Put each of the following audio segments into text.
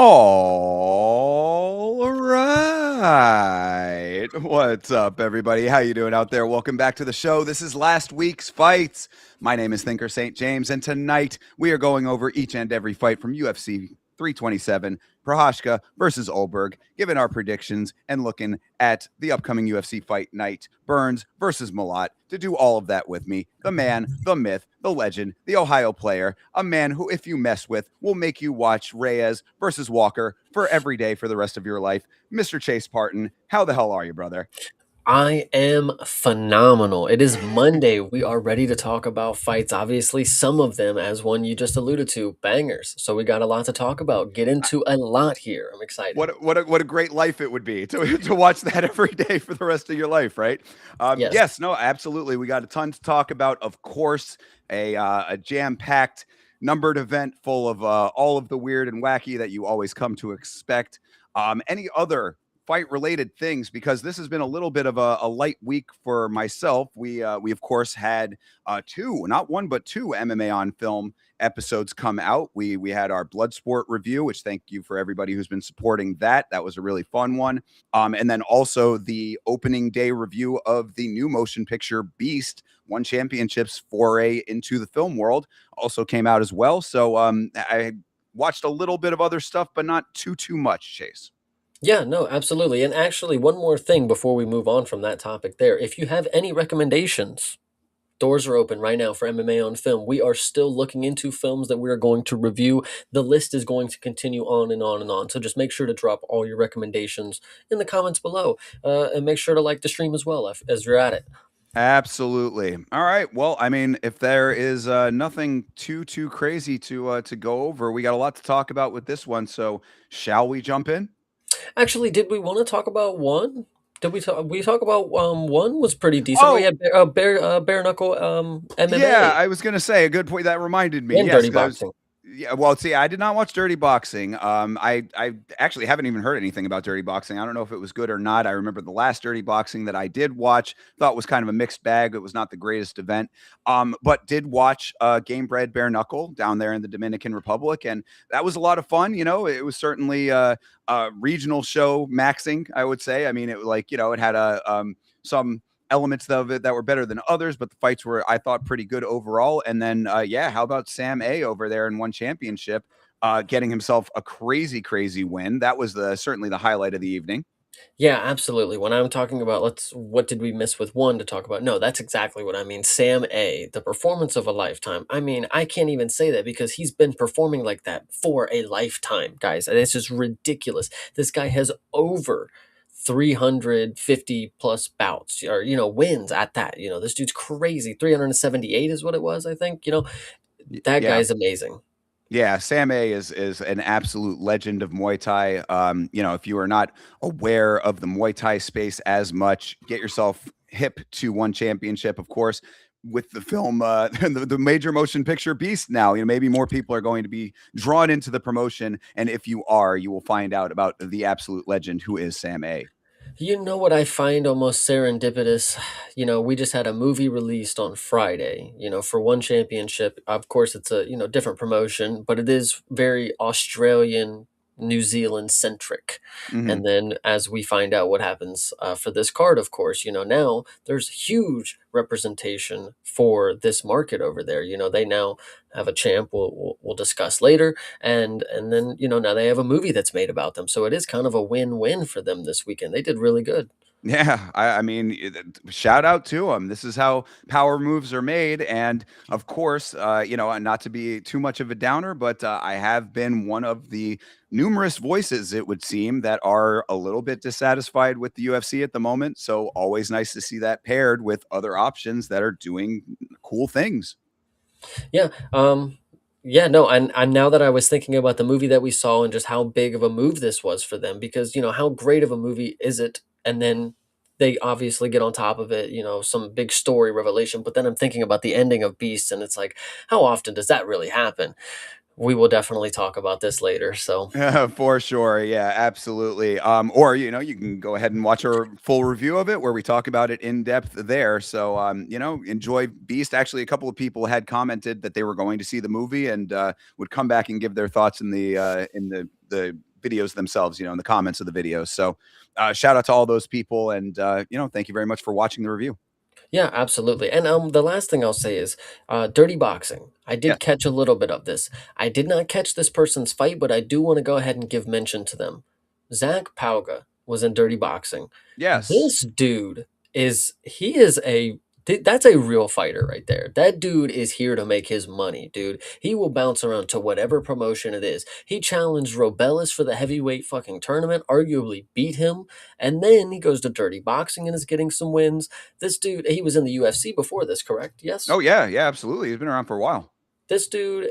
All right. What's up, everybody? How you doing out there? Welcome back to the show. This is last week's fights. My name is Thinker St. James, and tonight we are going over each and every fight from UFC 327, Prochazka versus Ulberg, giving our predictions and looking at the upcoming UFC Fight Night, Burns versus Malott. To do all of that with me, the man, the myth, the legend, the Ohio player, a man who, if you mess with, will make you watch Reyes versus Walker for every day for the rest of your life. Mr. Chase Parton, how the hell are you, brother? I am phenomenal. It is Monday. We are ready to talk about fights. Obviously, some of them, as one you just alluded to, bangers. So we got a lot to talk about. Get into a lot here. I'm excited. What a great life it would be to watch that every day for the rest of your life, right? Yes. Yes, no, absolutely. We got a ton to talk about. Of course, a jam packed, numbered event full of all of the weird and wacky that you always come to expect. Any other fight related things, because this has been a little bit of a light week for myself. We of course had two, not one but two MMA on film episodes come out. We had our Bloodsport review, which thank you for everybody who's been supporting that. That was a really fun one. And then also the opening day review of the new motion picture Beast, One Championships foray into the film world, also came out as well. So I watched a little bit of other stuff, but not too much, Chase. Yeah, no, absolutely. And actually, one more thing before we move on from that topic there. If you have any recommendations, doors are open right now for MMA on film. We are still looking into films that we are going to review. The list is going to continue on and on and on. So just make sure to drop all your recommendations in the comments below, and make sure to like the stream as well as you're at it. Absolutely. All right. Well, I mean, if there is nothing too crazy to go over, we got a lot to talk about with this one. So, shall we jump in? Actually, did we want to talk about one? Did we talk about one was pretty decent. We Oh, had bare knuckle yeah. MMA I was gonna say a good point that reminded me. and Yes, dirty because I was. boxing. Yeah. Well, see, I did not watch Dirty Boxing. I actually haven't even heard anything about Dirty Boxing. I don't know if it was good or not. I remember the last Dirty Boxing that I did watch, thought was kind of a mixed bag. It was not the greatest event. But did watch Game Bred Bare Knuckle down there in the Dominican Republic, and that was a lot of fun. You know, it was certainly a regional show maxing, I would say. I mean, it like it had a some elements of it that were better than others, but the fights were, I thought, pretty good overall. And then, yeah, how about Sam A over there in One Championship, getting himself a crazy win? That was the certainly the highlight of the evening. Yeah, absolutely. When I'm talking about what did we miss with one to talk about? No, that's exactly what I mean. Sam A, the performance of a lifetime. I mean, I can't even say that because he's been performing like that for a lifetime, guys. And it's just ridiculous. This guy has over 350 plus bouts or wins at that. This dude's crazy. 378 is what it was, I think. That Yeah. guy's amazing. Yeah, Sam A is an absolute legend of Muay Thai. If you are not aware of the Muay Thai space as much, get yourself hip to One Championship, of course, with the film, the major motion picture Beast. Now, maybe more people are going to be drawn into the promotion, and if you are, you will find out about the absolute legend who is Sam A. You know what I find almost serendipitous? We just had a movie released on Friday, for One Championship. Of course, it's a, different promotion, but it is very Australian, New Zealand centric. Hmm. And then as we find out what happens for this card, of course, now there's huge representation for this market over there. They now have a champ we'll discuss later, and then now they have a movie that's made about them, so it is kind of a win-win for them this weekend. They did really good. Yeah, I mean, shout out to them. This is how power moves are made, and of course, not to be too much of a downer, but I have been one of the numerous voices, it would seem, that are a little bit dissatisfied with the UFC at the moment. So always nice to see that paired with other options that are doing cool things. Yeah. Yeah, no, and now that I was thinking about the movie that we saw and just how big of a move this was for them, because how great of a movie is it? And then they obviously get on top of it, some big story revelation. But then I'm thinking about the ending of Beast, and it's like, how often does that really happen? We will definitely talk about this later. So For sure. Yeah, absolutely. Or, you can go ahead and watch our full review of it where we talk about it in depth there. So, enjoy Beast. Actually, a couple of people had commented that they were going to see the movie and would come back and give their thoughts in the videos themselves, in the comments of the videos. So shout out to all those people, and thank you very much for watching the review. Yeah, absolutely. And the last thing I'll say is dirty boxing. I Yeah. did catch a little bit of this. I did not catch this person's fight, but I do want to go ahead and give mention to them. Zach Pauga was in dirty boxing. Yes. This dude that's a real fighter right there. That dude is here to make his money, dude. He will bounce around to whatever promotion it is. He challenged Robelis for the heavyweight fucking tournament, arguably beat him, and then he goes to dirty boxing and is getting some wins. This dude, he was in the UFC before this, correct? Yes. Oh yeah, yeah, absolutely. He's been around for a while. This dude,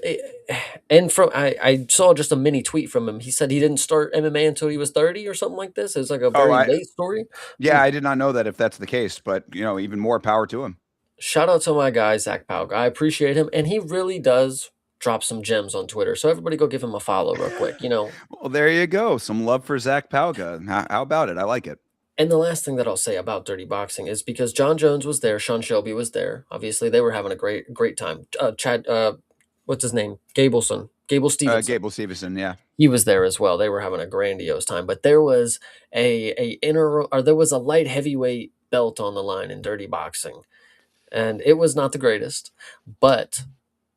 and from I saw just a mini tweet from him. He said he didn't start MMA until he was 30 or something like this. It's like a Oh, very late story. yeah, I did not know that if that's the case, but even more power to him. Shout out to my guy, Zach Paug. I appreciate him, and he really does drop some gems on Twitter. So everybody go give him a follow real quick, Well, there you go. Some love for Zach Pauga. How about it? I like it. And the last thing that I'll say about Dirty Boxing is because John Jones was there, Sean Shelby was there. Obviously, they were having a great time. Chad, what's his name? Gable Stevenson. Gable Stevenson, yeah. He was there as well. They were having a grandiose time. But there was there was a light heavyweight belt on the line in Dirty Boxing, and it was not the greatest, but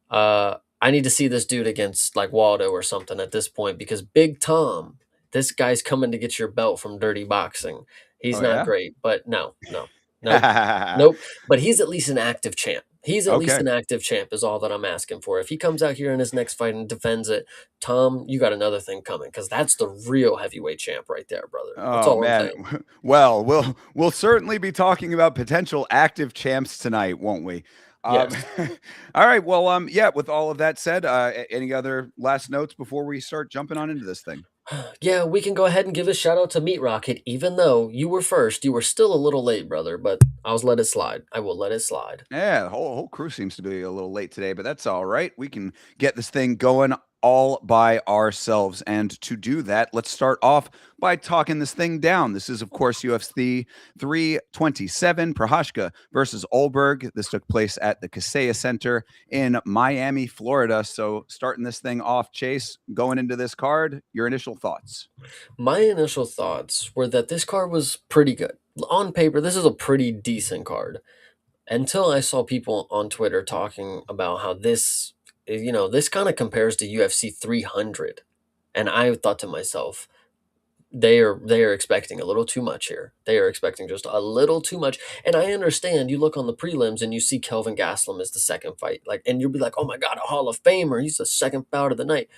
I need to see this dude against like Waldo or something at this point because Big Tom, this guy's coming to get your belt from Dirty Boxing. He's Oh not yeah. great, but nope, nope. But he's at least an active champ. He's at least Okay. an active champ is all that I'm asking for. If he comes out here in his next fight and defends it, Tom, you got another thing coming because that's the real heavyweight champ right there, brother. That's Oh all I'm man. saying. Well, we'll certainly be talking about potential active champs tonight, won't we? Um, Yes. all right. Well, yeah. With all of that said, any other last notes before we start jumping on into this thing? Yeah, we can go ahead and give a shout out to Meat Rocket. Even though you were first, you were still a little late, brother, but I'll let it slide. I will let it slide. Yeah, the whole crew seems to be a little late today, but that's all right. We can get this thing going all by ourselves. And to do that, let's start off by talking this thing down. This is, of course, UFC 327, Prochazka versus Ulberg. This took place at the Kaseya Center in Miami, Florida. So, starting this thing off, Chase, going into this card, your initial thoughts. My initial thoughts were that this card was pretty good. On paper, this is a pretty decent card. Until I saw people on Twitter talking about how this kind of compares to UFC 300. And I thought to myself, they are expecting a little too much here. They are expecting just a little too much. And I understand you look on the prelims and you see Kelvin Gastelum as the second fight. And you'll be like, oh my God, a Hall of Famer. He's the second bout of the night.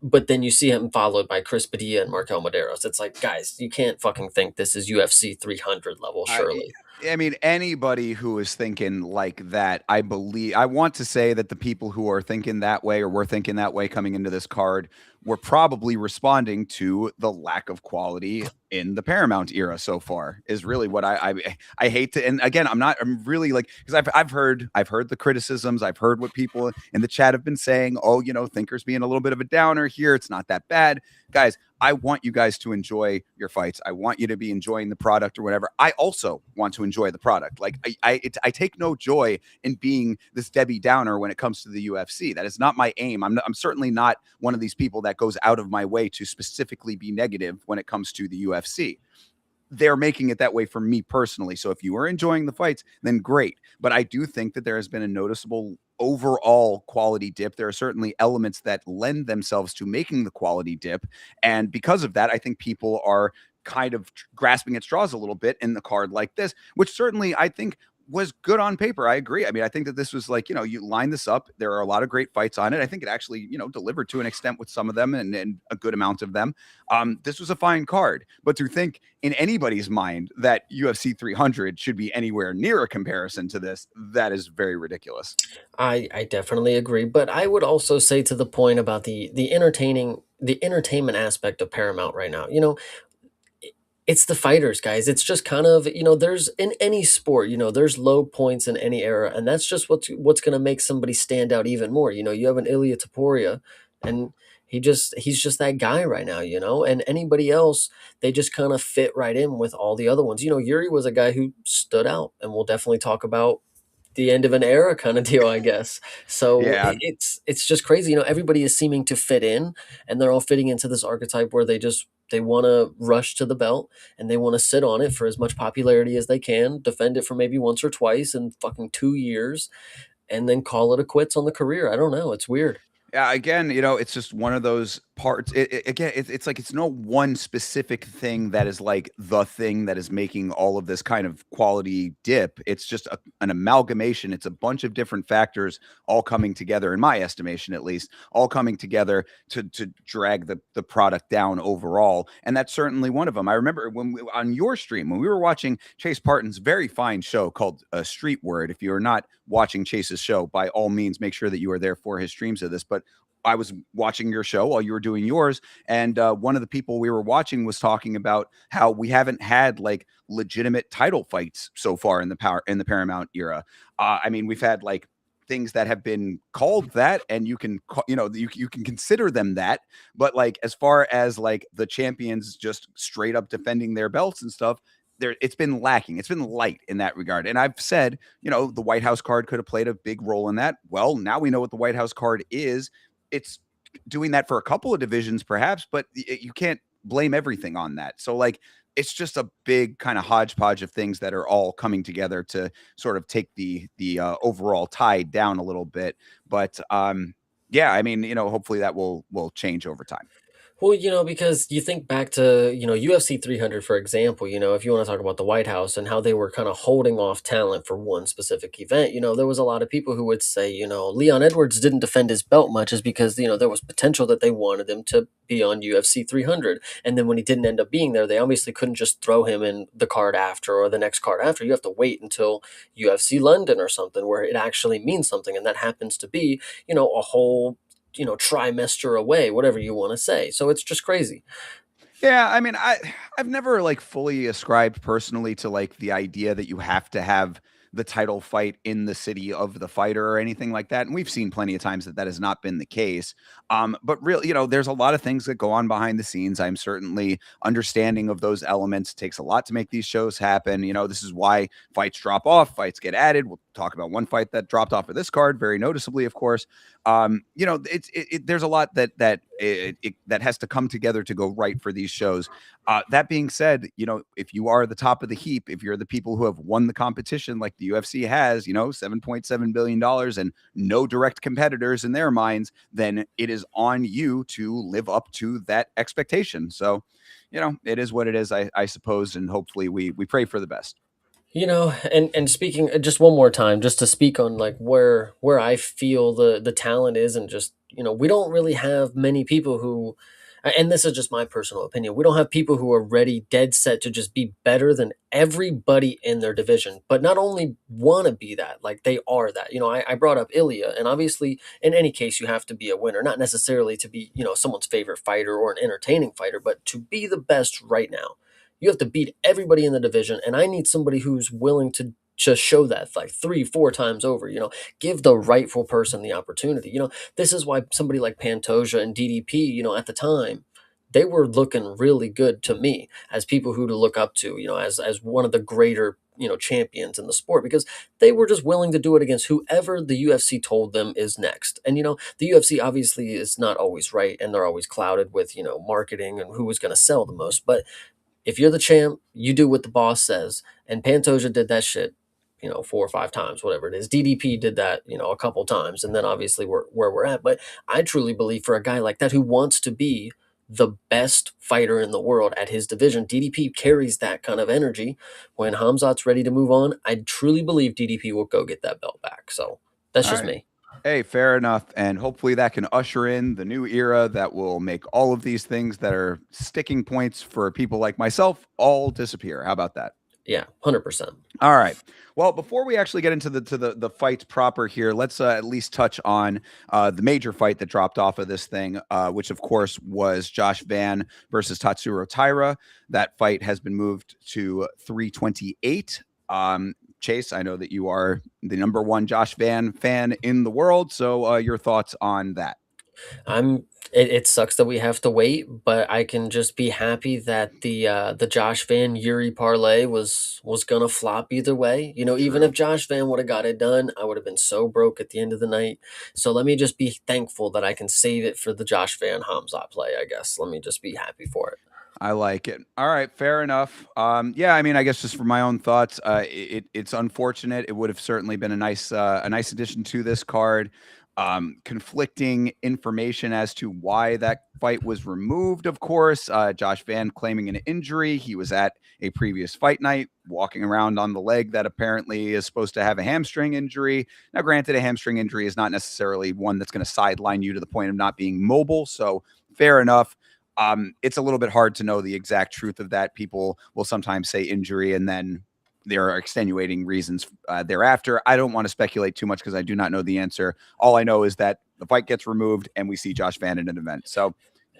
But then you see him followed by Chris Padilla and Markel Maderos. It's like, guys, you can't fucking think this is UFC 300 level, I surely. I mean, anybody who is thinking like that, I want to say that the people who are thinking that way or were thinking that way coming into this card were probably responding to the lack of quality in the Paramount era so far. Is really what I hate to. And again, I'm really like because I've heard the criticisms. I've heard what people in the chat have been saying. Oh, Thinker's being a little bit of a downer here. It's not that bad, guys. I want you guys to enjoy your fights. I want you to be enjoying the product or whatever. I also want to enjoy the product. Like I take no joy in being this Debbie Downer when it comes to the UFC. That is not my aim. I'm certainly not one of these people that goes out of my way to specifically be negative when it comes to the UFC. They're making it that way for me personally. So if you are enjoying the fights, then great. But I do think that there has been a noticeable overall quality dip. There are certainly elements that lend themselves to making the quality dip. And because of that, I think people are kind of grasping at straws a little bit in the card like this, which certainly I think was good on paper. I agree. I mean, I think that this was like, you line this up. There are a lot of great fights on it. I think it actually, delivered to an extent with some of them and a good amount of them. This was a fine card, but to think in anybody's mind that UFC 300 should be anywhere near a comparison to this, that is very ridiculous. I definitely agree, but I would also say to the point about the entertainment aspect of Paramount right now. It's the fighters, guys. It's just kind of, there's in any sport, there's low points in any era, and that's just what's going to make somebody stand out even more. You have an Ilya Taporia, and he's just that guy right now, and anybody else, they just kind of fit right in with all the other ones. Yuri was a guy who stood out, and we'll definitely talk about the end of an era kind of deal, I guess. So Yeah, it's just crazy. Everybody is seeming to fit in, and they're all fitting into this archetype where they want to rush to the belt and they want to sit on it for as much popularity as they can, defend it for maybe once or twice in fucking 2 years, and then call it a quits on the career. I don't know. It's weird. yeah, again, it's just one of those parts. Again, it's like it's no one specific thing that is like the thing that is making all of this kind of quality dip. It's just an amalgamation. It's a bunch of different factors all coming together, in my estimation, at least, all coming together to drag the product down overall. And that's certainly one of them. I remember on your stream when we were watching Chase Parton's very fine show called Street Word. If you are not watching Chase's show, by all means, make sure that you are there for his streams of this. But I was watching your show while you were doing yours, and one of the people we were watching was talking about how we haven't had like legitimate title fights so far in the Paramount era. I mean, we've had like things that have been called that, and you can you can consider them that, but like as far as like the champions just straight up defending their belts and stuff, there it's been lacking. It's been light in that regard. And I've said, the White House card could have played a big role in that. Well, now we know what the White House card is. It's doing that for a couple of divisions, perhaps, but you can't blame everything on that. So, like, it's just a big kind of hodgepodge of things that are all coming together to sort of take the overall tide down a little bit. But yeah, I mean, hopefully that will change over time. Well, because you think back to, UFC 300, for example, if you want to talk about the White House and how they were kind of holding off talent for one specific event, there was a lot of people who would say, Leon Edwards didn't defend his belt much is because, there was potential that they wanted him to be on UFC 300. And then when he didn't end up being there, they obviously couldn't just throw him in the card after or the next card after. You have to wait until UFC London or something where it actually means something. And that happens to be, a whole trimester away, whatever you want to say. So it's just crazy. Yeah, I mean, I've never like fully ascribed personally to like the idea that you have to have the title fight in the city of the fighter or anything like that. And we've seen plenty of times that that has not been the case. But really, there's a lot of things that go on behind the scenes. I'm certainly understanding of those elements. It takes a lot to make these shows happen. This is why fights drop off, fights get added. We'll talk about one fight that dropped off of this card, very noticeably, of course. There's a lot that has to come together to go right for these shows. That being said, if you are the top of the heap, if you're the people who have won the competition like the UFC has, $7.7 billion and no direct competitors in their minds, then it is on you to live up to that expectation. So, it is what it is, I suppose, and hopefully we pray for the best. And speaking just one more time, just to speak on like where I feel the talent is, and just we don't really have many people who, and this is just my personal opinion, we don't have people who are ready, dead set to just be better than everybody in their division, but not only want to be that, like they are that. I brought up Ilya, and obviously in any case you have to be a winner, not necessarily to be someone's favorite fighter or an entertaining fighter, but to be the best right now. You have to beat everybody in the division, and I need somebody who's willing to just show that like 3-4 times over. Give the rightful person the opportunity. This is why somebody like Pantoja and DDP, at the time, they were looking really good to me as people who to look up to, as one of the greater champions in the sport, because they were just willing to do it against whoever the UFC told them is next. And the UFC obviously is not always right, and they're always clouded with marketing and who is going to sell the most, but if you're the champ, you do what the boss says. And Pantoja did that shit, 4 or 5 times, whatever it is. DDP did that, a couple times. And then obviously we're where we're at. But I truly believe for a guy like that who wants to be the best fighter in the world at his division, DDP carries that kind of energy. When Hamzat's ready to move on, I truly believe DDP will go get that belt back. So that's All just right. me. Hey, fair enough. And hopefully that can usher in the new era that will make all of these things that are sticking points for people like myself all disappear. How about that? Yeah, 100%. All right. Well, before we actually get into the fight proper here, let's at least touch on the major fight that dropped off of this thing, which of course was Josh Van versus Tatsuro Taira. That fight has been moved to 328. Chase, I know that you are the number one Josh Van fan in the world. So your thoughts on that? It sucks that we have to wait, but I can just be happy that the Josh Van Yuri parlay was gonna flop either way. You know, even if True. Josh Van would have got it done, I would have been so broke at the end of the night. So let me just be thankful that I can save it for the Josh Van Hamzat play, I guess. Let me just be happy for it. I like it. All right, fair enough. Yeah, I mean, I guess just for my own thoughts, it's unfortunate. It would have certainly been a nice addition to this card. Conflicting information as to why that fight was removed. Of course, Josh Van claiming an injury. He was at a previous fight night, walking around on the leg that apparently is supposed to have a hamstring injury. Now, granted, a hamstring injury is not necessarily one that's going to sideline you to the point of not being mobile. So, fair enough. It's a little bit hard to know the exact truth of that. People will sometimes say injury and then there are extenuating reasons thereafter. I don't want to speculate too much because I do not know the answer. All I know is that the fight gets removed and we see Josh Van in an event. So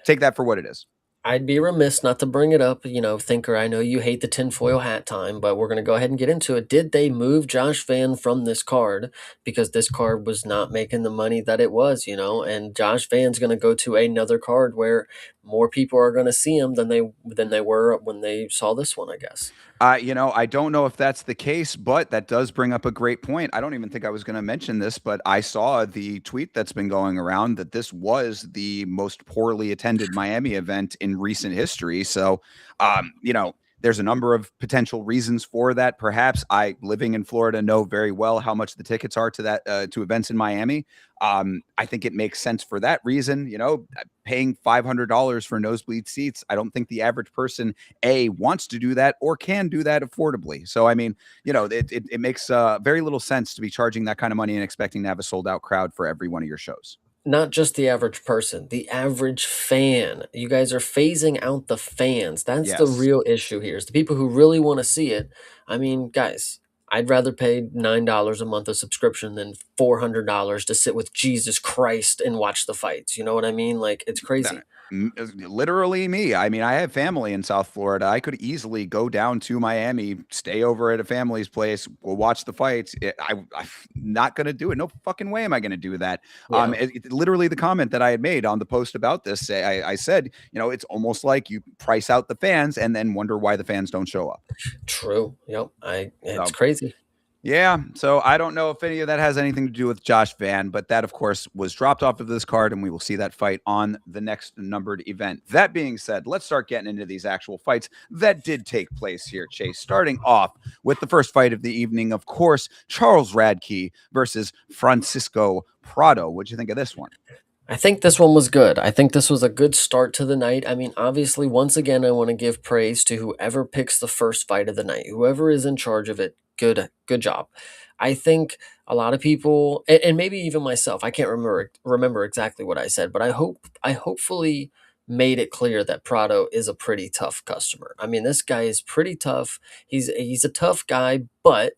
take that for what it is. I'd be remiss not to bring it up, you know, Thinker. I know you hate the tinfoil hat time, but we're going to go ahead and get into it. Did they move Josh Van from this card because this card was not making the money that it was, you know? And Josh Van's going to go to another card where more people are going to see him than they were when they saw this one, I guess. I don't know if that's the case, but that does bring up a great point. I don't even think I was going to mention this, but I saw the tweet that's been going around that this was the most poorly attended Miami event in recent history. So, there's a number of potential reasons for that. Perhaps I, living in Florida, know very well how much the tickets are to that to events in Miami. I think it makes sense for that reason. Paying $500 for nosebleed seats, I don't think the average person wants to do that or can do that affordably. So I mean, it makes very little sense to be charging that kind of money and expecting to have a sold out crowd for every one of your shows. Not just the average person, the average fan. You guys are phasing out the fans. That's the Yes. real issue here. Is the people who really want to see it. I mean, guys, I'd rather pay $9 a month of subscription than $400 to sit with Jesus Christ and watch the fights. You know what I mean? Like it's That- crazy. Literally me. I mean, I have family in South Florida. I could easily go down to Miami, stay over at a family's place, we'll watch the fights. I'm not going to do it. No fucking way am I going to do that. Yeah, Literally the comment that I had made on the post about this, I said, it's almost like you price out the fans and then wonder why the fans don't show up. true. Yep. It's So crazy. yeah, so I don't know if any of that has anything to do with Josh Van, but that, of course, was dropped off of this card, and we will see that fight on the next numbered event. That being said, let's start getting into these actual fights that did take place here, Chase. Starting off with the first fight of the evening, of course, Charles Radke versus Francisco Prado. What'd you think of this one? I think this one was good. I think this was a good start to the night. I mean, obviously, once again, I want to give praise to whoever picks the first fight of the night. Whoever is in charge of it, good job. I think a lot of people, and maybe even myself, I can't remember exactly what I said, but I hopefully made it clear that Prado is a pretty tough customer. I mean, this guy is pretty tough. He's a tough guy, but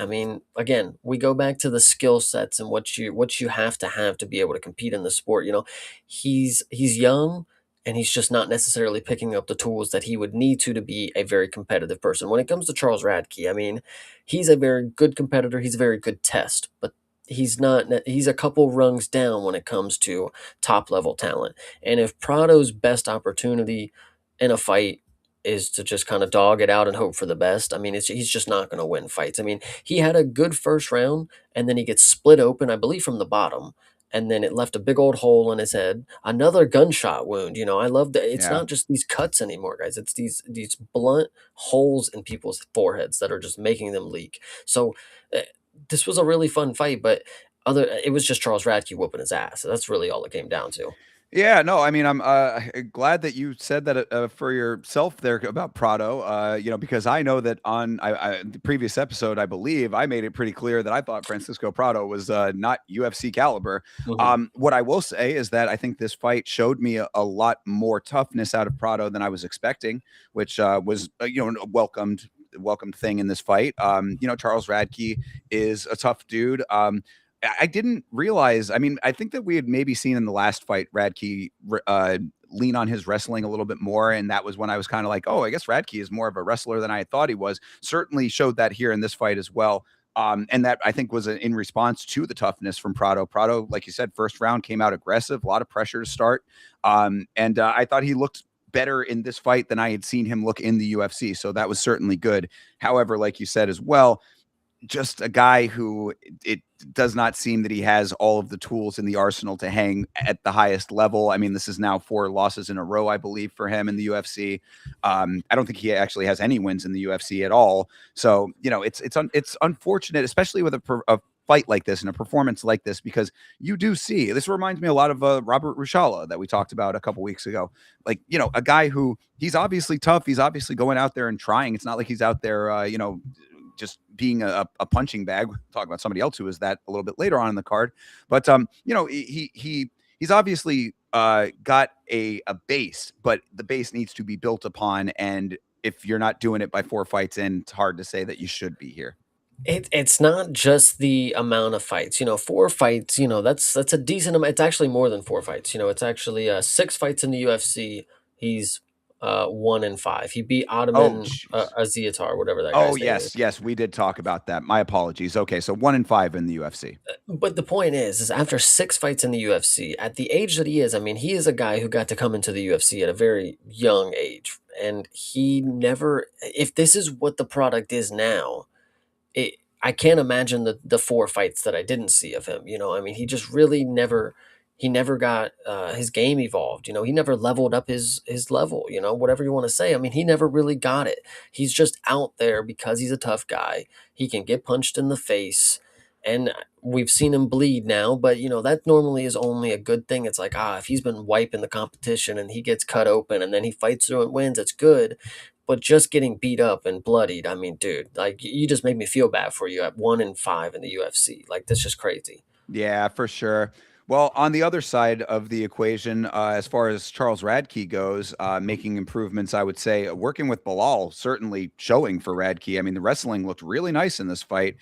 I mean, again, we go back to the skill sets and what you have to be able to compete in the sport. You know, he's young and he's just not necessarily picking up the tools that he would need to be a very competitive person. When it comes to Charles Radke, I mean, he's a very good competitor. He's a very good test, but he's a couple rungs down when it comes to top level talent. And if Prado's best opportunity in a fight is to just kind of dog it out and hope for the best. I mean, he's just not going to win fights. I mean, he had a good first round and then he gets split open, I believe, from the bottom. And then it left a big old hole in his head. Another gunshot wound. You know, I love that. It's Yeah. not just these cuts anymore, guys. It's these blunt holes in people's foreheads that are just making them leak. So uh, this was a really fun fight, but it was just Charles Radke whooping his ass. That's really all it came down to. Yeah, no, I mean, I'm glad that you said that for yourself there about Prado, because I know that on the previous episode, I believe I made it pretty clear that I thought Francisco Prado was not UFC caliber. Mhm. What I will say is that I think this fight showed me a lot more toughness out of Prado than I was expecting, which was a welcomed thing in this fight. Charles Radke is a tough dude. I didn't realize. I mean, I think that we had maybe seen in the last fight Radke lean on his wrestling a little bit more, and that was when I was kind of like, oh, I guess Radke is more of a wrestler than I thought he was. Certainly showed that here in this fight as well. And that I think was in response to the toughness from Prado. Prado, like you said, first round came out aggressive, a lot of pressure to start. And I thought he looked better in this fight than I had seen him look in the UFC. So that was certainly good. However, like you said as well, just a guy who it does not seem that he has all of the tools in the arsenal to hang at the highest level. I mean, this is now 4 losses in a row, I believe, for him in the UFC. I don't think he actually has any wins in the UFC at all. So, it's unfortunate, especially with a fight like this and a performance like this, because you do see this reminds me a lot of Robert Rushala that we talked about a couple weeks ago. Like, a guy who he's obviously tough. He's obviously going out there and trying. It's not like he's out there, just being a punching bag. We'll talk about somebody else who is that a little bit later on in the card. But he's obviously got a base, but the base needs to be built upon. And if you're not doing it by 4 fights in, it's hard to say that you should be here. It's not just the amount of fights. 4 fights. That's a decent amount. It's actually more than 4 fights. It's actually 6 fights in the UFC. He's 1-5. He beat Oh, Ottoman jeez. Aziatar, whatever that Oh, guy's name is. yes, we did talk about that. My apologies. Okay, so 1-5 in the UFC. But the point is after 6 fights in the UFC, at the age that he is, I mean, he is a guy who got to come into the UFC at a very young age, and he never. If this is what the product is now, I can't imagine the 4 fights that I didn't see of him. I mean, he just really never. He never got his game evolved. He never leveled up his level. Whatever you want to say. I mean, he never really got it. He's just out there because he's a tough guy. He can get punched in the face, and we've seen him bleed now. But that normally is only a good thing. It's like, if he's been wiping the competition and he gets cut open and then he fights through and wins, it's good. But just getting beat up and bloodied, I mean, dude, like you just made me feel bad for you at 1-5 in the UFC. Like that's just crazy. Yeah, for sure. Well, on the other side of the equation, as far as Charles Radke goes, making improvements, I would say working with Bilal certainly showing for Radke. I mean, the wrestling looked really nice in this fight.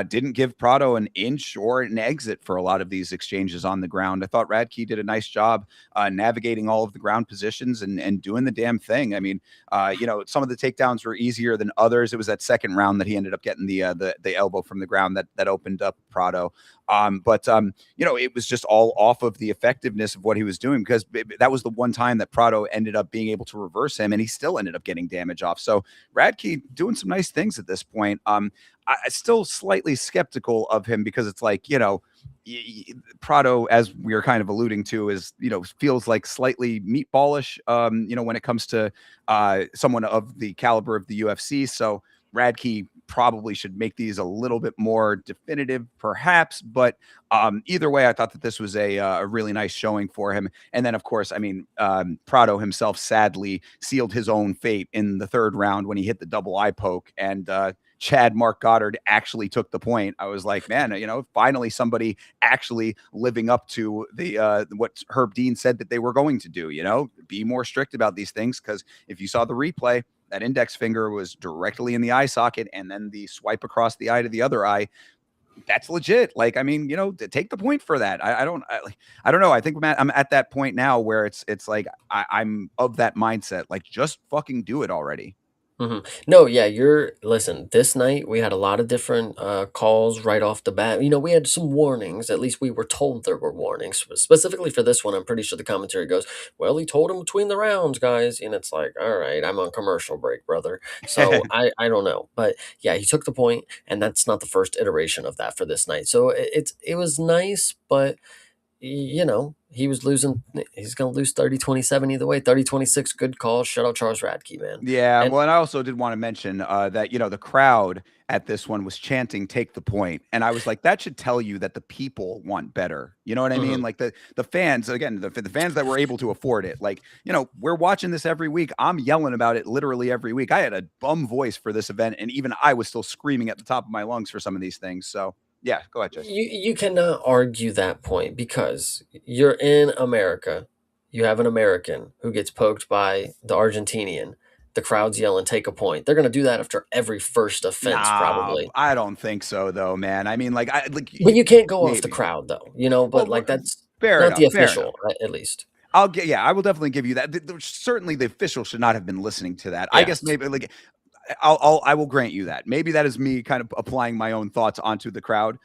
Didn't give Prado an inch or an exit for a lot of these exchanges on the ground. I thought Radke did a nice job navigating all of the ground positions and doing the damn thing. I mean, some of the takedowns were easier than others. It was that second round that he ended up getting the elbow from the ground that opened up Prado. But it was just all off of the effectiveness of what he was doing, because that was the one time that Prado ended up being able to reverse him, and he still ended up getting damage off. So Radke doing some nice things at this point. I still slightly skeptical of him, because it's like, Prado, as we are kind of alluding to, is, feels like slightly meatballish, when it comes to someone of the caliber of the UFC. So Radke probably should make these a little bit more definitive, perhaps. But either way, I thought that this was a really nice showing for him. And then, of course, I mean, Prado himself sadly sealed his own fate in the 3rd round when he hit the double eye poke, and Chad Mark Goddard actually took the point. I was like, man, finally somebody actually living up to the what Herb Dean said that they were going to do. Be more strict about these things, because if you saw the replay, that index finger was directly in the eye socket, and then the swipe across the eye to the other eye. That's legit. Like, I mean, take the point for that. I don't know. I think I'm at that point now where it's like I'm of that mindset. Like, just fucking do it already. No, yeah, listen, this night we had a lot of different calls right off the bat. We had some warnings. At least we were told there were warnings. Specifically for this one, I'm pretty sure the commentary goes, well, he told him between the rounds, guys. And it's like, all right, I'm on commercial break, brother. So I don't know. But yeah, he took the point, and that's not the first iteration of that for this night. So it was nice, but he was losing. He's going to lose 30-27 either way. 30-26, good call. Shout out Charles Radke, man. Yeah, And well, and I also did want to mention that the crowd at this one was chanting "Take the point," and I was like, that should tell you that the people want better. You know what I mean? mhm. Like the fans, again, the fans that were able to afford it. Like, we're watching this every week. I'm yelling about it literally every week. I had a bum voice for this event, and even I was still screaming at the top of my lungs for some of these things. So yeah, go ahead, Jason. You cannot argue that point because you're in America. You have an American who gets poked by the Argentinian. The crowd's yelling, "Take a point." They're going to do that after every first offense, Nah, probably. I don't think so, though, man. I mean, like, But you can't go off the maybe. crowd, though. Well, But like that's fair not the enough, fair official, enough. at least. Yeah, I will definitely give you that. Certainly, the official should not have been listening to that. I guess Yes. maybe like I will grant you that. Maybe that is me kind of applying my own thoughts onto the crowd.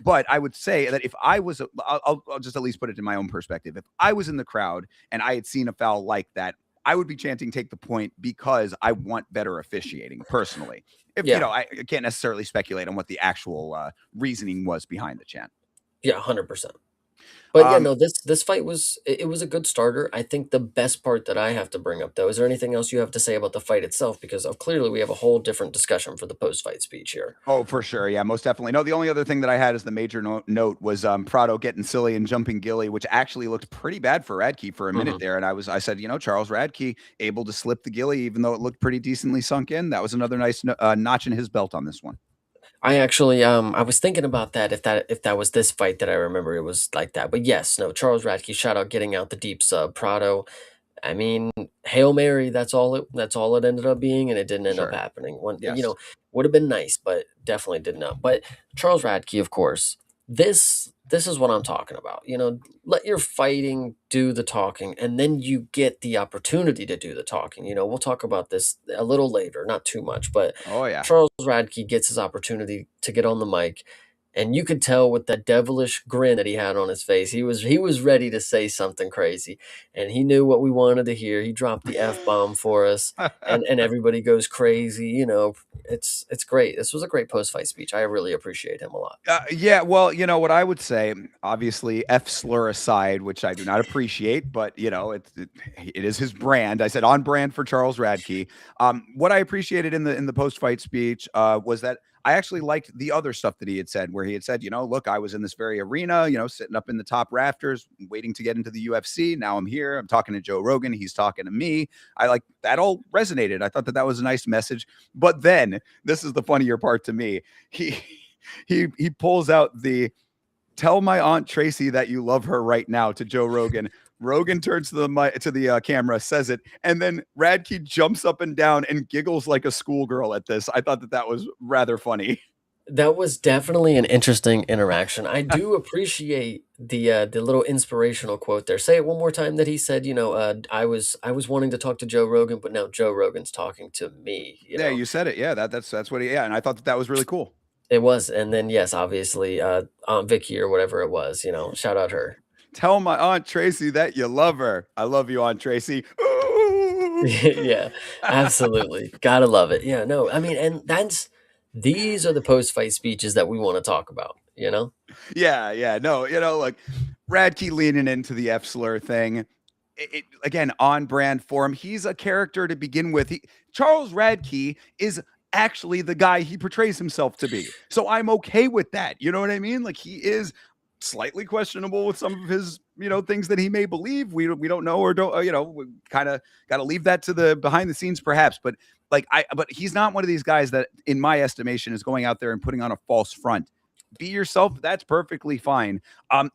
But I would say that if I was, I'll just at least put it in my own perspective. If I was in the crowd and I had seen a foul like that, I would be chanting "take the point" because I want better officiating personally. If Yeah, I can't necessarily speculate on what the actual reasoning was behind the chant. yeah, 100%. But yeah, Um, no, this fight was it was a good starter. I think the best part that I have to bring up though, is there anything else you have to say about the fight itself? Because of clearly we have a whole different discussion for the post-fight speech here. Oh, for sure. Yeah, most definitely. No, the only other thing that I had as the major note was Prado getting silly and jumping Gilly, which actually looked pretty bad for Radke for a minute Mhm. there. And I said, Charles Radke able to slip the Gilly, even though it looked pretty decently sunk in. That was another nice notch in his belt on this one. I actually I was thinking about that if that was this fight that I remember it was like that. But yes, no, Charles Radke shout out getting out the deep sub. Prado, I mean, Hail Mary, that's all it ended up being, and it didn't end up Sure. happening. One, Yes. would have been nice, but definitely did not. But Charles Radke, of course, this is what I'm talking about. Let your fighting do the talking, and then you get the opportunity to do the talking. We'll talk about this a little later, not too much, but Oh, yeah. Charles Radke gets his opportunity to get on the mic, and you could tell with that devilish grin that he had on his face, he was ready to say something crazy, and he knew what we wanted to hear. He dropped the F bomb for us, and everybody goes crazy. It's great. This was a great post fight speech. I really appreciate him a lot. Yeah, well, what I would say, obviously, F slur aside, which I do not appreciate, but it is his brand. I said on brand for Charles Radke. What I appreciated in the post fight speech was that I actually liked the other stuff that he had said, where he had said, look, I was in this very arena, sitting up in the top rafters, waiting to get into the UFC. Now I'm here. I'm talking to Joe Rogan. He's talking to me. I like that all resonated. I thought that was a nice message. But then this is the funnier part to me. He pulls out the "tell my aunt Tracy that you love her right now" to Joe Rogan. Rogan turns to the camera, says it, and then Radke jumps up and down and giggles like a schoolgirl at this. I thought that was rather funny. That was definitely an interesting interaction. I do appreciate the little inspirational quote there. Say it one more time that he said, I was wanting to talk to Joe Rogan, but now Joe Rogan's talking to me. Yeah, you said it. Yeah, that's what he. Yeah, and I thought that was really cool. It was, and then yes, obviously, Aunt Vicky or whatever it was, shout out her. "Tell my aunt Tracy that you love her. I love you, Aunt Tracy." Yeah, absolutely. Gotta love it. Yeah, no, I mean, and these are the post-fight speeches that we wanna talk about? Yeah. No, like Radke leaning into the F slur thing. Again, on brand for him. He's a character to begin with. Charles Radke is actually the guy he portrays himself to be. So I'm okay with that. You know what I mean? Like he is slightly questionable with some of his, things that he may believe. We don't know or don't, we kind of got to leave that to the behind the scenes perhaps. But but he's not one of these guys that, in my estimation, is going out there and putting on a false front. Be yourself. That's perfectly fine.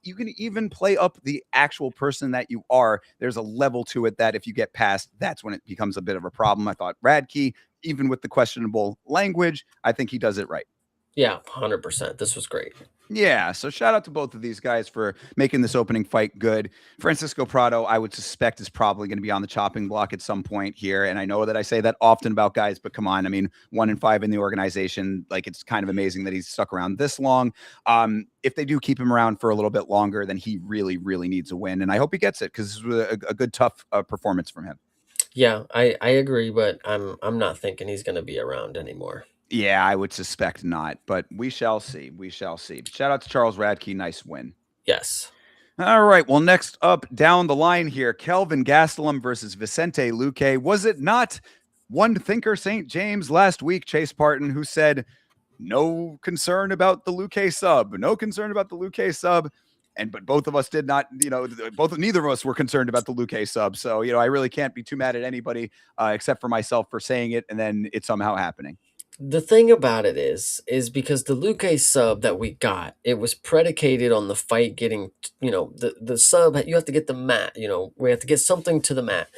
You can even play up the actual person that you are. There's a level to it that if you get past, that's when it becomes a bit of a problem. I thought Radke, even with the questionable language, I think he does it right. Yeah, 100%. This was great. Yeah, so shout out to both of these guys for making this opening fight good. Francisco Prado, I would suspect, is probably going to be on the chopping block at some point here. And I know that I say that often about guys, but come on. I mean, 1-5 in the organization. Like, it's kind of amazing that he's stuck around this long. If they do keep him around for a little bit longer, then he really, really needs a win. And I hope he gets it because this was a good, tough performance from him. Yeah, I agree, but I'm not thinking he's gonna be around anymore. Yeah, I would suspect not, but we shall see. We shall see. Shout out to Charles Radke. Nice win. Yes. All right. Well, next up down the line here, Kelvin Gastelum versus Vicente Luque. Was it not one thinker St. James last week, Chase Parton, who said no concern about the Luque sub, no concern about the Luque sub? But both of us did not, neither of us were concerned about the Luque sub. So, I really can't be too mad at anybody except for myself for saying it and then it somehow happening. The thing about it is because the Luque sub that we got, it was predicated on the fight getting, the sub, you have to get the mat, we have to get something to the mat.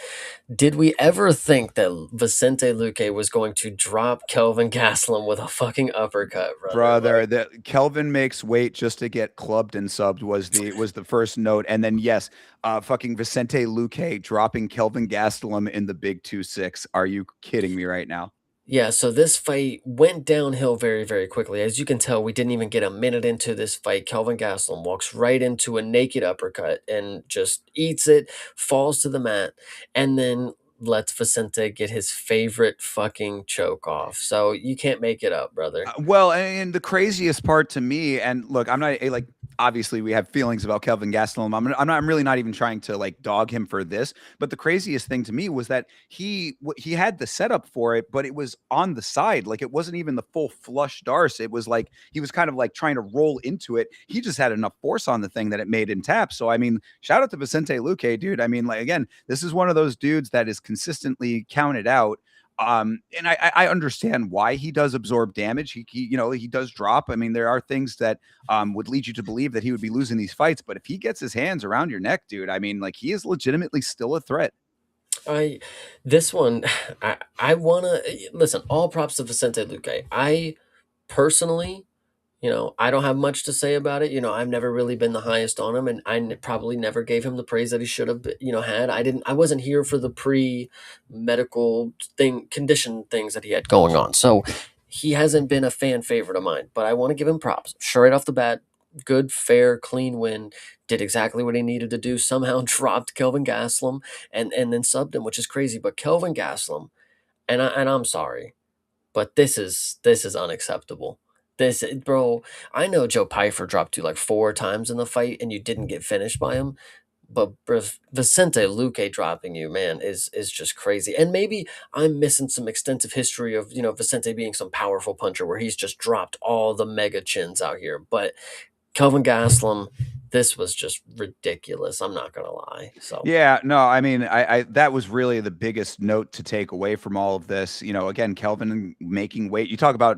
Did we ever think that Vicente Luque was going to drop Kelvin Gastelum with a fucking uppercut, brother? Like, That Kelvin makes weight just to get clubbed and subbed was the first note. And then yes, fucking Vicente Luque dropping Kelvin Gastelum in the big 2-6. Are you kidding me right now? Yeah, so this fight went downhill very, very quickly. As you can tell, we didn't even get a minute into this fight. Kelvin Gastelum walks right into a naked uppercut and just eats it, falls to the mat, and then lets Vicente get his favorite fucking choke off. So you can't make it up, brother. Well, and the craziest part to me, and look, I'm not like obviously we have feelings about Kelvin Gastelum. I'm really not even trying to like dog him for this. But the craziest thing to me was that he had the setup for it, but it was on the side. Like it wasn't even the full flush Darce. It was like he was kind of like trying to roll into it. He just had enough force on the thing that it made him tap. So I mean, shout out to Vicente Luque, dude. I mean, like again, this is one of those dudes that is consistently counted out, and I understand why he does absorb damage. He does drop. I mean, there are things that would lead you to believe that he would be losing these fights, but if he gets his hands around your neck, dude, I mean, like he is legitimately still a threat. I this one I wanna listen, all props to Vicente Luque. I personally, I don't have much to say about it. I've never really been the highest on him, and probably never gave him the praise that he should have, had. I wasn't here for the pre-medical condition things that he had going on. So he hasn't been a fan favorite of mine, but I want to give him props. Sure, right off the bat, good, fair, clean win. Did exactly what he needed to do. Somehow dropped Kelvin Gastelum and then subbed him, which is crazy. But Kelvin Gastelum, I'm sorry, but this is unacceptable. Bro, I know Joe Pyfer dropped you like 4 times in the fight and you didn't get finished by him, but Vicente Luque dropping you, man, is just crazy. And maybe I'm missing some extensive history of Vicente being some powerful puncher where he's just dropped all the mega chins out here. But Kelvin Gastelum, this was just ridiculous. I'm not gonna lie. So Yeah, no, I mean, I that was really the biggest note to take away from all of this. Again, Kelvin making weight. You talk about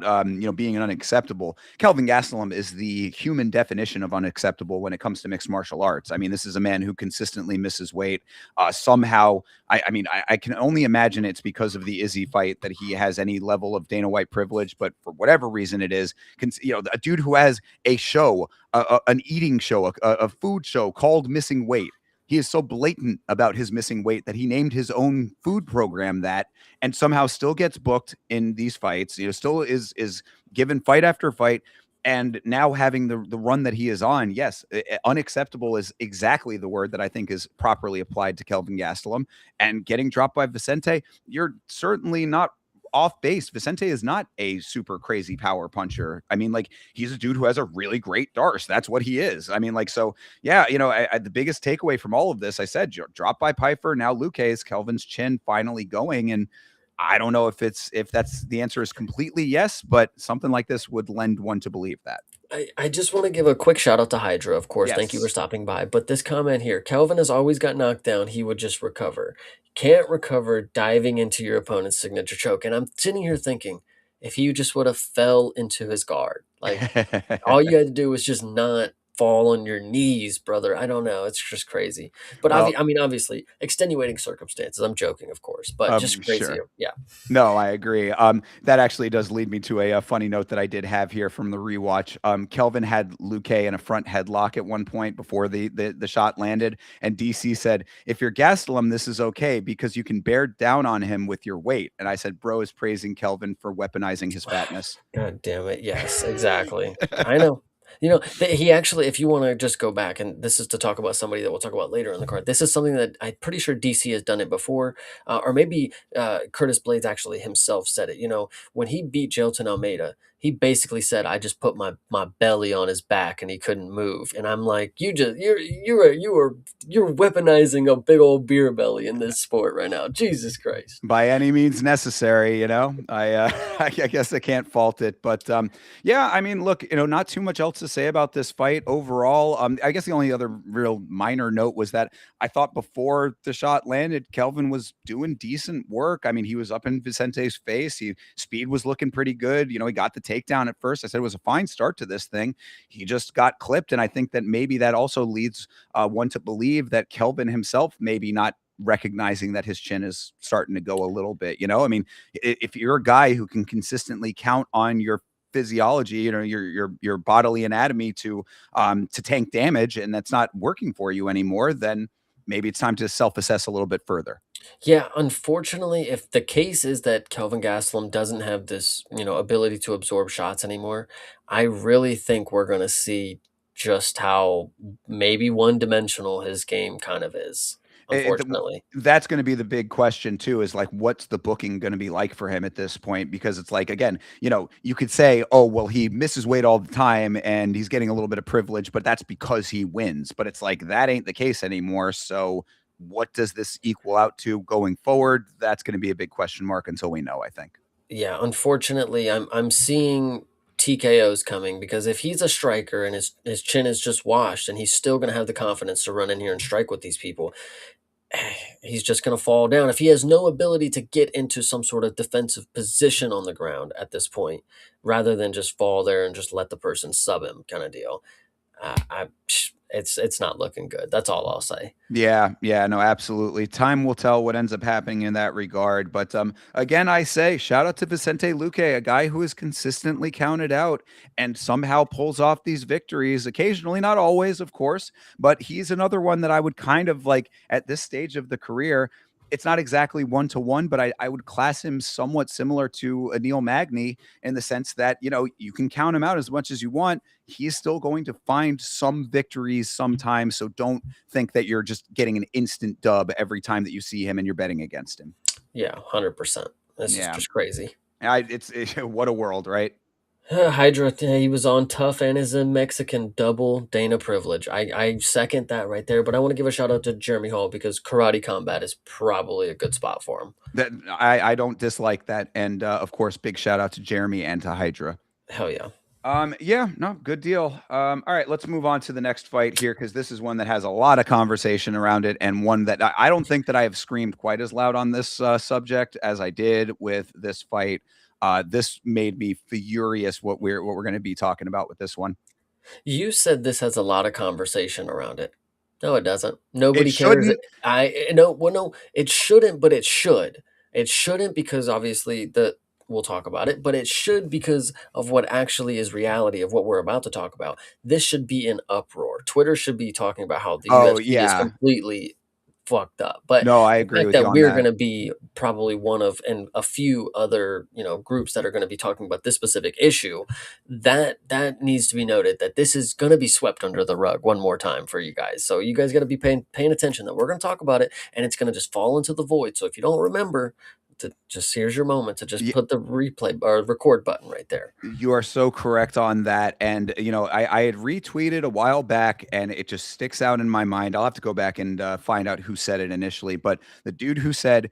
being unacceptable. Kelvin Gastelum is the human definition of unacceptable when it comes to mixed martial arts. I mean, this is a man who consistently misses weight. Somehow, I mean, I can only imagine it's because of the Izzy fight that he has any level of Dana White privilege, but for whatever reason it is, a dude who has a show, an eating show, a food show called Missing Weight. He is so blatant about his missing weight that he named his own food program that, and somehow still gets booked in these fights. Still is given fight after fight, and now having the run that he is on. Yes, unacceptable is exactly the word that I think is properly applied to Kelvin Gastelum. And getting dropped by Vicente, you're certainly not off base. Vicente is not a super crazy power puncher. I mean, like he's a dude who has a really great Darce. That's what he is. I mean, like so. Yeah, the biggest takeaway from all of this, I said, drop by Piper. Now Luque is Kelvin's chin finally going, and I don't know if that's the answer is completely yes, but something like this would lend one to believe that. I just want to give a quick shout out to Hydra, of course. Thank you for Yes. stopping by. But this comment here, Kelvin has always got knocked down. He would just recover. Can't recover diving into your opponent's signature choke. And I'm sitting here thinking, if he just would have fell into his guard, like all you had to do was just not fall on your knees, brother. I don't know. It's just crazy. But Well, I mean, obviously, extenuating circumstances. I'm joking, of course, but just crazy. sure. Yeah. No, I agree. That actually does lead me to a funny note that I did have here from the rewatch. Kelvin had Luque in a front headlock at one point before the shot landed, and DC said, "If you're Gastelum, this is okay because you can bear down on him with your weight." And I said, "Bro is praising Kelvin for weaponizing his fatness." God damn it. Yes, exactly. I know. He actually, if you want to just go back, and this is to talk about somebody that we'll talk about later in the card. This is something that I'm pretty sure DC has done it before, or maybe Curtis Blades actually himself said it. When he beat Jailton Almeida, he basically said, "I just put my belly on his back and he couldn't move." And I'm like, you're weaponizing a big old beer belly in this sport right now. Jesus Christ. By any means necessary. I guess I can't fault it, but yeah, I mean, look, not too much else to say about this fight overall. I guess the only other real minor note was that I thought before the shot landed, Kelvin was doing decent work. I mean, he was up in Vicente's face. Speed was looking pretty good. He got the takedown at first. I said it was a fine start to this thing. He just got clipped, and I think that maybe that also leads one to believe that Kelvin himself maybe not recognizing that his chin is starting to go a little bit. I mean, if you're a guy who can consistently count on your physiology, your bodily anatomy to tank damage, and that's not working for you anymore, then maybe it's time to self-assess a little bit further. Yeah, unfortunately, if the case is that Kelvin Gastelum doesn't have this, ability to absorb shots anymore, I really think we're going to see just how maybe one-dimensional his game kind of is, unfortunately. That's going to be the big question too, is like, what's the booking going to be like for him at this point? Because it's like, again, you could say, oh, well, he misses weight all the time and he's getting a little bit of privilege, but that's because he wins. But it's like, that ain't the case anymore. So what does this equal out to going forward? That's going to be a big question mark until we know, I think. Yeah, unfortunately, I'm seeing TKOs coming because if he's a striker and his chin is just washed and he's still going to have the confidence to run in here and strike with these people, he's just going to fall down. If he has no ability to get into some sort of defensive position on the ground at this point, rather than just fall there and just let the person sub him, kind of deal, it's not looking good. That's all I'll say. Yeah, yeah, no, absolutely. Time will tell what ends up happening in that regard. But again, I say shout out to Vicente Luque, a guy who is consistently counted out and somehow pulls off these victories. Occasionally, not always, of course, but he's another one that I would kind of like at this stage of the career. It's not exactly one to one, but I would class him somewhat similar to Anil Magny in the sense that, you can count him out as much as you want. He's still going to find some victories sometimes. So don't think that you're just getting an instant dub every time that you see him and you're betting against him. Yeah, 100%. This is Yeah. just crazy. What a world, right? Hydra, he was on tough and is a Mexican double Dana privilege. I second that right there, but I want to give a shout out to Jeremy Hall because karate combat is probably a good spot for him. That I don't dislike that. And of course, big shout out to Jeremy and to Hydra. Hell yeah. Yeah, no, good deal. All right, let's move on to the next fight here because this is one that has a lot of conversation around it, and one that I don't think that I have screamed quite as loud on this subject as I did with this fight. This made me furious what we're going to be talking about with this one. You said this has a lot of conversation around it. No, it doesn't. It Nobody cares. shouldn't. No, well, no, it shouldn't, but it should. It shouldn't because obviously we'll talk about it, but it should because of what actually is reality of what we're about to talk about. This should be an uproar. Twitter should be talking about how the Oh UFC is yeah, completely fucked up. But no, I the agree fact with you that on we're that. going to be probably one of and a few other groups that are going to be talking about this specific issue, that needs to be noted that this is going to be swept under the rug one more time for you guys. So you guys got to be paying attention that we're going to talk about it and it's going to just fall into the void. So if you don't remember, to just here's your moment to just put the replay or record button right there. You are so correct on that. And, I had retweeted a while back and it just sticks out in my mind. I'll have to go back and find out who said it initially. But the dude who said,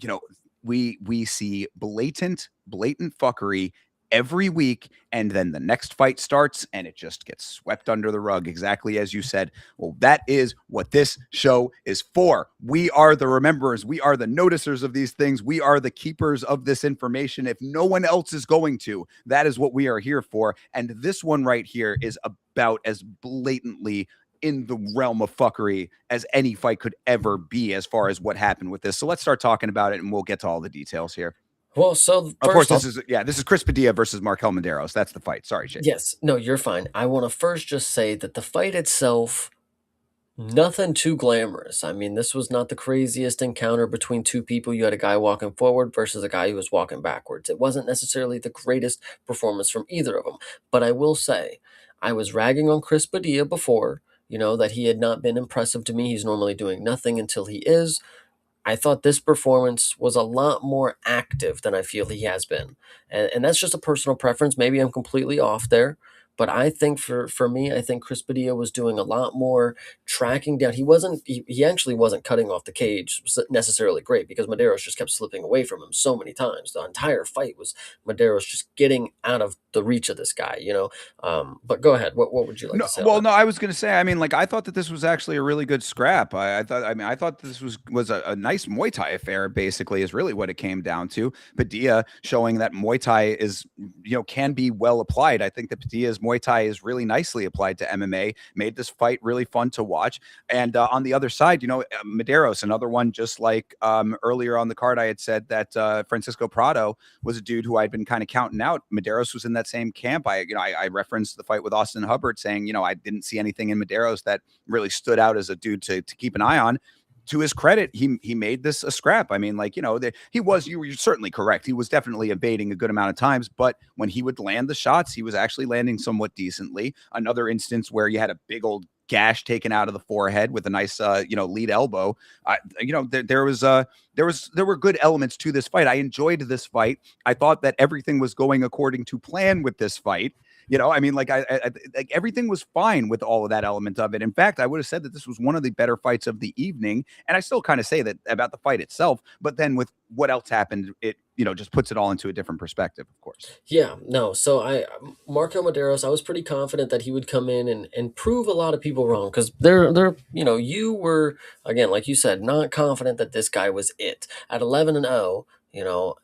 you know, we see blatant fuckery every week. And then the next fight starts and it just gets swept under the rug, exactly as you said. Well, that is what this show is for. We are the rememberers. We are the noticers of these things. We are the keepers of this information. If no one else is going to, that is what we are here for. And this one right here is about as blatantly in the realm of fuckery as any fight could ever be as far as what happened with this. So let's start talking about it and we'll get to all the details here. Well, so Of course, first off, this is Chris Padilla versus Markel Medeiros. That's the fight. Sorry, Shane. yes, no, you're fine. I want to first just say that the fight itself, nothing too glamorous. I mean, this was not the craziest encounter between two people. You had a guy walking forward versus a guy who was walking backwards. It wasn't necessarily the greatest performance from either of them. But I will say, I was ragging on Chris Padilla before, that he had not been impressive to me. He's normally doing nothing until he is. I thought this performance was a lot more active than I feel he has been. And that's just a personal preference. Maybe I'm completely off there. But I think for me, I think Chris Padilla was doing a lot more tracking down. He actually wasn't cutting off the cage necessarily great because Medeiros just kept slipping away from him so many times. The entire fight was Medeiros just getting out of the reach of this guy. But go ahead. What would you like No, to say on well, that? no, I was going to say, I mean, like, I thought that this was actually a really good scrap. I thought this was a nice Muay Thai affair, basically, is really what it came down to. Padilla showing that Muay Thai is, can be well applied. I think that Padilla's Muay Thai is really nicely applied to MMA, made this fight really fun to watch. And on the other side, Medeiros, another one, just like earlier on the card, I had said that Francisco Prado was a dude who I'd been kind of counting out. Medeiros was in that same camp. I referenced the fight with Austin Hubbard saying, I didn't see anything in Medeiros that really stood out as a dude to keep an eye on. to his credit, he made this a scrap. I mean, like, you're certainly correct. He was definitely evading a good amount of times, but when he would land the shots, he was actually landing somewhat decently. Another instance where you had a big old gash taken out of the forehead with a nice lead elbow. There were good elements to this fight. I enjoyed this fight. I thought that everything was going according to plan with this fight. I mean, like like everything was fine with all of that element of it. In fact, I would have said that this was one of the better fights of the evening, and I still kind of say that about the fight itself. But then with what else happened, it just puts it all into a different perspective, of course. Yeah, no. So Marco Maderos, I was pretty confident that he would come in and prove a lot of people wrong because you were, again, like you said, not confident that this guy was it at 11-0.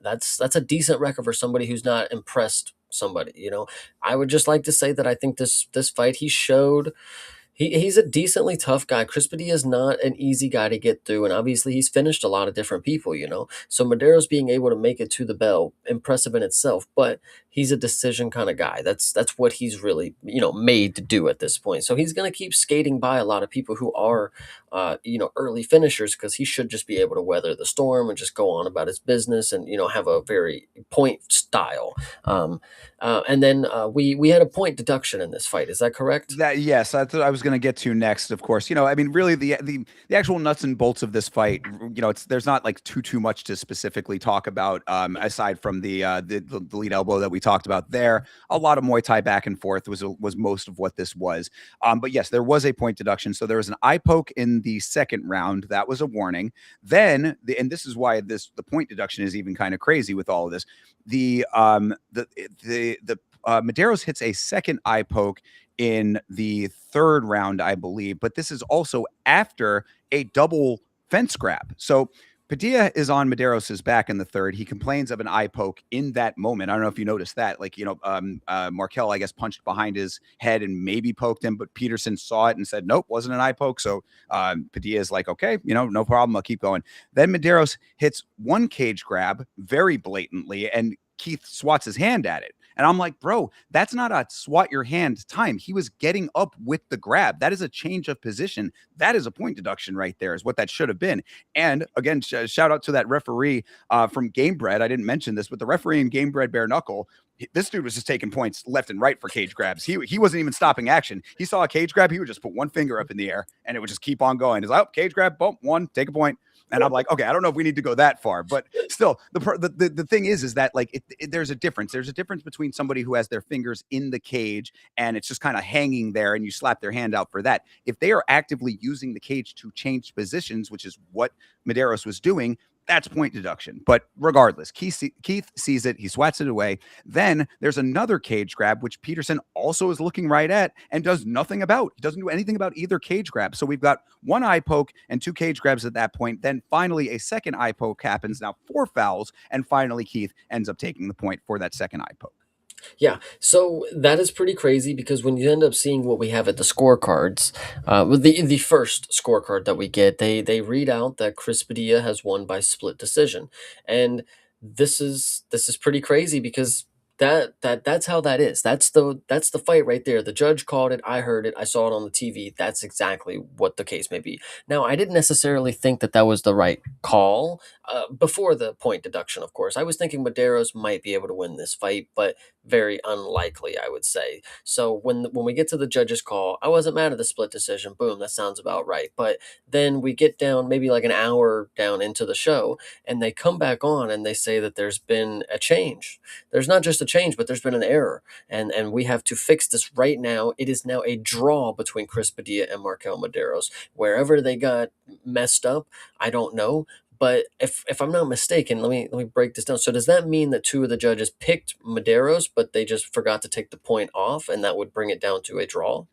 That's a decent record for somebody who's not impressed somebody. I would just like to say that I think this fight he showed. He's a decently tough guy. Chris Padilla is not an easy guy to get through, and obviously he's finished a lot of different people. So Madero's being able to make it to the bell, impressive in itself. But he's a decision kind of guy. That's what he's really made to do at this point. So he's going to keep skating by a lot of people who are early finishers because he should just be able to weather the storm and just go on about his business and have a very point style. And then we had a point deduction in this fight. Is that correct? That yes, that's what I was going to get to next. Of course, I mean, really, the actual nuts and bolts of this fight, there's not like too much to specifically talk about, aside from the lead elbow that we talked about there. A lot of Muay Thai back and forth was most of what this was. But yes, there was a point deduction. So there was an eye poke in the second round. That was a warning. Then and this is why the point deduction is even kind of crazy with all of this. The Medeiros hits a second eye poke in the third round, I believe, but this is also after a double fence grab. So Padilla is on Medeiros' back in the third. He complains of an eye poke in that moment. I don't know if you noticed that. Like, Markel, I guess, punched behind his head and maybe poked him, but Peterson saw it and said, nope, wasn't an eye poke. So Padilla is like, okay, no problem. I'll keep going. Then Medeiros hits one cage grab very blatantly, and Keith swats his hand at it. And I'm like, bro, that's not a swat your hand time. He was getting up with the grab. That is a change of position. That is a point deduction right there, is what that should have been. And again, shout out to that referee from Gamebred. I didn't mention this, but the referee in Gamebred Bare Knuckle, this dude was just taking points left and right for cage grabs. He wasn't even stopping action. He saw a cage grab, he would just put one finger up in the air and it would just keep on going. It's like, oh, cage grab, boom, one, take a point. And I'm like, okay, I don't know if we need to go that far, but still, the thing is that like there's a difference. There's a difference between somebody who has their fingers in the cage and it's just kind of hanging there, and you slap their hand out for that. If they are actively using the cage to change positions, which is what Medeiros was doing, that's point deduction. But regardless, Keith sees it. He swats it away. Then there's another cage grab, which Peterson also is looking right at and does nothing about. He doesn't do anything about either cage grab. So we've got one eye poke and two cage grabs at that point. Then finally a second eye poke happens. Now 4 fouls. And finally Keith ends up taking the point for that second eye poke. Yeah, so that is pretty crazy because when you end up seeing what we have at the scorecards, with the first scorecard that we get, they read out that Chris Padilla has won by split decision, and this is pretty crazy because that's how that is. That's the fight right there. The judge called it. I heard it. I saw it on the TV. That's exactly what the case may be. Now, I didn't necessarily think that was the right call before the point deduction. Of course, I was thinking Medeiros might be able to win this fight, but very unlikely, I would say. So when we get to the judge's call, I wasn't mad at the split decision. Boom, that sounds about right. But then we get down maybe like an hour down into the show, and they come back on and they say that there's been a change. There's not just a change, but there's been an error, and we have to fix this right now. It is now a draw between Chris Padilla and Markel Medeiros. Wherever they got messed up, I don't know. But if I'm not mistaken, let me break this down. So does that mean that 2 of the judges picked Medeiros, but they just forgot to take the point off, and that would bring it down to a draw?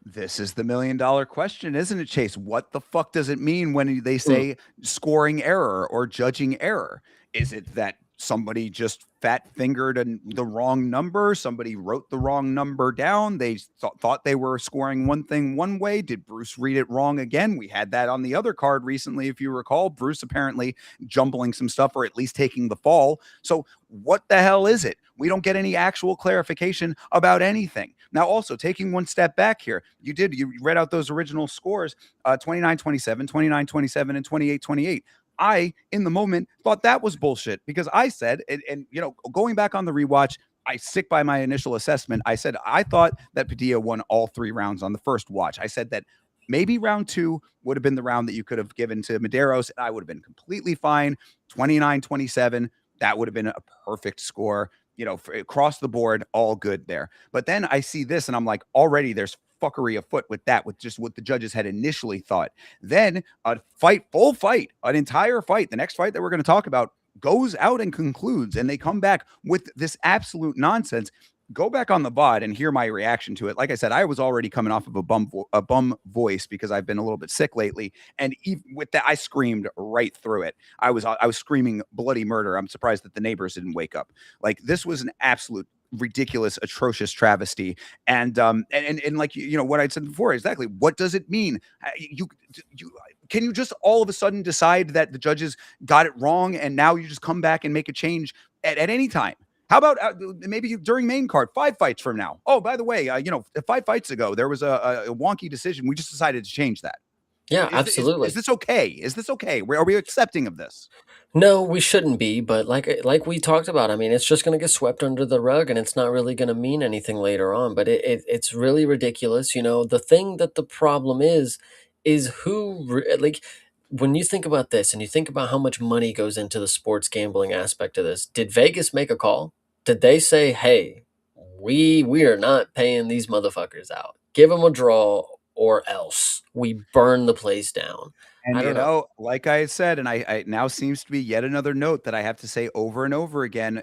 This is the $1,000,000 question, isn't it, Chase? What the fuck does it mean when they say scoring error or judging error? Is it that somebody just fat fingered the wrong number. Somebody wrote the wrong number down. They thought they were scoring one thing one way. Did Bruce read it wrong again? We had that on the other card recently, if you recall. Bruce apparently jumbling some stuff, or at least taking the fall. So what the hell is it? We don't get any actual clarification about anything. Now, also taking one step back here, you read out those original scores, 29-27, 29-27, and 28-28. I, in the moment, thought that was bullshit because I said, and going back on the rewatch, I stick by my initial assessment. I said I thought that Padilla won all 3 rounds on the first watch. I said that maybe round 2 would have been the round that you could have given to Medeiros, and I would have been completely fine. 29-27, that would have been a perfect score. Across the board, all good there. But then I see this, and I'm like, already there's fuckery afoot with that, with just what the judges had initially thought. Then a full fight, an entire fight, the next fight that we're going to talk about goes out and concludes, and they come back with this absolute nonsense. Go back on the VOD and hear my reaction to it. Like I said, I was already coming off of a bum voice because I've been a little bit sick lately, and even with that, I screamed right through it. I was screaming bloody murder. I'm surprised that the neighbors didn't wake up. Like, this was an absolute ridiculous, atrocious travesty. And like, what I said before, exactly, what does it mean? You can you just all of a sudden decide that the judges got it wrong, and now you just come back and make a change at any time? How about maybe during main card, 5 fights from now? Oh, by the way, 5 fights ago, there was a wonky decision. We just decided to change that. Yeah, absolutely. Is this okay? Is this okay? Are we accepting of this? No, we shouldn't be, but like we talked about, I mean, it's just going to get swept under the rug, and it's not really going to mean anything later on. But it's really ridiculous. The thing that the problem is like, when you think about this and you think about how much money goes into the sports gambling aspect of this, did Vegas make a call? Did they say, "Hey, we are not paying these motherfuckers out. Give them a draw, or else we burn the place down"? And I don't know. like I said, and I now seems to be yet another note that I have to say over and over again.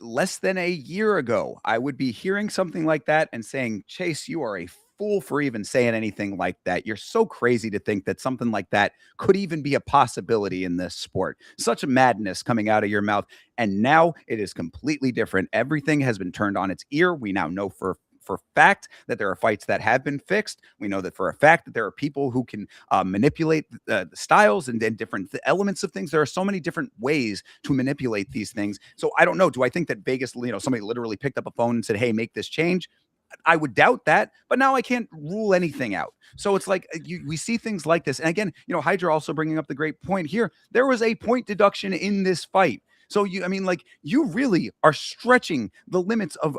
Less than a year ago, I would be hearing something like that and saying, Chase, you are a fool for even saying anything like that. You're so crazy to think that something like that could even be a possibility in this sport. Such a madness coming out of your mouth. And now it is completely different. Everything has been turned on its ear. We now know for fact that there are fights that have been fixed. We know that for a fact that there are people who can manipulate the styles and different elements of things. There are so many different ways to manipulate these things. So I don't know. Do I think that Vegas, somebody literally picked up a phone and said, hey, make this change? I would doubt that, but now I can't rule anything out. So it's like we see things like this. And again, Hydra also bringing up the great point here. There was a point deduction in this fight. So you really are stretching the limits of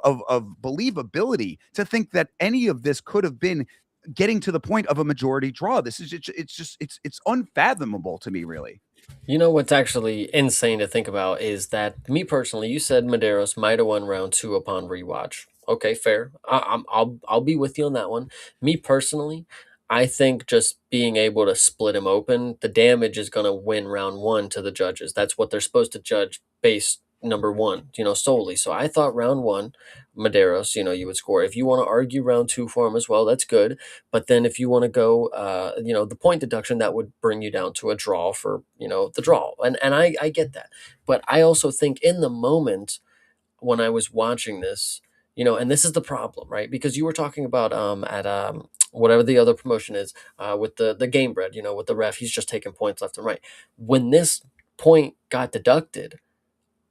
believability to think that any of this could have been getting to the point of a majority draw. This is it's unfathomable to me, really. What's actually insane to think about is that, me personally, you said Medeiros might have won round 2 upon rewatch. Okay, fair. I'll be with you on that one. Me personally, I think just being able to split him open, the damage is going to win round 1 to the judges. That's what they're supposed to judge based number 1, solely. So I thought round 1, Medeiros, you would score. If you want to argue round 2 for him as well, that's good. But then if you want to go, the point deduction, that would bring you down to a draw for, the draw. And I get that. But I also think in the moment when I was watching this, and this is the problem, right? Because you were talking about at whatever the other promotion is, with the game bread, with the ref, he's just taking points left and right. When this point got deducted,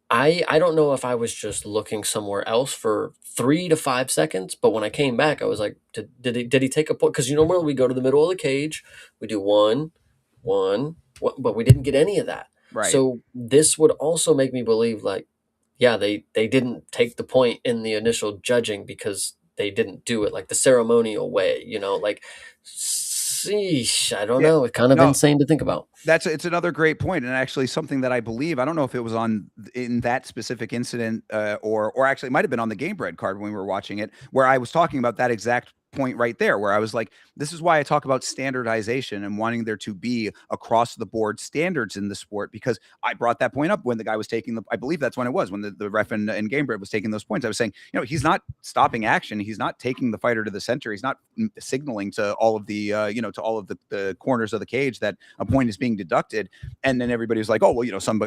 I don't know if I was just looking somewhere else for 3 to 5 seconds, but when I came back, I was like, did he take a point? Because normally we go to the middle of the cage, we do one, but we didn't get any of that. Right. So this would also make me believe, like, yeah, they didn't take the point in the initial judging because they didn't do it like the ceremonial way, like, sheesh, I don't know. It's kind of insane to think about. It's another great point, and actually something that I believe, I don't know if it was in that specific incident, or actually it might have been on the Game Bread card when we were watching it, where I was talking about that exact point right there, where I was like, this is why I talk about standardization and wanting there to be across the board standards in the sport, because I brought that point up when the guy was taking I believe that's when it was, when the ref in Game Bread was taking those points. I was saying, he's not stopping action. He's not taking the fighter to the center. He's not signaling to all of the, to all of the corners of the cage that a point is being deducted. And then everybody was like, oh, well, some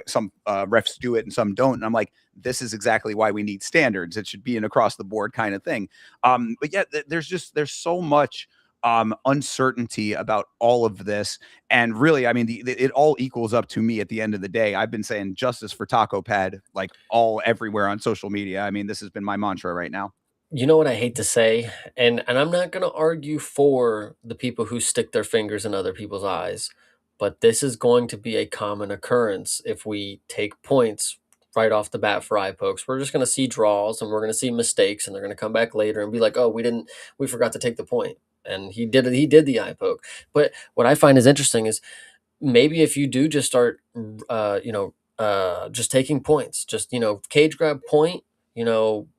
refs do it and some don't. And I'm like, this is exactly why we need standards. It should be an across the board kind of thing. But yeah, there's so much uncertainty about all of this. And really, I mean, it all equals up to me at the end of the day. I've been saying justice for Taco Pad like all everywhere on social media. I mean, this has been my mantra right now. You know what I hate to say, and I'm not going to argue for the people who stick their fingers in other people's eyes, but this is going to be a common occurrence if we take points right off the bat for eye pokes. We're just going to see draws and we're going to see mistakes, and they're going to come back later and be like, "Oh, we forgot to take the point." And he did it. He did the eye poke. But what I find is interesting is maybe if you do just start, just taking points, just cage grab point,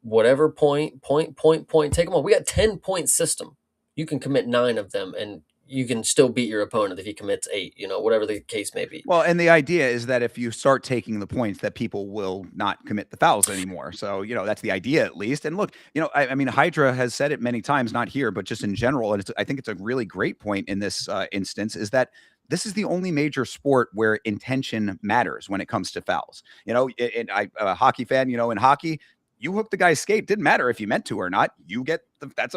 whatever point, take them all. We got 10 point system. You can commit 9 of them, and you can still beat your opponent if he commits 8. Whatever the case may be. Well, and the idea is that if you start taking the points, that people will not commit the fouls anymore. So, that's the idea at least. And look, I mean, Hydra has said it many times, not here, but just in general. And I think it's a really great point in this instance is that this is the only major sport where intention matters when it comes to fouls. I'm a hockey fan, in hockey, you hook the guy's skate, didn't matter if you meant to or not. You get that's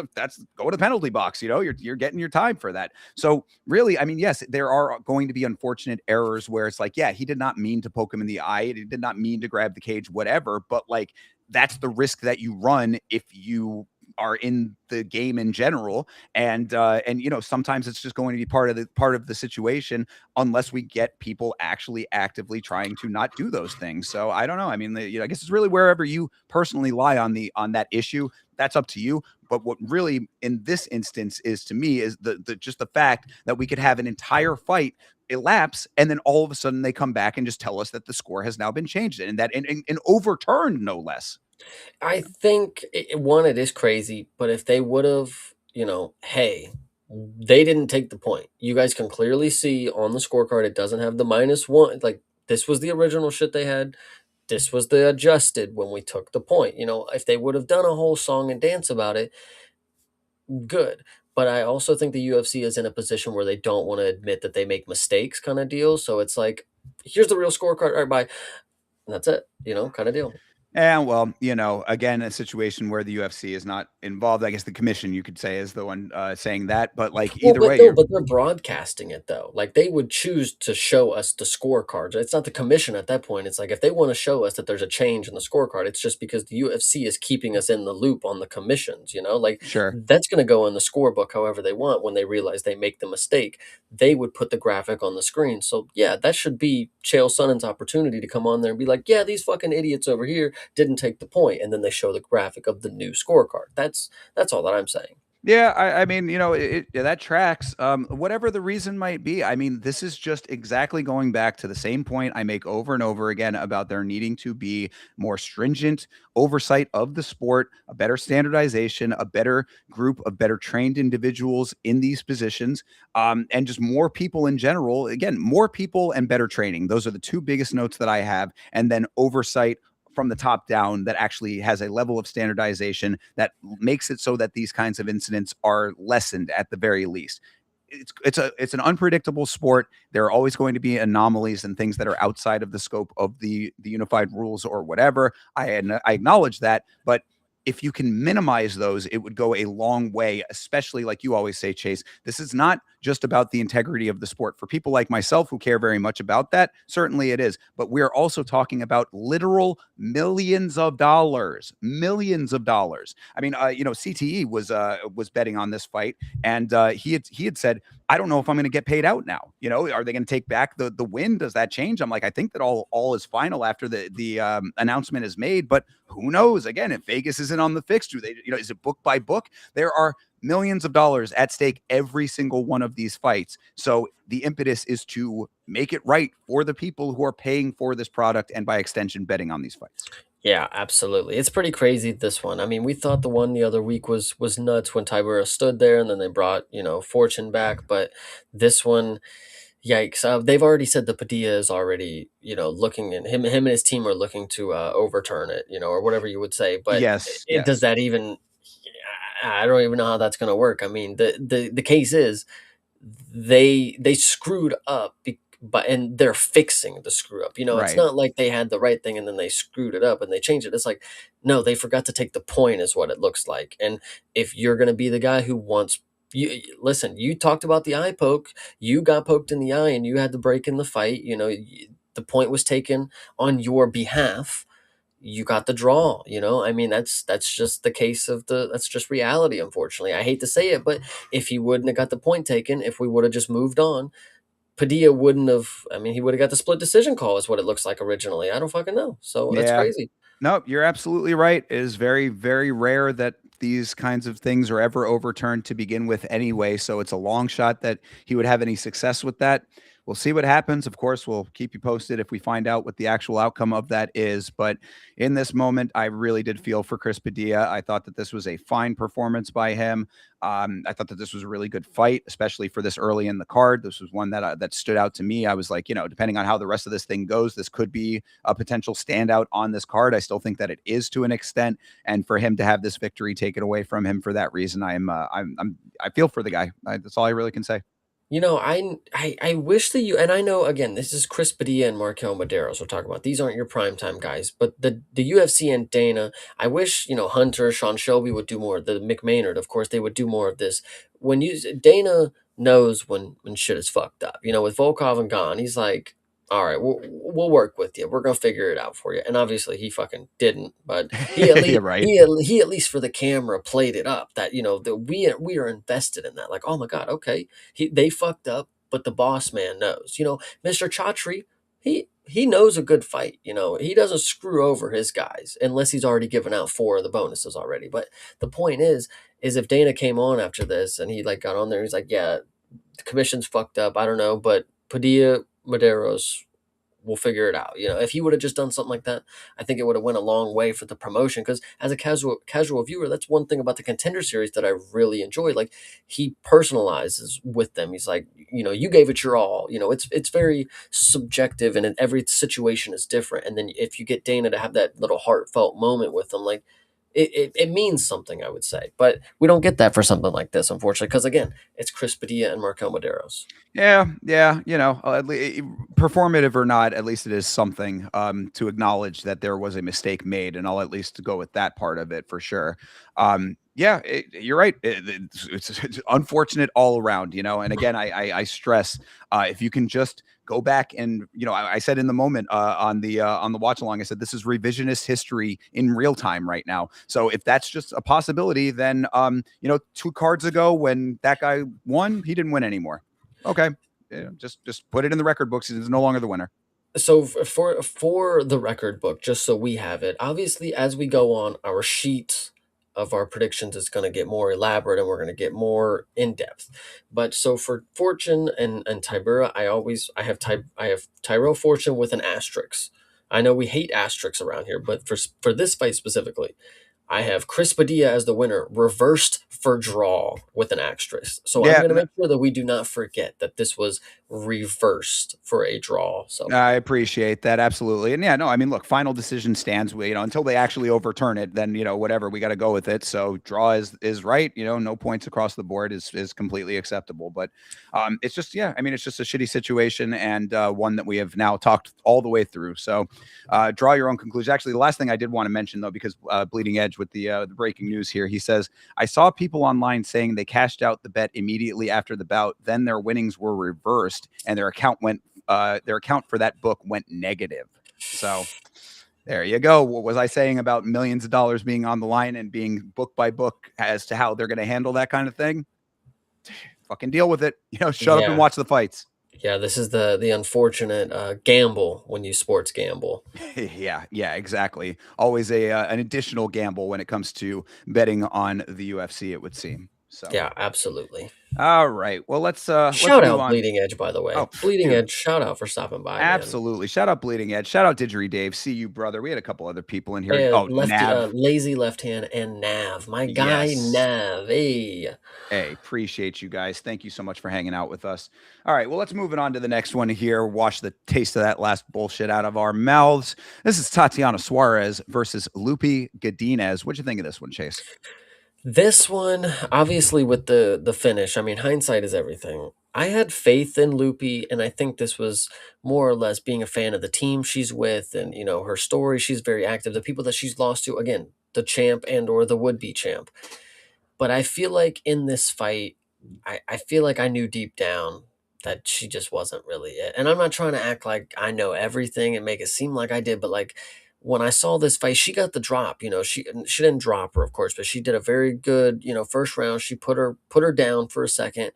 go to the penalty box. You're getting your time for that. So really, I mean, yes, there are going to be unfortunate errors where it's like, yeah, he did not mean to poke him in the eye. He did not mean to grab the cage, whatever. But like, that's the risk that you run if you are in the game in general. And sometimes it's just going to be part of the situation unless we get people actually actively trying to not do those things. So I don't know. I mean, I guess it's really wherever you personally lie on that issue. That's up to you. But what really in this instance is to me is the just the fact that we could have an entire fight elapse and then all of a sudden they come back and just tell us that the score has now been changed and that and overturned, no less. I think one, it is crazy, but if they would have, hey, they didn't take the point. You guys can clearly see on the scorecard it doesn't have the -1. Like, this was the original shit they had. This was the adjusted when we took the point. If they would have done a whole song and dance about it, good. But I also think the UFC is in a position where they don't want to admit that they make mistakes, kind of deal. So it's like, here's the real scorecard. All right, bye. And that's it, kind of deal. And well, again, a situation where the UFC is not involved. I guess the commission, you could say, is the one saying that. But like Well, either but way, no, you're but they're broadcasting it though. Like, they would choose to show us the scorecards. It's not the commission at that point. It's like, if they want to show us that there's a change in the scorecard, it's just because the UFC is keeping us in the loop on the commissions. Like, sure. that's going to go in the scorebook however they want. When they realize they make the mistake, they would put the graphic on the screen. So yeah, that should be Chael Sonnen's opportunity to come on there and be like, yeah, these fucking idiots over here didn't take the point, and then they show the graphic of the new scorecard. That's all that I'm saying. Yeah, I mean, that tracks. Whatever the reason might be, I mean, this is just exactly going back to the same point I make over and over again about there needing to be more stringent oversight of the sport, a better standardization, a better group of better trained individuals in these positions, and just more people in general. Again, more people and better training. Those are the two biggest notes that I have, and then oversight from the top down that actually has a level of standardization that makes it so that these kinds of incidents are lessened at the very least. It's an unpredictable sport. There are always going to be anomalies and things that are outside of the scope of the unified rules or whatever. I acknowledge that, but if you can minimize those, it would go a long way, especially like you always say, Chase. This is not just about the integrity of the sport. For people like myself who care very much about that, certainly it is. But we're also talking about literal millions of dollars, millions of dollars. I mean, CTE was betting on this fight, and he had said, I don't know if I'm going to get paid out now. Are they going to take back the win? Does that change? I'm like, I think that all is final after the announcement is made, but who knows? Again, if Vegas isn't on the fixture, is it book by book? There are millions of dollars at stake every single one of these fights. So the impetus is to make it right for the people who are paying for this product and by extension betting on these fights. Yeah, absolutely. It's pretty crazy, this one. I mean, we thought the one the other week was nuts when Tybura stood there and then they brought, Fortune back, but this one, yikes. They've already said the Padilla is already, looking, and him and his team are looking to overturn it, or whatever you would say. But Yes, does yes. that even, I don't even know how that's going to work. I mean, the case is they screwed up and they're fixing the screw up. It's Right. not like they had the right thing and then they screwed it up and they changed it. It's like, no, they forgot to take the point, is what it looks like. And if you're going to be the guy who wants, listen, you talked about the eye poke, you got poked in the eye and you had to break in the fight. The point was taken on your behalf. You got the draw. I mean, that's just the case of that's just reality, unfortunately. I hate to say it, but if he wouldn't have got the point taken, if we would have just moved on, Padilla wouldn't have. I mean, he would have got the split decision call, is what it looks like originally. I don't fucking know. So that's Yeah. crazy. No, you're absolutely right. It is very, very rare that these kinds of things are ever overturned to begin with anyway. So it's a long shot that he would have any success with that. We'll see what happens. Of course, we'll keep you posted if we find out what the actual outcome of that is. But in this moment, I really did feel for Chris Padilla. I thought that this was a fine performance by him. I thought that this was a really good fight, especially for this early in the card. This was one that stood out to me. I was like, depending on how the rest of this thing goes, this could be a potential standout on this card. I still think that it is to an extent, and for him to have this victory taken away from him for that reason, I feel for the guy. That's all I really can say. I wish that and I know, again, this is Chris Padilla and Markel Maderos we're talking about. These aren't your primetime guys, but the UFC and Dana, I wish, Hunter, Sean Shelby would do more. The McMaynard, of course, they would do more of this. Dana knows when shit is fucked up. With Volkov and Gone, he's like, all right, we'll work with you. We're gonna figure it out for you. And obviously, he fucking didn't. But he at Yeah, least right. he at least for the camera played it up that that we are invested in that. Like, oh my god, okay, they fucked up, but the boss man knows. Mr. Chatri, he knows a good fight. He doesn't screw over his guys unless he's already given out 4 of the bonuses already. But the point is if Dana came on after this and he like got on there, he's like, yeah, the commission's fucked up. I don't know, but Padilla, Maderos, we'll figure it out. If he would have just done something like that, I think it would have went a long way for the promotion. Because as a casual viewer, that's one thing about the Contender Series that I really enjoy. Like, he personalizes with them. He's like, you gave it your all. It's very subjective, and every situation is different. And then if you get Dana to have that little heartfelt moment with them, like, it means something, I would say. But we don't get that for something like this, unfortunately, because again, it's Chris Padilla and Markel Maderos. Yeah, yeah, performative or not, at least it is something to acknowledge that there was a mistake made, and I'll at least go with that part of it for sure. Yeah, you're right. It's unfortunate all around, and again, I stress if you can just go back and I said in the moment on the watch along, I said this is revisionist history in real time right now. So if that's just a possibility, then 2 cards ago when that guy won, he didn't win anymore. Okay, just put it in the record books. He's no longer the winner. So for the record book, just so we have it, obviously as we go on, our sheet of our predictions is going to get more elaborate and we're going to get more in depth. But so for Fortune and Tybura, I have Tyrell Fortune with an asterisk. I know we hate asterisks around here, but for this fight specifically, I have Chris Padilla as the winner, reversed for draw with an asterisk. So I'm Yeah, going to make sure that we do not forget that this was reversed for a draw. So I appreciate that, absolutely. And yeah, no, I mean, look, final decision stands. Until they actually overturn it, then whatever, we got to go with it. So draw is right. No points across the board is completely acceptable. But it's just, yeah, I mean, it's just a shitty situation, and one that we have now talked all the way through. So draw your own conclusion. Actually, the last thing I did want to mention though, because Bleeding Edge with the breaking news here, he says, I saw people online saying they cashed out the bet immediately after the bout, then their winnings were reversed and their account for that book went negative. So there you go. What was I saying about millions of dollars being on the line and being book by book as to how they're going to handle that kind of thing? Fucking deal with it. Shut up and yeah, watch the fights. yeah, this is the unfortunate gamble when you sports gamble. Yeah, exactly. Always an additional gamble when it comes to betting on the UFC, it would seem. So, Yeah, absolutely. all right. Well, let's Shout move out on. Bleeding Edge, by the way. Oh, Bleeding dude, Edge, shout out for stopping by, man. absolutely. Shout out Bleeding Edge. Shout out Didgery Dave. See you, brother. We had a couple other people in here. Oh, Lefty, Nav. lazy left hand, and Nav, my guy Yes. Nav. Hey, Hey, appreciate you guys. Thank you so much for hanging out with us. All right, well, let's move it on to the next one here. Wash the taste of that last bullshit out of our mouths. This is Tatiana Suarez versus Lupi Godinez. What'd you think of this one, Chase? this one obviously with the finish. I mean, hindsight is everything. I had faith in Loopy, and I think this was more or less being a fan of the team she's with, and her story. She's very active. The people that she's lost to, again, the champ and or the would be champ. But I feel like in this fight, I feel like I knew deep down that she just wasn't really it. And I'm not trying to act like I know everything and make it seem like I did, but like when I saw this fight, she got the drop. She didn't drop her, of course, but she did a very good, first round. She put her down for a second,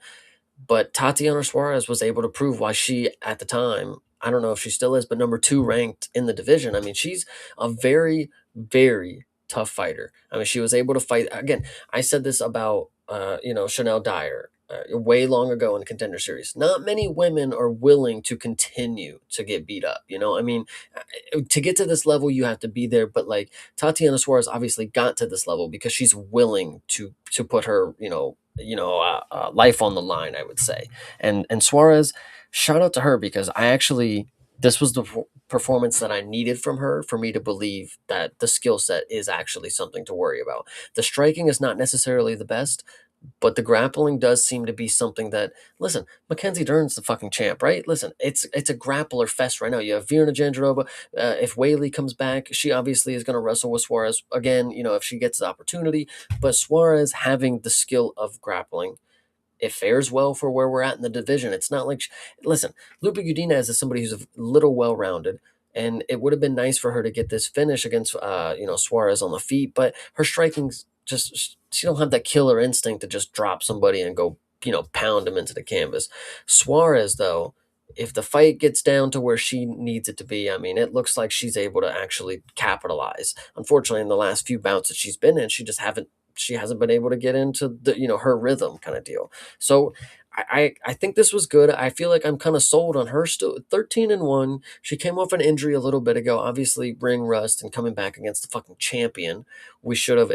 but Tatiana Suarez was able to prove why she, at the time, I don't know if she still is, but number two ranked in the division. I mean, she's a very, very tough fighter. I mean, she was able to fight. Again, I said this about, Chanel Dyer way long ago in the Contender Series. Not many women are willing to continue to get beat up. I mean, to get to this level, you have to be there. But like Tatiana Suarez obviously got to this level because she's willing to put her, life on the line, I would say. And Suarez, shout out to her because this was the performance that I needed from her for me to believe that the skill set is actually something to worry about. The striking is not necessarily the best, but the grappling does seem to be something that, listen, Mackenzie Dern's the fucking champ, right? Listen, it's a grappler fest right now. You have Virna Jandiroba. If Whaley comes back, she obviously is going to wrestle with Suarez again, if she gets the opportunity. But Suarez having the skill of grappling, it fares well for where we're at in the division. It's not like, listen, Lupe Udinez is somebody who's a little well-rounded, and it would have been nice for her to get this finish against, Suarez on the feet, but her striking's just, she don't have that killer instinct to just drop somebody and go, pound them into the canvas. Suarez, though, if the fight gets down to where she needs it to be, I mean, it looks like she's able to actually capitalize. Unfortunately, in the last few bouts that she's been in, she hasn't been able to get into the her rhythm kind of deal. So I think this was good. I feel like I'm kind of sold on her still. 13-1. She came off an injury a little bit ago. Obviously, ring rust and coming back against the fucking champion. We should have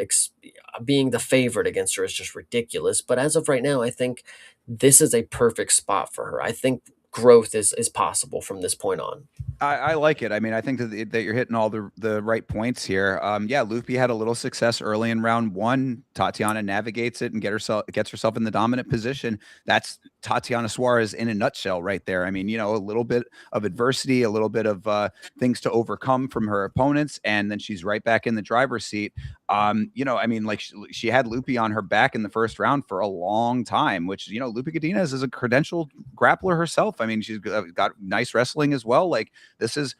being the favorite against her is just ridiculous. But as of right now, I think this is a perfect spot for her. I think growth is possible from this point on. I like it. I mean, I think that you're hitting all the right points here. Yeah, Luffy had a little success early in round one. Tatiana navigates it and gets herself in the dominant position. That's Tatiana Suarez in a nutshell, right there. I mean, a little bit of adversity, a little bit of things to overcome from her opponents, and then she's right back in the driver's seat. I mean, like she had Lupe on her back in the first round for a long time, which Lupe Godinez is a credentialed grappler herself. I mean, she's got nice wrestling as well. Like this is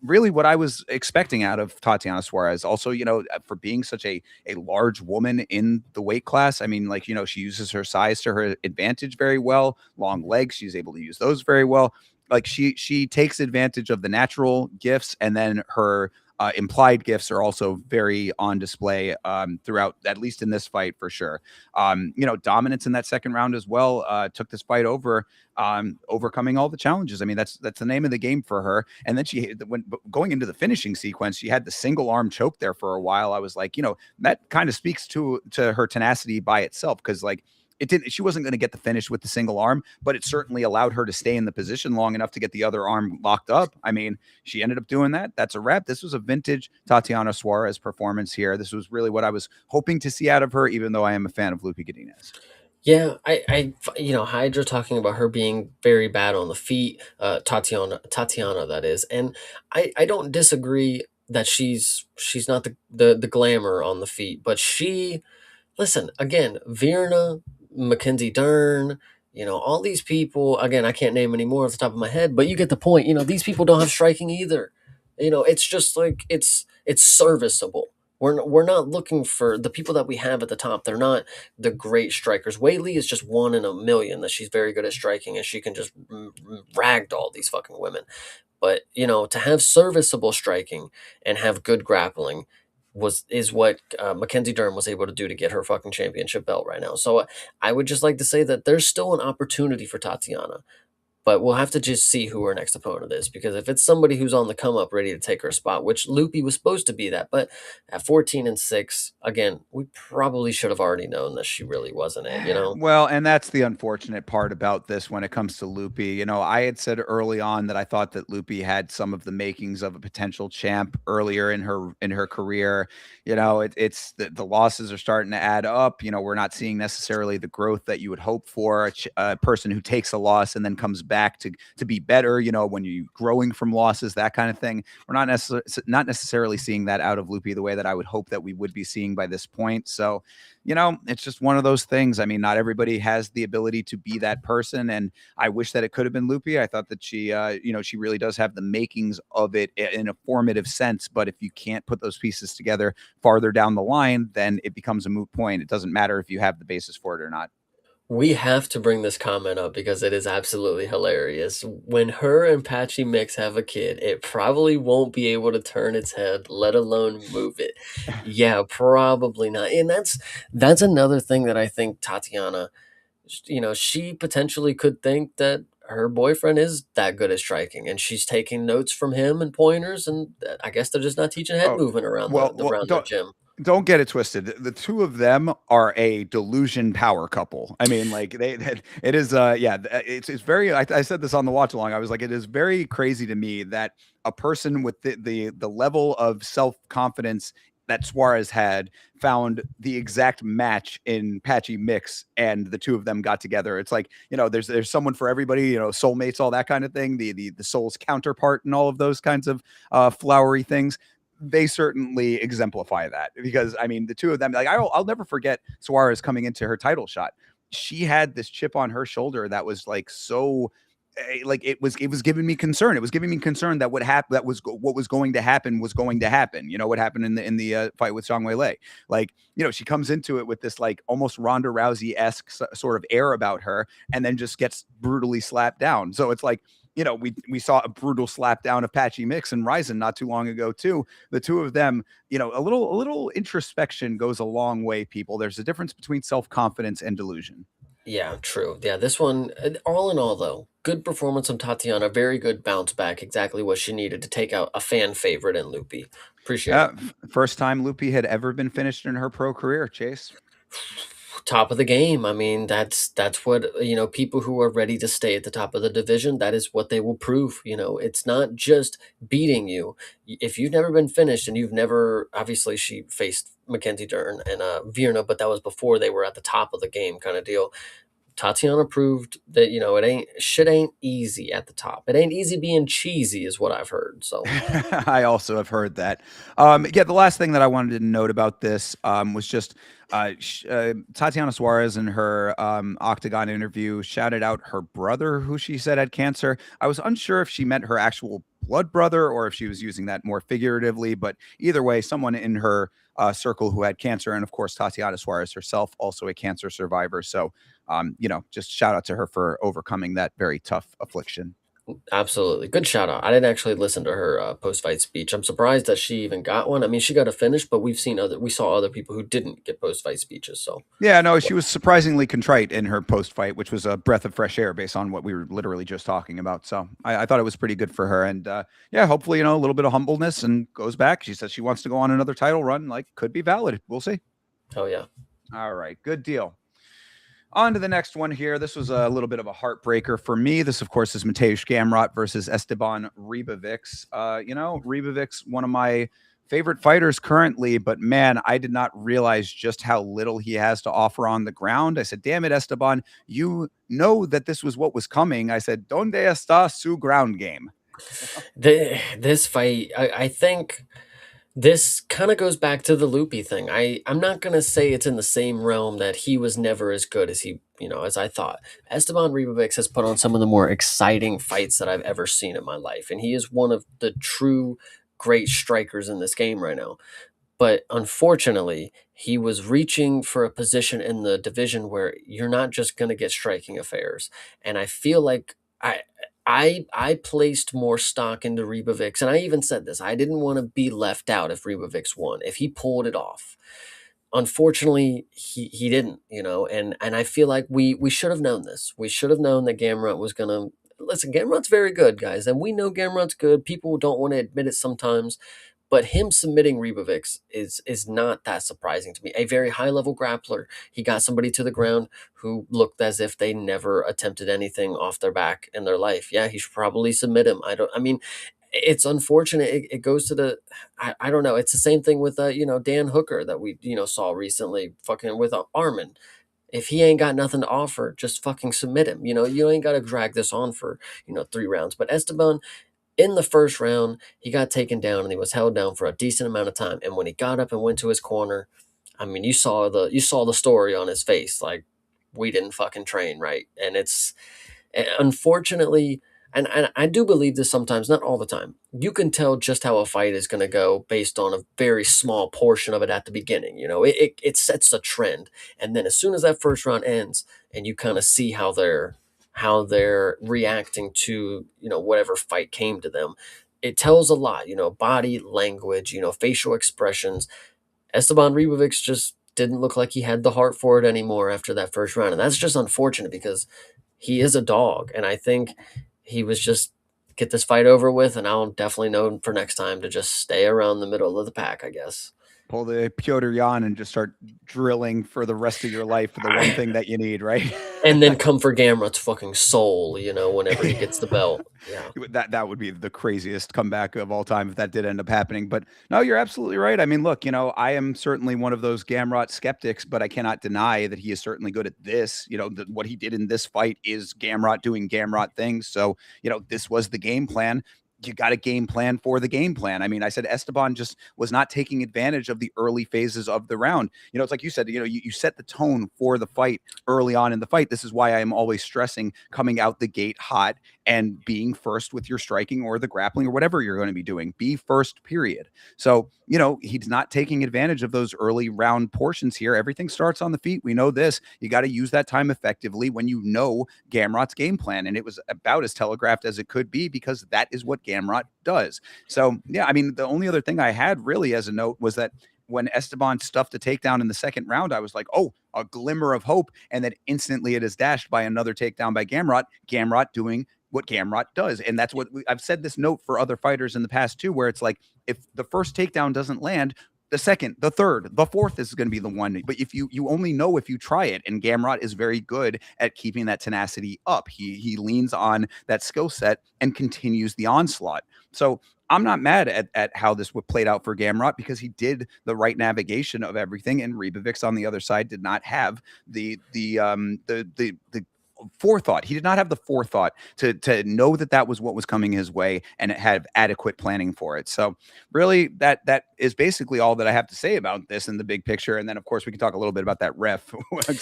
really what I was expecting out of Tatiana Suarez. Also, for being such a large woman in the weight class, I mean, like, she uses her size to her advantage very well. Long legs, she's able to use those very well. Like she takes advantage of the natural gifts, and then her implied gifts are also very on display throughout, at least in this fight for sure. Dominance in that second round as well took this fight over, overcoming all the challenges. I mean, that's the name of the game for her. And then when going into the finishing sequence, she had the single arm choke there for a while. I was like, that kind of speaks to her tenacity by itself, because like she wasn't going to get the finish with the single arm, but it certainly allowed her to stay in the position long enough to get the other arm locked up. I mean, she ended up doing that. That's a wrap. This was a vintage Tatiana Suarez performance here. This was really what I was hoping to see out of her, even though I am a fan of Lupe Godinez. Yeah, Hydra talking about her being very bad on the feet, Tatiana, that is, and I don't disagree that she's not the glamour on the feet, but listen, again, Virna, Mackenzie Dern, all these people, again, I can't name any more off the top of my head, but you get the point. These people don't have striking either. It's just like it's serviceable. We're not looking for the people that we have at the top. They're not the great strikers. Wei Lee is just one in a million that she's very good at striking, and she can just ragdoll these fucking women. But to have serviceable striking and have good grappling is what Mackenzie Dern was able to do to get her fucking championship belt right now. So I would just like to say that there's still an opportunity for Tatiana. But we'll have to just see who her next opponent is, because if it's somebody who's on the come up ready to take her spot, which Loopy was supposed to be that, but at 14-6, again, we probably should have already known that she really wasn't it, you know? Well, and that's the unfortunate part about this when it comes to Loopy. I had said early on that I thought that Loopy had some of the makings of a potential champ earlier in her career. It's the losses are starting to add up. We're not seeing necessarily the growth that you would hope for a person who takes a loss and then comes back to be better. When you're growing from losses, that kind of thing. We're not necessarily seeing that out of Loopy the way that I would hope that we would be seeing by this point. So it's just one of those things. I mean, not everybody has the ability to be that person. And I wish that it could have been Loopy. I thought that she really does have the makings of it in a formative sense. But if you can't put those pieces together farther down the line, then it becomes a moot point. It doesn't matter if you have the basis for it or not. We have to bring this comment up because it is absolutely hilarious. When her and Patchy Mix have a kid, it probably won't be able to turn its head, let alone move it. Yeah, probably not. And that's another thing that I think Tatiana, she potentially could think that her boyfriend is that good at striking, and she's taking notes from him and pointers, and I guess they're just not teaching head Oh, movement around well, around their gym. don't get it twisted. The two of them are a delusion power couple. I mean, like it is. Yeah, it's very. I said this on the watch along. I was like, it is very crazy to me that a person with the level of self confidence that Suarez had found the exact match in Patchy Mix, and the two of them got together. It's like there's someone for everybody. Soulmates, all that kind of thing. The soul's counterpart, and all of those kinds of flowery things. They certainly exemplify that, because I mean the two of them, like I'll never forget Suarez coming into her title shot. She had this chip on her shoulder that was like so like it was giving me concern. It was giving me concern that what was going to happen was going to happen. What happened in the fight with Zhang Weilei. Like, she comes into it with this like almost Ronda Rousey-esque sort of air about her, and then just gets brutally slapped down. So it's like, we saw a brutal slap down of Patchy Mix and Ryzen not too long ago too. The two of them, a little introspection goes a long way, people. There's a difference between self-confidence and delusion. Yeah, true. Yeah, this one, all in all, though, good performance from Tatiana. Very good bounce back. Exactly what she needed to take out a fan favorite in Loopy. Appreciate it. First time Loopy had ever been finished in her pro career, Chase. Top of the game. I mean, that's what, people who are ready to stay at the top of the division, that is what they will prove. It's not just beating you. If you've never been finished, and you've never, obviously she faced Mackenzie Dern and Virna, but that was before they were at the top of the game, kind of deal. Tatiana proved that shit ain't easy at the top. It ain't easy being cheesy, is what I've heard. So I also have heard that. Yeah, the last thing that I wanted to note about this was just Tatiana Suarez in her Octagon interview shouted out her brother, who she said had cancer. I was unsure if she meant her actual blood brother or if she was using that more figuratively, but either way, someone in her circle who had cancer, and of course Tatiana Suarez herself, also a cancer survivor. So, just shout out to her for overcoming that very tough affliction. absolutely good shout out. I didn't actually listen to her post fight speech. I'm surprised that she even got one. I mean, she got a finish, but we saw other people who didn't get post fight speeches. So Yeah, no, she was surprisingly contrite in her post fight, which was a breath of fresh air based on what we were literally just talking about. So I thought it was pretty good for her. And yeah, hopefully, a little bit of humbleness and goes back. She says she wants to go on another title run. Like, could be valid. We'll see. oh yeah. All right, good deal. On to the next one here. This was a little bit of a heartbreaker for me. This, of course, is Mateusz Gamrot versus Esteban Ribovics. Ribovics, one of my favorite fighters currently, but man, I did not realize just how little he has to offer on the ground. I said, damn it, Esteban, you know that this was what was coming. I said, donde está su ground game? This fight, I think this kind of goes back to the Loopy thing. I'm not gonna say it's in the same realm that he was never as good as as I thought. Esteban Ribovics has put on some of the more exciting fights that I've ever seen in my life, and he is one of the true great strikers in this game right now. But unfortunately, he was reaching for a position in the division where you're not just going to get striking affairs. And I feel like I placed more stock into Ribovics, and I even said this. I didn't want to be left out if Ribovics won, if he pulled it off. Unfortunately, he didn't, and I feel like we should have known this. We should have known that Gamrot was gonna, listen, Gamrot's very good, guys, and we know Gamrot's good. People don't want to admit it sometimes, but him submitting Ribovics is not that surprising to me. A very high level grappler. He got somebody to the ground who looked as if they never attempted anything off their back in their life. Yeah, he should probably submit him. I mean, it's unfortunate. It goes to the, I don't know. It's the same thing with Dan Hooker that we saw recently, fucking with Armin. If he ain't got nothing to offer, just fucking submit him. You ain't got to drag this on for 3 rounds. But Esteban, in the first round, he got taken down and he was held down for a decent amount of time. And when he got up and went to his corner, I mean, you saw the story on his face, like, we didn't fucking train right. And it's unfortunately, and I do believe this sometimes, not all the time. You can tell just how a fight is going to go based on a very small portion of it at the beginning. It sets a trend, and then as soon as that first round ends, and you kind of see how they're reacting to whatever fight came to them, it tells a lot. Body language, facial expressions. Esteban Ribovics just didn't look like he had the heart for it anymore after that first round, and that's just unfortunate because he is a dog, and I think he was just get this fight over with, and I'll definitely know for next time to just stay around the middle of the pack, I guess. Pull the Piotr Jan and just start drilling for the rest of your life for the one thing that you need, right? And then come for Gamrot's fucking soul, whenever he gets the belt. Yeah. That would be the craziest comeback of all time if that did end up happening. But no, you're absolutely right. I mean, look, I am certainly one of those Gamrot skeptics, but I cannot deny that he is certainly good at this. What he did in this fight is Gamrot doing Gamrot things. So, this was the game plan. You got a game plan for the game plan. I mean, I said Esteban just was not taking advantage of the early phases of the round. It's like you said, you set the tone for the fight early on in the fight. This is why I am always stressing coming out the gate hot and being first with your striking or the grappling or whatever you're going to be doing. Be first, period. So, he's not taking advantage of those early round portions here. Everything starts on the feet. We know this. You got to use that time effectively when you know Gamrot's game plan. And it was about as telegraphed as it could be because that is what Gamrot does. So, yeah, I mean, the only other thing I had really as a note was that when Esteban stuffed the takedown in the second round, I was like, oh, a glimmer of hope. And then instantly it is dashed by another takedown by Gamrot. Gamrot doing what Gamrot does. And that's what I've said this note for other fighters in the past too, where it's like, if the first takedown doesn't land, the second, the third, the fourth is going to be the one. But if you only know if you try it, and Gamrot is very good at keeping that tenacity up. He leans on that skill set and continues the onslaught. So I'm not mad at how this played out for Gamrot because he did the right navigation of everything, and Ribovics on the other side did not have the forethought. He did not have the forethought to know that was what was coming his way and have adequate planning for it. So really that is basically all that I have to say about this in the big picture. And then of course we can talk a little bit about that ref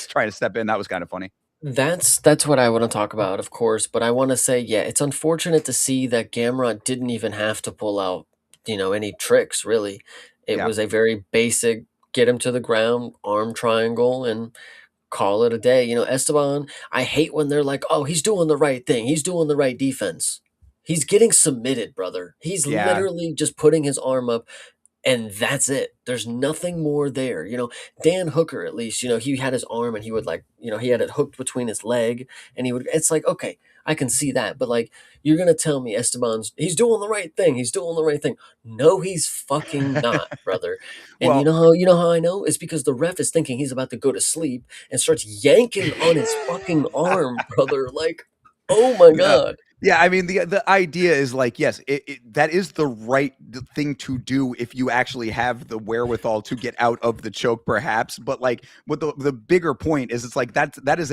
trying to step in. That was kind of funny. That's what I want to talk about, of course, but I want to say, yeah, it's unfortunate to see that Gamrot didn't even have to pull out, any tricks, really. It Yeah. was a very basic get him to the ground, arm triangle, and call it a day. Esteban, I hate when they're like, oh, he's doing the right thing. He's doing the right defense. He's getting submitted, brother. He's Yeah. literally just putting his arm up, and that's it. There's nothing more there. Dan Hooker, at least, he had his arm and he would, like, he had it hooked between his leg, and it's like, okay, I can see that. But, like, you're going to tell me he's doing the right thing. He's doing the right thing. No, he's fucking not, brother. And Well, you know how I know? It's because the ref is thinking he's about to go to sleep and starts yanking on his fucking arm, brother. Like, oh my yeah. God. Yeah, I mean the idea is like, yes, that is the right thing to do if you actually have the wherewithal to get out of the choke, perhaps. But like, what the bigger point is, it's like that is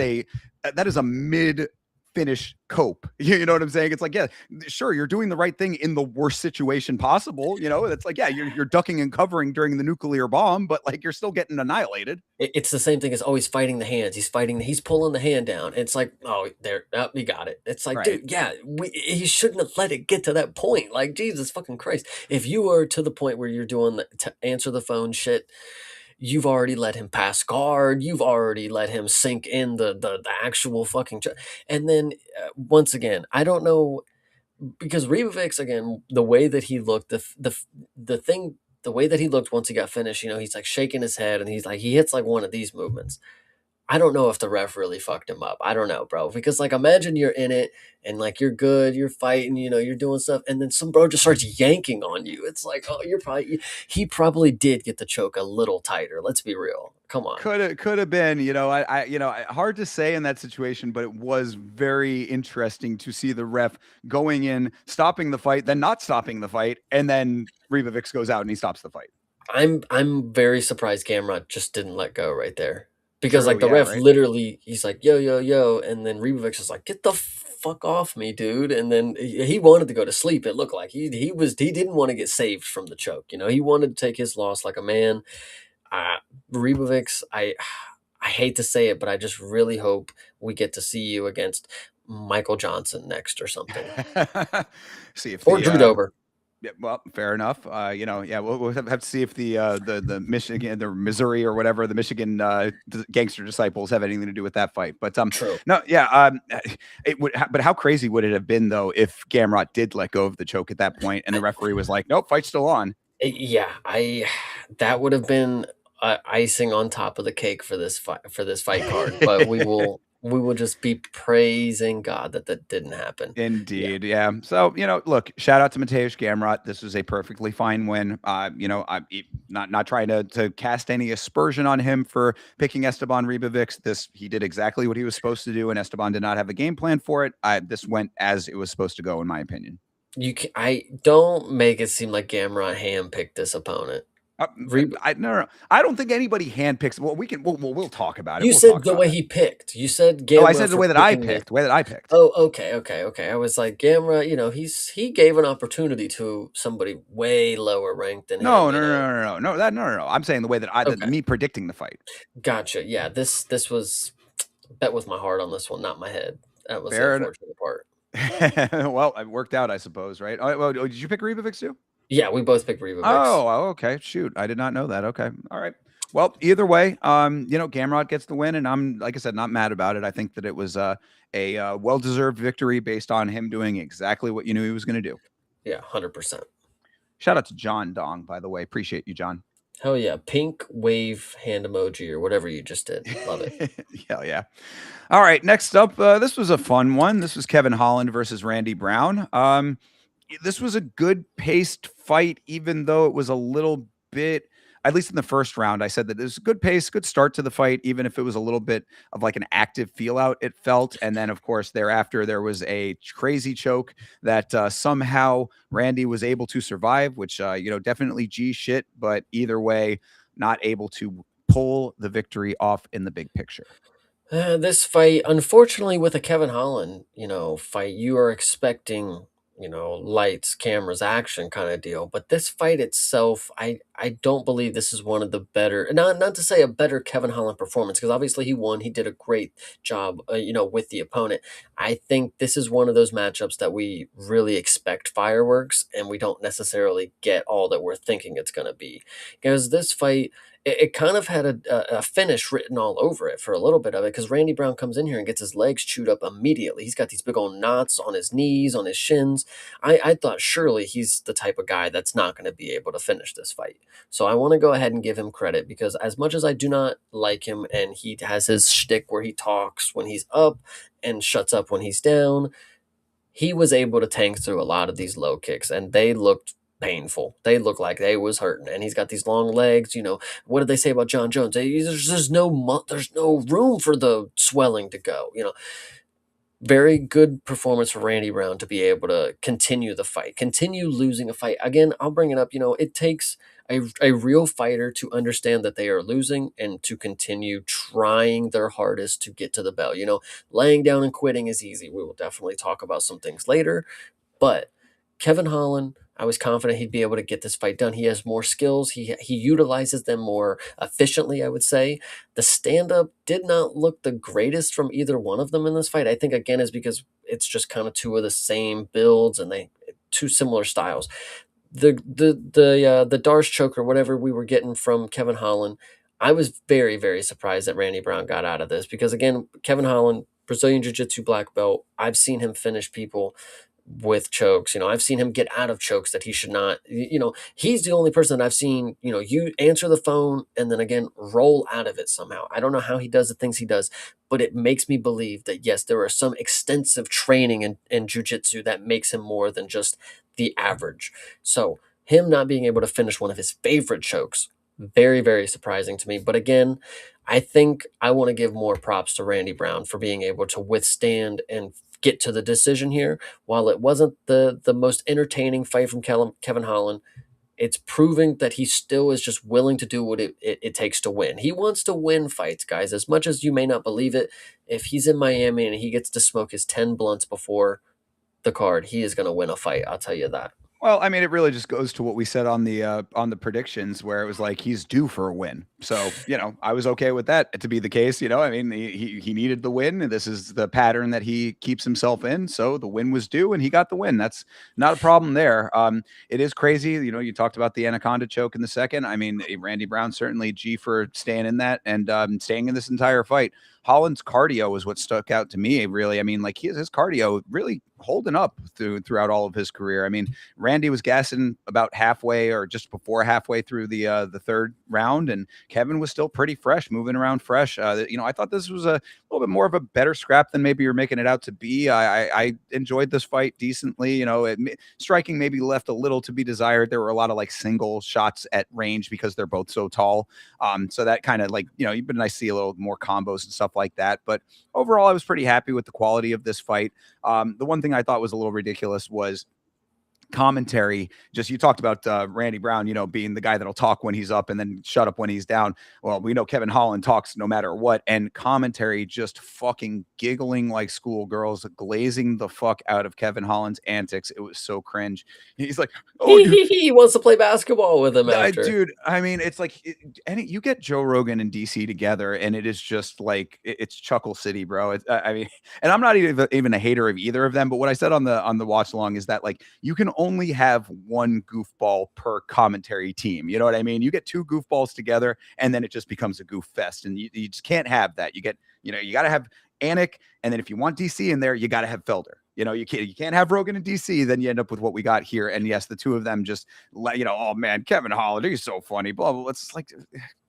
a mid finish cope. You know what I'm saying? It's like, yeah, sure, you're doing the right thing in the worst situation possible. It's like, yeah, you're ducking and covering during the nuclear bomb, but like you're still getting annihilated. It's the same thing as always fighting the hands. He's pulling the hand down. It's like, oh, there, oh, he got it. It's like, Right. dude, yeah, he shouldn't have let it get to that point. Like, Jesus fucking Christ. If you are to the point where you're doing to answer the phone shit, you've already let him pass guard. You've already let him sink in the actual fucking. And then once again, I don't know, because Ribovics, again, the way that he looked, the thing, the way that he looked once he got finished, he's like shaking his head and he's like, he hits like one of these movements. I don't know if the ref really fucked him up. I don't know, bro. Because like imagine you're in it and like you're good, you're fighting, you're doing stuff, and then some bro just starts yanking on you. It's like, oh, he probably did get the choke a little tighter. Let's be real. Come on. Could have been, hard to say in that situation, but it was very interesting to see the ref going in, stopping the fight, then not stopping the fight, and then Ribovics goes out and he stops the fight. I'm very surprised Gamrot just didn't let go right there. Because True, like the yeah, ref right. literally he's like, yo, yo, yo, and then Ribovics is like, get the fuck off me, dude. And then he wanted to go to sleep, it looked like. He didn't want to get saved from the choke. He wanted to take his loss like a man. Uh Ribovics, I hate to say it, but I just really hope we get to see you against Michael Johnson next or something. See if Or the Drew Dober. yeah, well, fair enough. Yeah, we'll have to see if the Michigan, the Missouri or whatever, the Michigan gangster disciples have anything to do with that fight. But True. no, yeah, it would. But how crazy would it have been though if Gamrot did let go of the choke at that point, and the referee was like, "Nope, fight's still on." Yeah, I that would have been icing on top of the cake for this fight card, but we will just be praising God that that didn't happen. Yeah, Indeed, yeah. So look, shout out to Mateusz Gamrot. This was a perfectly fine win. I'm not trying to cast any aspersion on him for picking Esteban Ribovics. He did exactly what he was supposed to do, and Esteban did not have a game plan for it. This went as it was supposed to go, in my opinion. I don't make it seem like Gamrot handpicked this opponent. Uh, Re- no. I don't think anybody handpicks. Well, we'll talk about it. you We'll talk said the about way it. he picked. You said Oh, I said Gamrot the for way that I picking this. picked. The way that I picked. Oh, okay, okay, okay. I was like, Gamrot, he gave an opportunity to somebody way lower ranked than him. No, no, no, no, no, no. No. I'm saying the way that Okay, me predicting the fight. gotcha. Yeah, this was bet with my heart on this one, not my head. That was the Fair enough. unfortunate part. Well, it worked out, I suppose, right? Well, did you pick Ribovics too? Yeah, we both picked Revovics. Okay. Shoot, I did not know that. Okay, all right. Well, either way, Gamrot gets the win, and I'm, like I said, not mad about it. I think that it was a well-deserved victory based on him doing exactly what you knew he was going to do. Yeah, 100%. Shout out to John Dong, by the way. Appreciate you, John. Hell yeah. Pink wave hand emoji or whatever you just did. Love it. Hell yeah. All right, next up, this was a fun one. This was Kevin Holland versus Randy Brown. This was a good paced fight, even though it was a little bit, at least in the first round, I said that it was a good pace, good start to the fight, even if it was a little bit of like an active feel out, it felt. And then, of course, thereafter, there was a crazy choke that somehow Randy was able to survive, which, definitely G shit, but either way, not able to pull the victory off in the big picture. This fight, unfortunately, with a Kevin Holland, fight, you are expecting, lights, cameras, action kind of deal. But this fight itself, I don't believe this is one of the better, not to say a better Kevin Holland performance, because obviously he won, he did a great job, with the opponent. I think this is one of those matchups that we really expect fireworks, and we don't necessarily get all that we're thinking it's going to be. Because this fight, it kind of had a finish written all over it for a little bit of it because Randy Brown comes in here and gets his legs chewed up immediately. He's got these big old knots on his knees, on his shins. I thought surely he's the type of guy that's not going to be able to finish this fight. So I want to go ahead and give him credit because as much as I do not like him and he has his shtick where he talks when he's up and shuts up when he's down, he was able to tank through a lot of these low kicks and they looked painful. They looked like they was hurting and he's got these long legs, what did they say about John Jones? There's there's no room for the swelling to go, very good performance for Randy Brown to be able to continue the fight, continue losing a fight. Again, I'll bring it up, it takes a real fighter to understand that they are losing and to continue trying their hardest to get to the bell. Laying down and quitting is easy. We will definitely talk about some things later, but Kevin Holland, I was confident he'd be able to get this fight done. He has more skills. He utilizes them more efficiently, I would say. The stand-up did not look the greatest from either one of them in this fight. I think again is because it's just kind of two of the same builds and they two similar styles. The Darce choke or whatever we were getting from Kevin Holland, I was very, very surprised that Randy Brown got out of this because again, Kevin Holland, Brazilian Jiu-Jitsu black belt, I've seen him finish people with chokes. I've seen him get out of chokes that he should not. He's the only person that I've seen, you answer the phone and then again roll out of it somehow. I don't know how he does the things he does, but it makes me believe that yes, there are some extensive training in jujitsu that makes him more than just the average. So him not being able to finish one of his favorite chokes, very, very surprising to me. But again, I think I want to give more props to Randy Brown for being able to withstand and get to the decision here. While it wasn't the most entertaining fight from Kevin Holland, it's proving that he still is just willing to do what it takes to win. He wants to win fights, guys. As much as you may not believe it, if he's in Miami and he gets to smoke his 10 blunts before the card, he is going to win a fight. I'll tell you that. Well, I mean, it really just goes to what we said on the predictions, where it was like he's due for a win. So, I was okay with that to be the case. I mean, he needed the win, and this is the pattern that he keeps himself in. So the win was due, and he got the win. That's not a problem there. It is crazy. You talked about the anaconda choke in the second. I mean, Randy Brown certainly G for staying in that and staying in this entire fight. Holland's cardio is what stuck out to me, really. I mean, like his cardio really holding up throughout all of his career. I mean, Randy was gassing about halfway or just before halfway through the third round, and Kevin was still pretty fresh, moving around fresh. I thought this was a little bit more of a better scrap than maybe you're making it out to be. I enjoyed this fight decently. Striking maybe left a little to be desired. There were a lot of like single shots at range because they're both so tall. So that kind of like, but I see a little more combos and stuff like that. But overall, I was pretty happy with the quality of this fight. The one thing I thought was a little ridiculous was commentary. Just you talked about Randy Brown, being the guy that'll talk when he's up and then shut up when he's down. Well, we know Kevin Holland talks no matter what, and commentary just fucking giggling like schoolgirls, glazing the fuck out of Kevin Holland's antics. It was so cringe. He's like, "Oh, you He wants to play basketball with him after. dude, I mean, it's like, you get Joe Rogan and DC together, and it is just like it's Chuckle City, bro. I mean, and I'm not even a hater of either of them, but what I said on the watch along is that like you can only have one goofball per commentary team. You know what I mean? You get two goofballs together, and then it just becomes a goof fest, and you just can't have that. You get, you got to have Anik, and then if you want DC in there, you got to have Felder. You can't have Rogan and DC, then you end up with what we got here. And yes, the two of them just, oh man, Kevin Holland, he's so funny. Blah blah. Let's like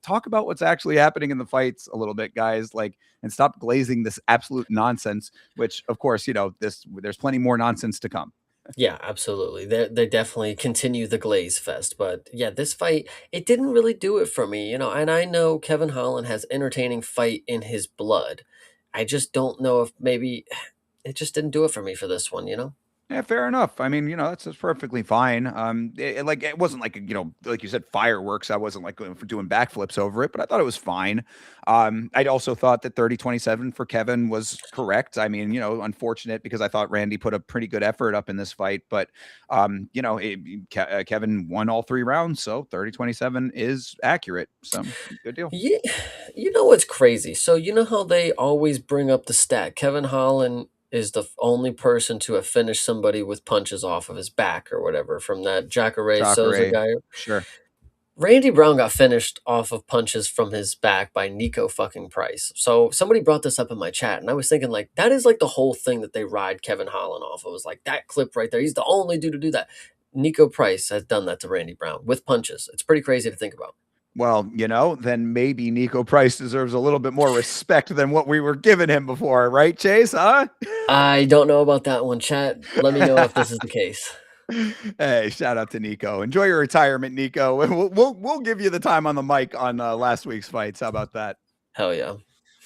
talk about what's actually happening in the fights a little bit, guys. Like, and stop glazing this absolute nonsense. Which, of course, there's plenty more nonsense to come. Yeah, absolutely. They definitely continue the glaze fest, but yeah, this fight it didn't really do it for me, And I know Kevin Holland has entertaining fight in his blood. I just don't know if maybe it just didn't do it for me for this one. Yeah, fair enough. I mean, that's perfectly fine. It wasn't like, like you said, fireworks. I wasn't like doing backflips over it, but I thought it was fine. I'd also thought that 30-27 for Kevin was correct. I mean, unfortunate because I thought Randy put a pretty good effort up in this fight, but, Kevin won all three rounds. So 30-27 is accurate. So good deal. Yeah, you know what's crazy? So you know how they always bring up the stat Kevin Holland is the only person to have finished somebody with punches off of his back or whatever from that Jacare Souza Jacare, guy. sure. Randy Brown got finished off of punches from his back by Nico fucking Price. So somebody brought this up in my chat, and I was thinking like that is like the whole thing that they ride Kevin Holland off of. It was like that clip right there. He's the only dude to do that. Nico Price has done that to Randy Brown with punches. It's pretty crazy to think about. Well, then maybe Nico Price deserves a little bit more respect than what we were giving him before, right, Chase? Huh? I don't know about that one, chat. Let me know if this is the case. Hey, shout out to Nico. Enjoy your retirement, Nico. We'll give you the time on the mic on last week's fights. How about that? Hell yeah.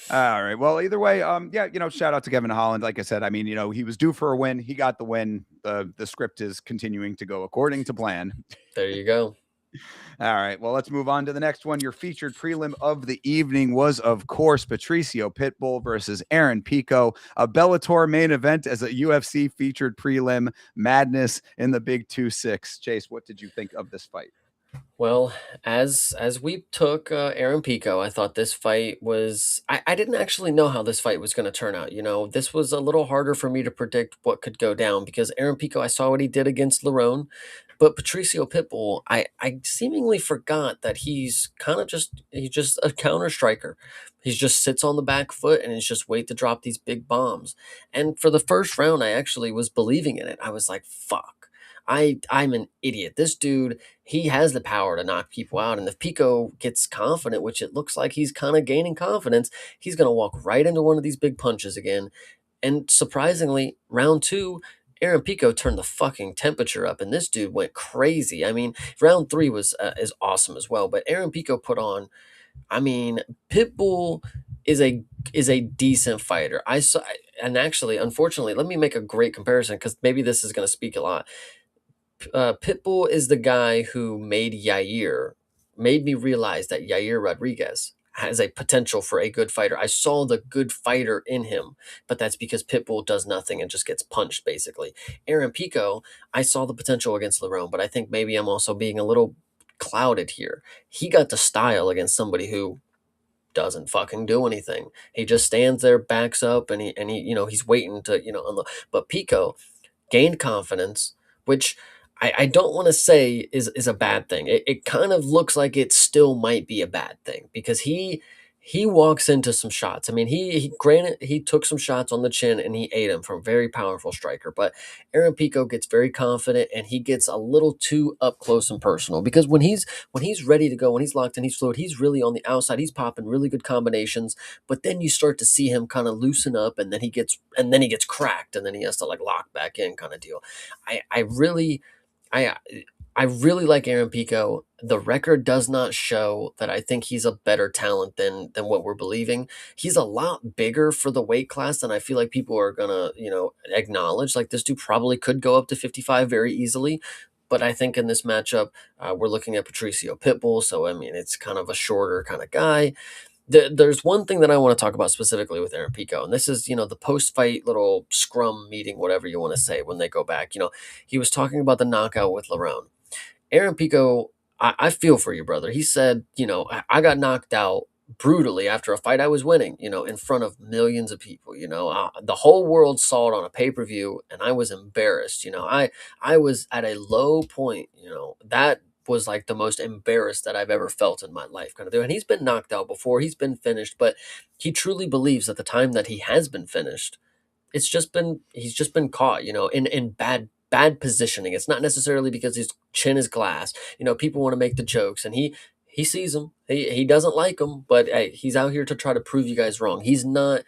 All right. Well, either way, shout out to Kevin Holland. Like I said, I mean, he was due for a win. He got the win. The script is continuing to go according to plan. There you go. All right. Well, let's move on to the next one. Your featured prelim of the evening was, of course, Patricio Pitbull versus Aaron Pico, a Bellator main event as a UFC featured prelim. Madness in the Big 2-6. Chase, what did you think of this fight? Well, as we took Aaron Pico, I thought this fight was. I didn't actually know how this fight was going to turn out. This was a little harder for me to predict what could go down because Aaron Pico, I saw what he did against Lerone. But Patricio Pitbull, I seemingly forgot that he's just a counter striker. He just sits on the back foot and is just wait to drop these big bombs. And for the first round, I actually was believing in it. I was like, fuck. I'm an idiot. This dude, he has the power to knock people out. And if Pico gets confident, which it looks like he's kind of gaining confidence, he's gonna walk right into one of these big punches again. And surprisingly, round two, Aaron Pico turned the fucking temperature up, and this dude went crazy. I mean, round three was is awesome as well, but Aaron Pico put on. I mean, Pitbull is a decent fighter. I saw, and actually, unfortunately, let me make a great comparison because maybe this is going to speak a lot. Pitbull is the guy who made me realize that Yair Rodriguez has a potential for a good fighter. I saw the good fighter in him, but that's because Pitbull does nothing and just gets punched, basically. Aaron Pico, I saw the potential against Lerone, but I think maybe I'm also being a little clouded here. He got the style against somebody who doesn't fucking do anything. He just stands there, backs up, and he's waiting to, but Pico gained confidence, which I don't want to say is a bad thing. It kind of looks like it still might be a bad thing because he walks into some shots. I mean, he granted he took some shots on the chin and he ate him from a very powerful striker. But Aaron Pico gets very confident and he gets a little too up close and personal because when he's ready to go, when he's locked and he's fluid, he's really on the outside. He's popping really good combinations. But then you start to see him kind of loosen up, and then he gets cracked, and then he has to like lock back in, kind of deal. I really I I really like Aaron Pico. The record does not show that I think he's a better talent than what we're believing. He's a lot bigger for the weight class than I feel like people are gonna, acknowledge. Like this dude probably could go up to 55 very easily. But I think in this matchup, we're looking at Patricio Pitbull. So, I mean, it's kind of a shorter kind of guy. There's one thing that I want to talk about specifically with Aaron Pico, and this is, the post-fight little scrum meeting, whatever you want to say, when they go back. He was talking about the knockout with Lerone. Aaron Pico, I feel for you, brother. He said, I got knocked out brutally after a fight I was winning, in front of millions of people. The whole world saw it on a pay per view, and I was embarrassed. I was at a low point. That was like the most embarrassed that I've ever felt in my life, kind of thing. And he's been knocked out before. He's been finished, but he truly believes that the time that he has been finished he's just been caught, in bad positioning. It's not necessarily because his chin is glass. People want to make the jokes, and he sees them. He doesn't like them, but hey, he's out here to try to prove you guys wrong. He's not,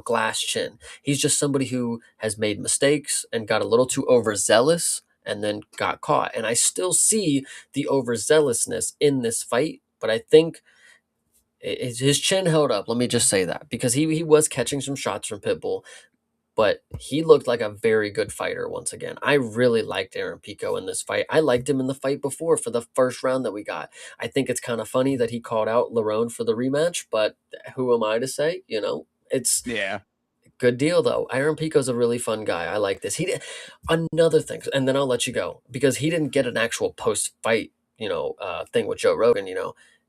glass chin. He's just somebody who has made mistakes and got a little too overzealous and then got caught. And I still see the overzealousness in this fight, but I think his chin held up. Let me just say that because he was catching some shots from Pitbull, but he looked like a very good fighter once again. I really liked Aaron Pico in this fight. I liked him in the fight before for the first round that we got. I think it's kind of funny that he called out Lerone for the rematch, but who am I to say? It's Yeah. good deal though. Aaron Pico's a really fun guy. I like this. He did another thing, and then I'll let you go because he didn't get an actual post fight, thing with Joe Rogan.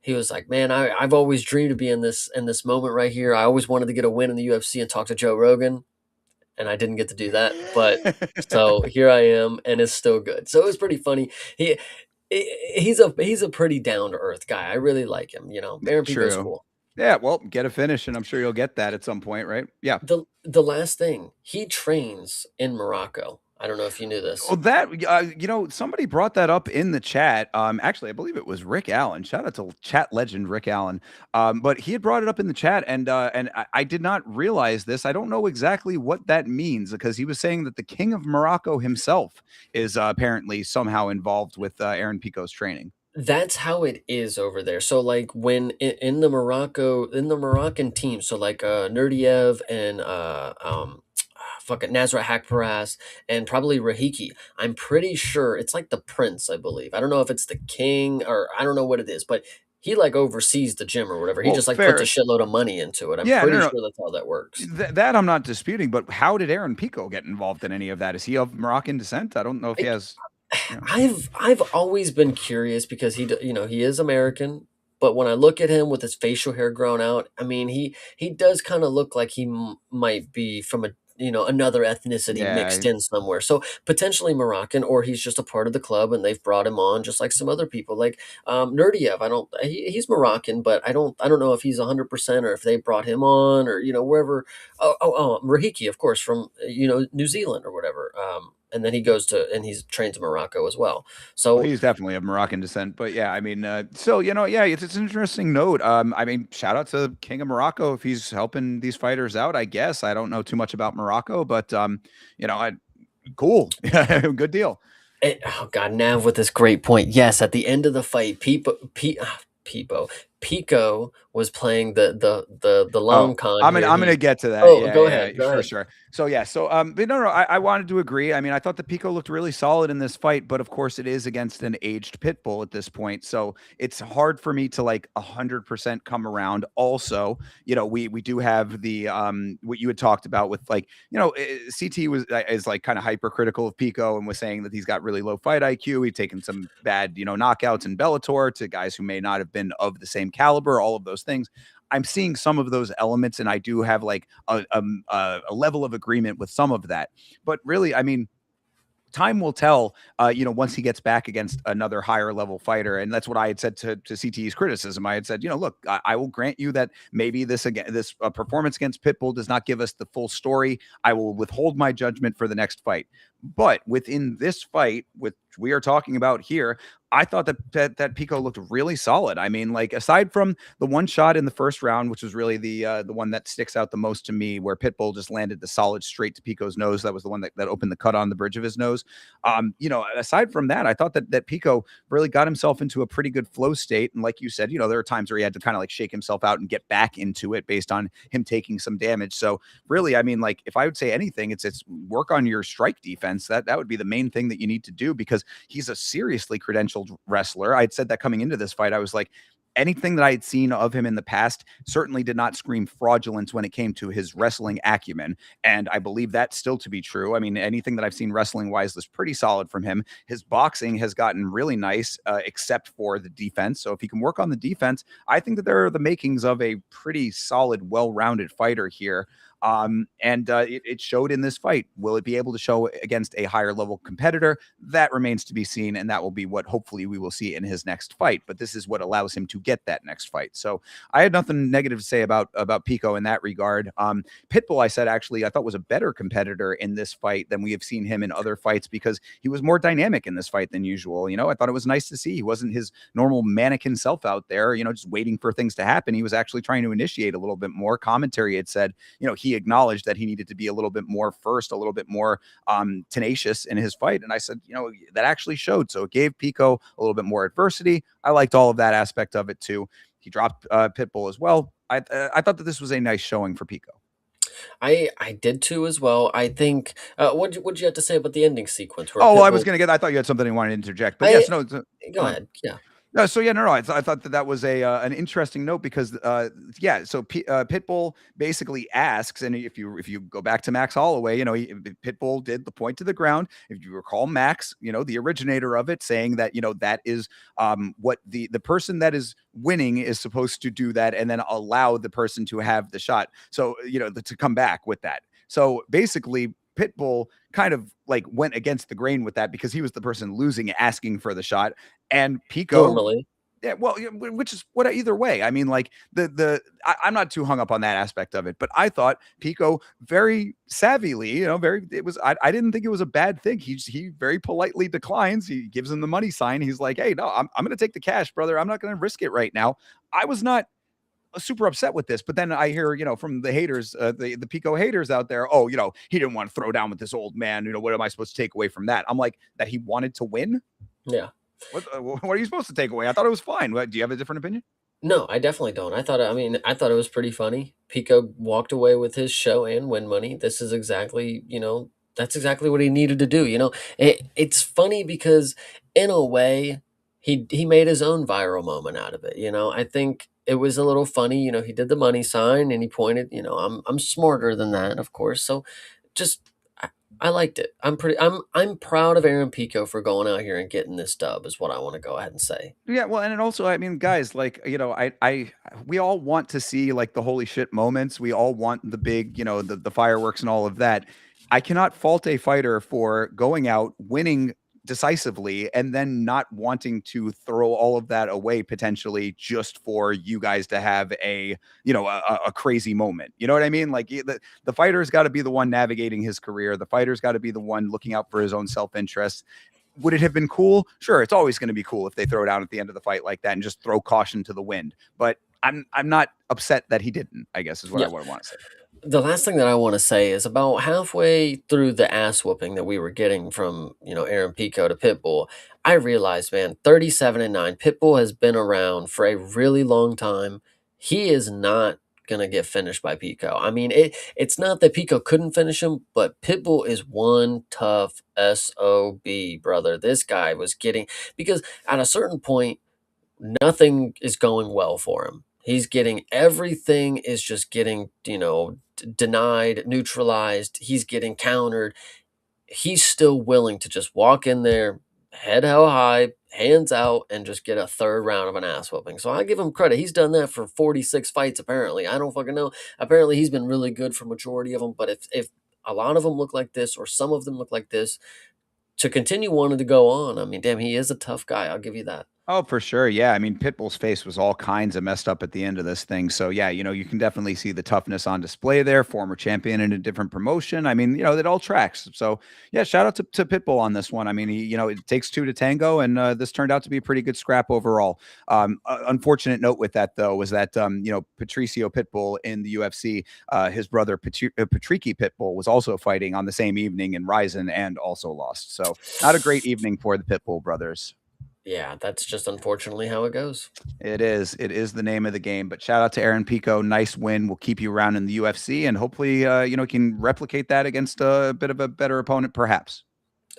He was like, "Man, I've always dreamed of being in this moment right here. I always wanted to get a win in the UFC and talk to Joe Rogan, and I didn't get to do that. But so here I am, and it's still good. So it was pretty funny. He's a pretty down to earth guy. I really like him. Aaron Pico's True. cool. Yeah, well, get a finish, and I'm sure you'll get that at some point, right? Yeah. The last thing, he trains in Morocco. I don't know if you knew this. Well, somebody brought that up in the chat. Actually, I believe it was Rick Allen. Shout out to chat legend Rick Allen. But he had brought it up in the chat, and I did not realize this. I don't know exactly what that means because he was saying that the King of Morocco himself is apparently somehow involved with Aaron Pico's training. That's how it is over there. So like when in the Moroccan team, so like Nurdiev and fucking Nasrat Hakparas and probably Rahiki. I'm pretty sure it's like the prince, I believe. I don't know if it's the king or I don't know what it is, but he like oversees the gym or whatever. He Well, just like puts a fair. shitload of money into it. I'm Yeah, pretty no, no. sure that's how that works. That I'm not disputing, but how did Aaron Pico get involved in any of that? Is he of Moroccan descent? I don't know if he I, has. I've always been curious because he is American, but when I look at him with his facial hair grown out, I mean he does kind of look like he might be from another ethnicity Yeah. mixed in somewhere. So potentially Moroccan, or he's just a part of the club and they've brought him on just like some other people. Like Nurdiev, he's Moroccan, but I don't know if he's 100% or if they brought him on or wherever. Oh, Rahiki, of course, from New Zealand or whatever. And then he goes to and he's trained in Morocco as well. Well, So he's definitely of Moroccan descent, but yeah, I mean, so yeah, it's an interesting note. I mean, shout out to King of Morocco if he's helping these fighters out. I guess I don't know too much about Morocco, but I cool, good deal. Oh God, Nav with this great point. Yes, at the end of the fight, Pico was playing the Oh, long con I'm gonna here. I'm gonna get to that. Oh, Yeah, go yeah, ahead, yeah, go for ahead. sure. So yeah, so but no, I wanted to agree. I mean, I thought the Pico looked really solid in this fight, but of course, it is against an aged pit bull at this point, so it's hard for me to like 100% come around. Also, we do have the what you had talked about with like CT was is like kind of hypercritical of Pico and was saying that he's got really low fight IQ. He'd taken some bad knockouts in Bellator to guys who may not have been of the same caliber. All of those things. I'm seeing some of those elements, and I do have like a level of agreement with some of that. But really, I mean, time will tell, once he gets back against another higher level fighter. And that's what I had said to CTE's criticism. I had said, look, I will grant you that maybe this performance against Pitbull does not give us the full story. I will withhold my judgment for the next fight. But within this fight, which we are talking about here, I thought that Pico looked really solid. I mean, like aside from the one shot in the first round, which was really the one that sticks out the most to me, where Pitbull just landed the solid straight to Pico's nose. That was the one that opened the cut on the bridge of his nose. Aside from that, I thought that Pico really got himself into a pretty good flow state. And like you said, there are times where he had to kind of like shake himself out and get back into it based on him taking some damage. So really, I mean, like if I would say anything, it's work on your strike defense. That would be the main thing that you need to do because he's a seriously credentialed wrestler. I'd said that coming into this fight. I was like, anything that I had seen of him in the past certainly did not scream fraudulence when it came to his wrestling acumen. And I believe that still to be true. I mean, anything that I've seen wrestling wise was pretty solid from him. His boxing has gotten really nice, except for the defense. So if he can work on the defense, I think that there are the makings of a pretty solid, well rounded fighter here. And it showed in this fight. Will it be able to show against a higher level competitor? That remains to be seen, and that will be what hopefully we will see in his next fight. But this is what allows him to get that next fight. So I had nothing negative to say about Pico in that regard. Pitbull, I said actually, I thought was a better competitor in this fight than we have seen him in other fights because he was more dynamic in this fight than usual. I thought it was nice to see he wasn't his normal mannequin self out there, just waiting for things to happen. He was actually trying to initiate a little bit more. Commentary had said, he acknowledged that he needed to be a little bit more first, a little bit more tenacious in his fight. And I said, that actually showed. So it gave Pico a little bit more adversity. I liked all of that aspect of it too. He dropped Pitbull as well. I thought that this was a nice showing for Pico. I did too as well. I think what'd you have to say about the ending sequence where Oh, well, I was Pitbull? going to get, I thought you had something you wanted to interject, but yes, I no, Go ahead. Yeah. no, so yeah, no. I thought that was a an interesting note because yeah, so Pitbull basically asks, and if you go back to Max Holloway, Pitbull did the point to the ground. If you recall, Max, the originator of it, saying that that is what the person that is winning is supposed to do that, and then allow the person to have the shot. So to come back with that. So basically, Pitbull kind of like went against the grain with that because he was the person losing, asking for the shot, and Pico, Normally. yeah, well, which is what either way. I mean, like I'm not too hung up on that aspect of it, but I thought Pico very savvily, I didn't think it was a bad thing. He very politely declines. He gives him the money sign. He's like, hey, no, I'm going to take the cash, brother. I'm not going to risk it right now. I was not super upset with this, but then I hear, from the haters, the Pico haters out there, oh, he didn't want to throw down with this old man. What am I supposed to take away from that? I'm like, that he wanted to win. Yeah. What are you supposed to take away? I thought it was fine. Do you have a different opinion? No, I definitely don't. I thought it was pretty funny. Pico walked away with his show and win money. This is exactly, that's exactly what he needed to do. It's funny because in a way, he made his own viral moment out of it. I think it was a little funny. He did the money sign and he pointed. I'm smarter than that, of course. So just I liked it. I'm proud of Aaron Pico for going out here and getting this dub is what I want to go ahead and say. Yeah, well, and it also, I mean, guys, like, we all want to see like the holy shit moments. We all want the big, the fireworks and all of that. I cannot fault a fighter for going out, winning decisively, and then not wanting to throw all of that away potentially just for you guys to have a crazy moment. You know what I mean? Like the fighter's got to be the one navigating his career. The fighter's got to be the one looking out for his own self-interest. Would it have been cool? Sure, it's always going to be cool if they throw down at the end of the fight like that and just throw caution to the wind. But I'm not upset that he didn't, I guess is what I Yeah. would want to say. The last thing that I want to say is about halfway through the ass whooping that we were getting from, Aaron Pico to Pitbull, I realized, man, 37-9. Pitbull has been around for a really long time. He is not gonna get finished by Pico. I mean, it's not that Pico couldn't finish him, but Pitbull is one tough SOB, brother. This guy was getting because at a certain point nothing is going well for him. He's getting everything is just getting, denied, neutralized. He's getting countered. He's still willing to just walk in there, head held high, hands out, and just get a third round of an ass whooping. So I give him credit. He's done that for 46 fights, apparently. I don't fucking know. Apparently, he's been really good for majority of them. But if a lot of them look like this, or some of them look like this, to continue wanting to go on, I mean, damn, he is a tough guy. I'll give you that. Oh, for sure. Yeah. I mean, Pitbull's face was all kinds of messed up at the end of this thing. So, yeah, you can definitely see the toughness on display there. Former champion in a different promotion. I mean, it all tracks. So, yeah, shout out to Pitbull on this one. I mean, it takes two to tango, and this turned out to be a pretty good scrap overall. Unfortunate note with that, though, was that, Patricio Pitbull in the UFC, his brother Patricky Pitbull was also fighting on the same evening in Ryzen and also lost. So, not a great evening for the Pitbull brothers. Yeah, that's just unfortunately how it goes. It is. It is the name of the game. But shout out to Aaron Pico. Nice win. We'll keep you around in the UFC, and hopefully, can replicate that against a bit of a better opponent, perhaps.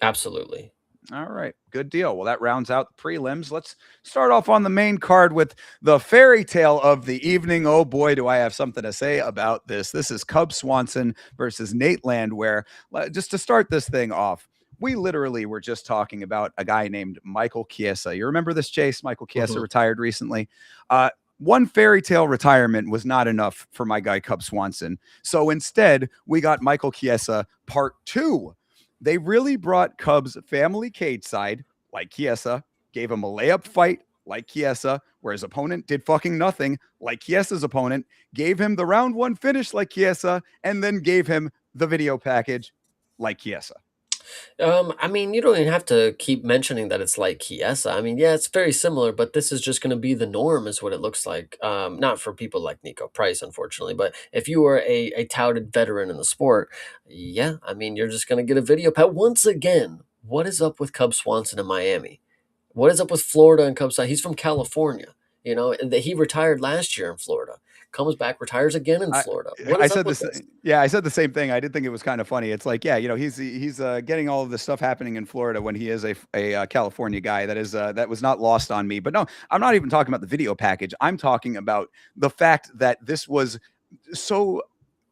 Absolutely. All right. Good deal. Well, that rounds out the prelims. Let's start off on the main card with the fairy tale of the evening. Oh boy, do I have something to say about this. This is Cub Swanson versus Nate Landwehr. Just to start this thing off, we literally were just talking about a guy named Michael Chiesa. You remember this, Chase? Michael Chiesa retired recently. One fairy tale retirement was not enough for my guy Cub Swanson. So instead, we got Michael Chiesa part 2. They really brought Cub's family cage side, like Chiesa, gave him a layup fight, like Chiesa, where his opponent did fucking nothing, like Chiesa's opponent, gave him the round 1 finish, like Chiesa, and then gave him the video package, like Chiesa. I mean, you don't even have to keep mentioning that it's like Chiesa. I mean, yeah, it's very similar, but this is just going to be the norm, is what it looks like. Not for people like Nico Price, unfortunately, but if you are a touted veteran in the sport, yeah, I mean, you're just going to get a video pack. Once again, what is up with Cub Swanson in Miami? What is up with Florida and Cub Swanson? He's from California, and he retired last year in Florida. Comes back, retires again in Florida. What I is up said with this. this? Yeah, I said the same thing. I did think it was kind of funny. It's like, yeah, he's getting all of this stuff happening in Florida when he is a California guy. That was not lost on me. But no, I'm not even talking about the video package. I'm talking about the fact that this was so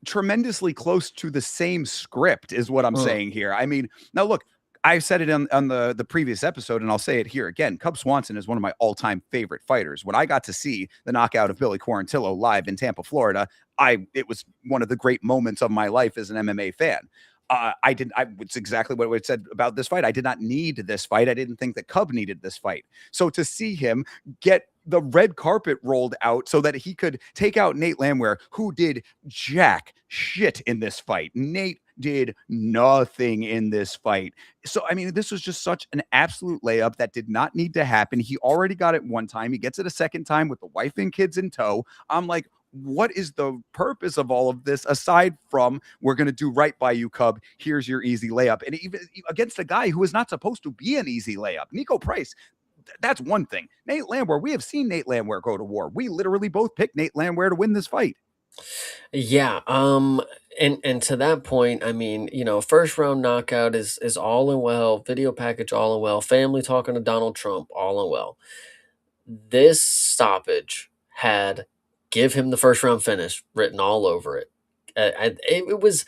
tremendously close to the same script is what I'm saying here. I mean, now look, I said it on the previous episode, and I'll say it here again. Cub Swanson is one of my all-time favorite fighters. When I got to see the knockout of Billy Quarantillo live in Tampa, Florida, it was one of the great moments of my life as an MMA fan. It's exactly what I said about this fight. I did not need this fight. I didn't think that Cub needed this fight. So to see him get the red carpet rolled out so that he could take out Nate Landwehr, who did jack shit in this fight. Nate did nothing in this fight. So, I mean, this was just such an absolute layup that did not need to happen. He already got it one time. He gets it a second time with the wife and kids in tow. I'm like, what is the purpose of all of this aside from we're going to do right by you, Cub? Here's your easy layup. And even against a guy who is not supposed to be an easy layup, Nico Price. That's one thing. Nate Landwehr, we have seen Nate Landwehr go to war. We literally both picked Nate Landwehr to win this fight. Yeah, and to that point, I mean, first round knockout is all in well, video package all in well, family talking to Donald Trump all in well. This stoppage had give him the first round finish written all over it. It was,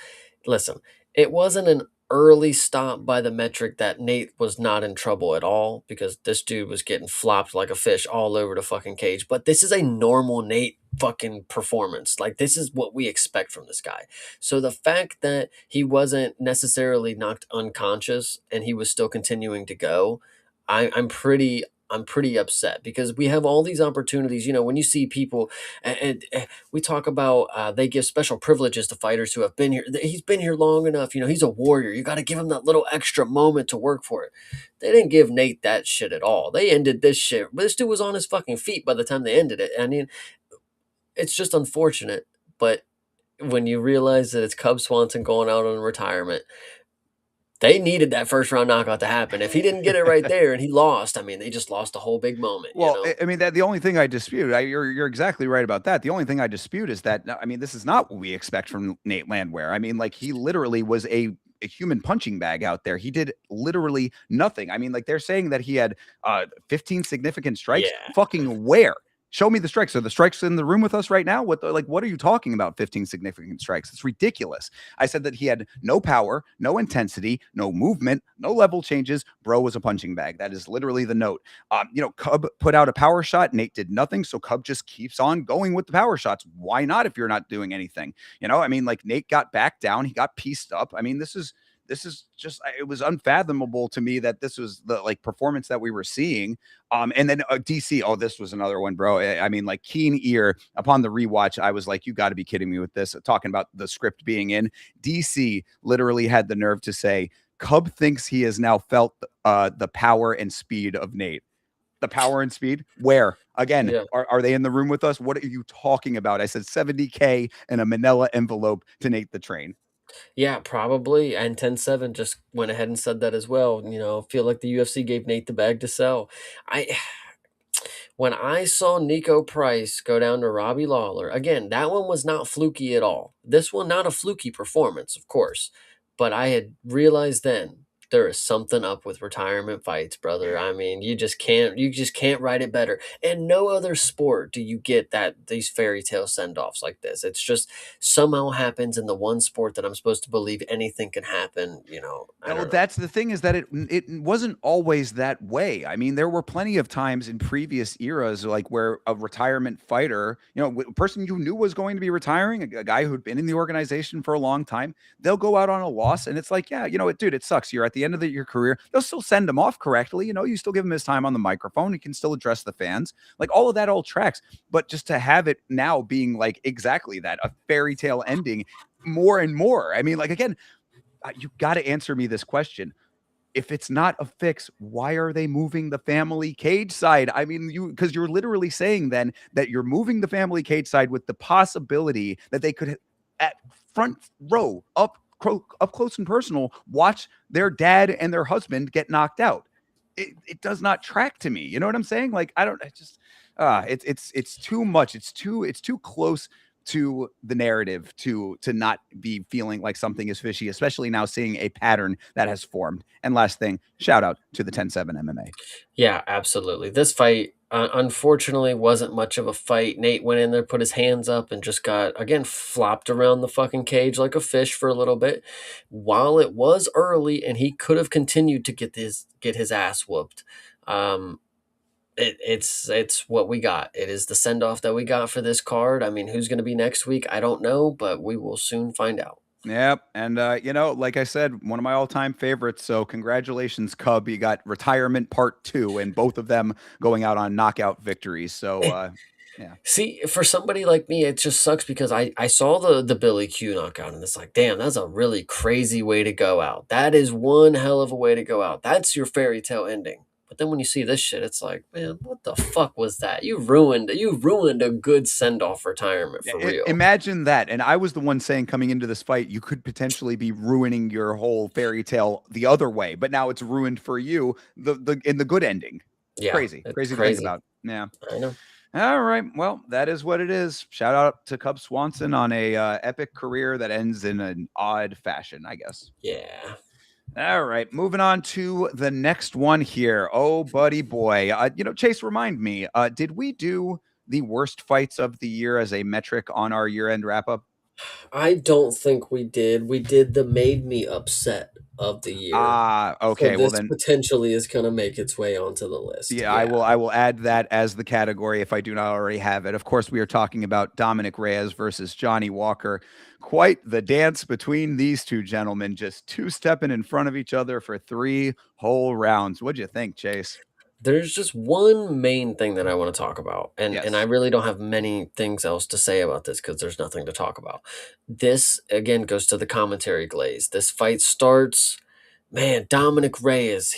listen, it wasn't an early stop by the metric that Nate was not in trouble at all because this dude was getting flopped like a fish all over the fucking cage. But this is a normal Nate fucking performance. Like, this is what we expect from this guy. So the fact that he wasn't necessarily knocked unconscious and he was still continuing to go, I'm pretty upset because we have all these opportunities. You know, when you see people, and we talk about they give special privileges to fighters who have been here. He's been here long enough. You know, he's a warrior. You got to give him that little extra moment to work for it. They didn't give Nate that shit at all. They ended this shit. But this dude was on his fucking feet by the time they ended it. I mean, it's just unfortunate. But when you realize that it's Cub Swanson going out on retirement, they needed that first round knockout to happen. If he didn't get it right there and he lost, I mean, they just lost a whole big moment, you Well, know? I mean, that the only thing I dispute, you're exactly right about that. The only thing I dispute is that, I mean, this is not what we expect from Nate Landwehr. I mean, like, he literally was a human punching bag out there. He did literally nothing. I mean, like, they're saying that he had 15 significant strikes. Yeah. Fucking where? Show me the strikes. Are the strikes in the room with us right now? What are you talking about? 15 significant strikes. It's ridiculous. I said that he had no power, no intensity, no movement, no level changes. Bro was a punching bag. That is literally the note. Cub put out a power shot. Nate did nothing. So Cub just keeps on going with the power shots. Why not if you're not doing anything? I mean, like, Nate got back down. He got pieced up. I mean, this is just, it was unfathomable to me that this was the like performance that we were seeing. And then DC, oh, this was another one, bro. I mean, like, keen ear upon the rewatch. I was like, you got to be kidding me with this. Talking about the script being in, DC literally had the nerve to say, Cub thinks he has now felt the power and speed of Nate. The power and speed? Where? Again, Yeah. are they in the room with us? What are you talking about? I said 70K in a manila envelope to Nate the Train. Yeah, probably. And 10-7 just went ahead and said that as well. You know, feel like the UFC gave Nate the bag to sell. I When I saw Nico Price go down to Robbie Lawler, again, that one was not fluky at all. This one, not a fluky performance, of course. But I had realized then there is something up with retirement fights, brother. I mean, you just can't write it better. And no other sport do you get these fairy tale send-offs like this. It's just somehow happens in the one sport that I'm supposed to believe anything can happen, you know. I No, don't know. that's the thing, is that it wasn't always that way. I mean, there were plenty of times in previous eras, like, where a retirement fighter, a person you knew was going to be retiring, a guy who'd been in the organization for a long time, they'll go out on a loss, and it's like, yeah, dude, it sucks. You're at the end of your career. They'll still send him off correctly. You still give him his time on the microphone. He can still address the fans. Like, all of that all tracks. But just to have it now being like exactly that, a fairy tale ending, more and more. I mean, like, again, you got to answer me this question. If it's not a fix, why are they moving the family cage side? I mean, because you're literally saying then that you're moving the family cage side with the possibility that they could, at front row, up close and personal, watch their dad and their husband get knocked out. It does not track to me. You know what I'm saying? Like, I don't. I just it's too much. It's too close to the narrative to not be feeling like something is fishy, especially now seeing a pattern that has formed. And last thing, shout out to the 10-7 MMA. Yeah, absolutely. This fight, unfortunately, wasn't much of a fight. Nate went in there, put his hands up, and just got, again, flopped around the fucking cage like a fish for a little bit. While it was early and he could have continued to get his ass whooped, um, it's what we got. It is the send off that we got for this card. I mean, who's going to be next week? I don't know, but we will soon find out. Yep. And, like I said, one of my all time favorites. So, congratulations, Cub. You got retirement part 2, and both of them going out on knockout victories. So, yeah. See, for somebody like me, it just sucks because I saw the Billy Q knockout and it's like, damn, that's a really crazy way to go out. That is one hell of a way to go out. That's your fairy tale ending. But then when you see this shit, it's like, man, what the fuck was that? You ruined a good send off retirement for real. Imagine that. And I was the one saying, coming into this fight, you could potentially be ruining your whole fairy tale the other way. But now it's ruined for you in the good ending. Yeah, Crazy. it's Crazy to think crazy. about. Yeah. I know. All right. Well, that is what it is. Shout out to Cub Swanson on a epic career that ends in an odd fashion, I guess. Yeah. All right. Moving on to the next one here. Oh, buddy boy. Chase, remind me, did we do the worst fights of the year as a metric on our year-end wrap-up? I don't think we did. We did the made me upset of the year. Ah, So okay. Well this then, potentially is gonna make its way onto the list. yeah, Yeah. I will add that as the category if I do not already have it. Of course, we are talking about Dominic Reyes versus Johnny Walker. Quite the dance between these two gentlemen, just two-stepping in front of each other for 3 whole rounds. What'd you think, Chase? There's just one main thing that I want to talk about, and I Yes. really don't have many things else to say about this because there's nothing to talk about. This again goes to the commentary glaze. This fight starts, man. Dominic Reyes,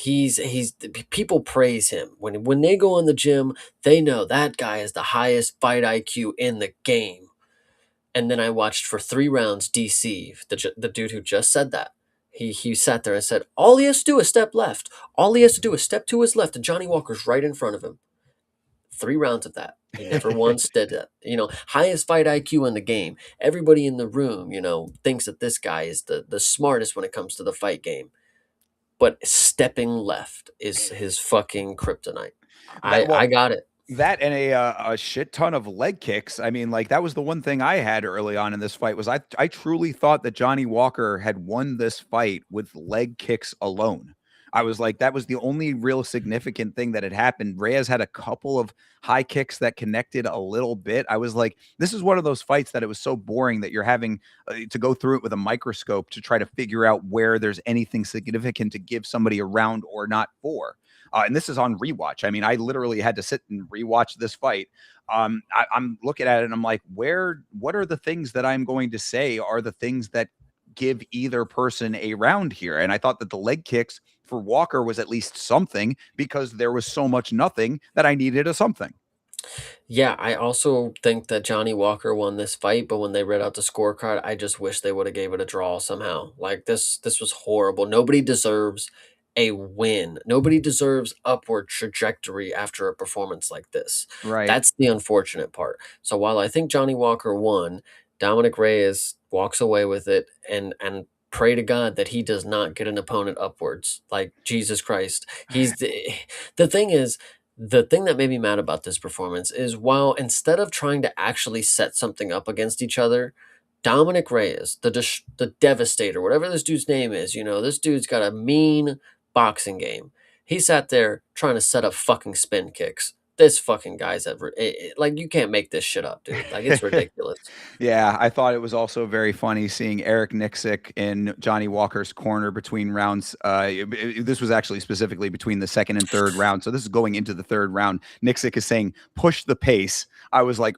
people praise him when they go in the gym. They know that guy is the highest fight IQ in the game. And then I watched for 3 rounds DC, the dude who just said that. He sat there and said, all he has to do is step left. All he has to do is step to his left, and Johnny Walker's right in front of him. 3 rounds of that. He never once did that. Highest fight IQ in the game. Everybody in the room, thinks that this guy is the smartest when it comes to the fight game. But stepping left is his fucking kryptonite. That I well, got it. that and a shit ton of leg kicks. I mean, like that was the one thing I had early on in this fight was I truly thought that Johnny Walker had won this fight with leg kicks alone. I was like, that was the only real significant thing that had happened. Reyes had a couple of high kicks that connected a little bit. I was like, this is one of those fights that it was so boring that you're having to go through it with a microscope to try to figure out where there's anything significant to give somebody a round or not for. And this is on rewatch. I mean, I literally had to sit and rewatch this fight. I'm looking at it and I'm like, what are the things that I'm going to say are the things that give either person a round here? And I thought that the leg kicks for Walker was at least something because there was so much nothing that I needed a something. Yeah, I also think that Johnny Walker won this fight, but when they read out the scorecard, I just wish they would have gave it a draw somehow. Like this was horrible. Nobody deserves a win. Nobody deserves upward trajectory after a performance like this. Right. That's the unfortunate part. So while I think Johnny Walker won, Dominic Reyes walks away with it and pray to God that he does not get an opponent upwards. Like Jesus Christ. The thing is the thing that made me mad about this performance is while instead of trying to actually set something up against each other, Dominic Reyes, the Devastator, whatever this dude's name is, this dude's got a mean boxing game. He sat there trying to set up fucking spin kicks. This fucking guy's like you can't make this shit up, dude. Like it's ridiculous. Yeah, I thought it was also very funny seeing Eric Nixick in Johnny Walker's corner between rounds. This was actually specifically between the second and third round. So this is going into the third round. Nixick is saying, push the pace. I was like,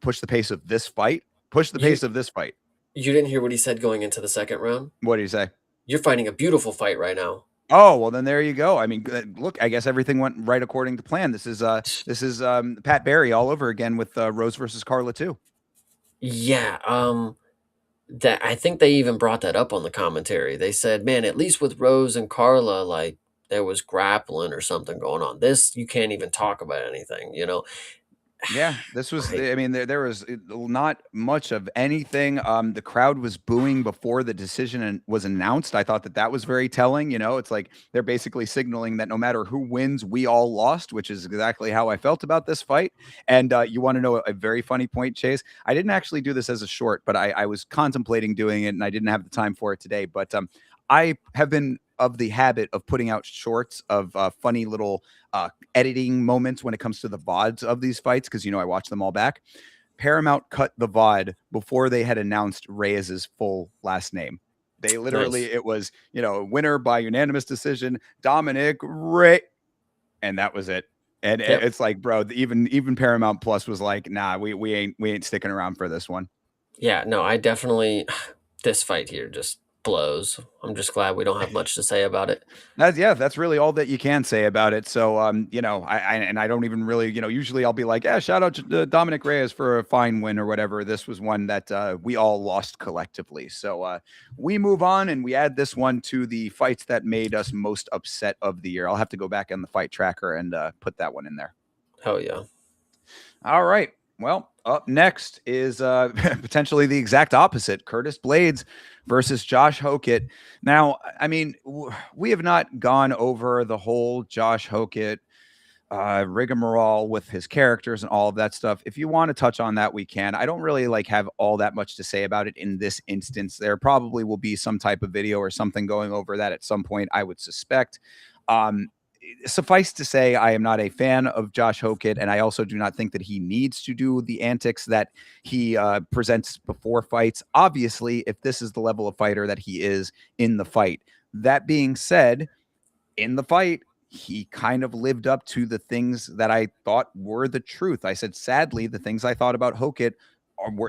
push the pace of this fight? Push the You pace of this fight. you didn't hear what he said going into the second round? What do you say? You're fighting a beautiful fight right now. Oh, well then there you go. I mean, look, I guess everything went right according to plan. This is Pat Barry all over again with Rose versus Carla too. Yeah, that I think they even brought that up on the commentary. They said, "Man, at least with Rose and Carla, like there was grappling or something going on. This you can't even talk about anything." Yeah, this was. I I mean, there was not much of anything. The crowd was booing before the decision was announced. I thought that that was very telling. It's like they're basically signaling that no matter who wins, we all lost, which is exactly how I felt about this fight. And you want to know a very funny point, Chase? I didn't actually do this as a short, but I was contemplating doing it, and I didn't have the time for it today. But I have been of the habit of putting out shorts of funny little editing moments when it comes to the VODs of these fights because I watch them all back. Paramount cut the VOD before they had announced Reyes's full last name. They literally, nice. it was, winner by unanimous decision, Dominic Rey, and that was it. And Yep. it's like, bro, even Paramount Plus was like, nah, we ain't sticking around for this one. Yeah, no, I definitely this fight here just blows. I'm just glad we don't have much to say about it. That's really all that you can say about it. So, I don't even really, usually I'll be like, yeah, shout out to Dominic Reyes for a fine win or whatever. This was one that we all lost collectively. So, we move on and we add this one to the fights that made us most upset of the year. I'll have to go back on the fight tracker and put that one in there. Oh yeah. All right. Well, up next is potentially the exact opposite: Curtis Blades versus Josh Hokett. Now, I mean, we have not gone over the whole Josh Hokett rigmarole with his characters and all of that stuff. If you want to touch on that, we can. I don't really like have all that much to say about it in this instance. There probably will be some type of video or something going over that at some point, I would suspect. Um, Suffice to say, I am not a fan of Josh Hokett, and I also do not think that he needs to do the antics that he presents before fights. Obviously, if this is the level of fighter that he is in the fight. That being said, in the fight, he kind of lived up to the things that I thought were the truth. I said, sadly, the things I thought about Hokett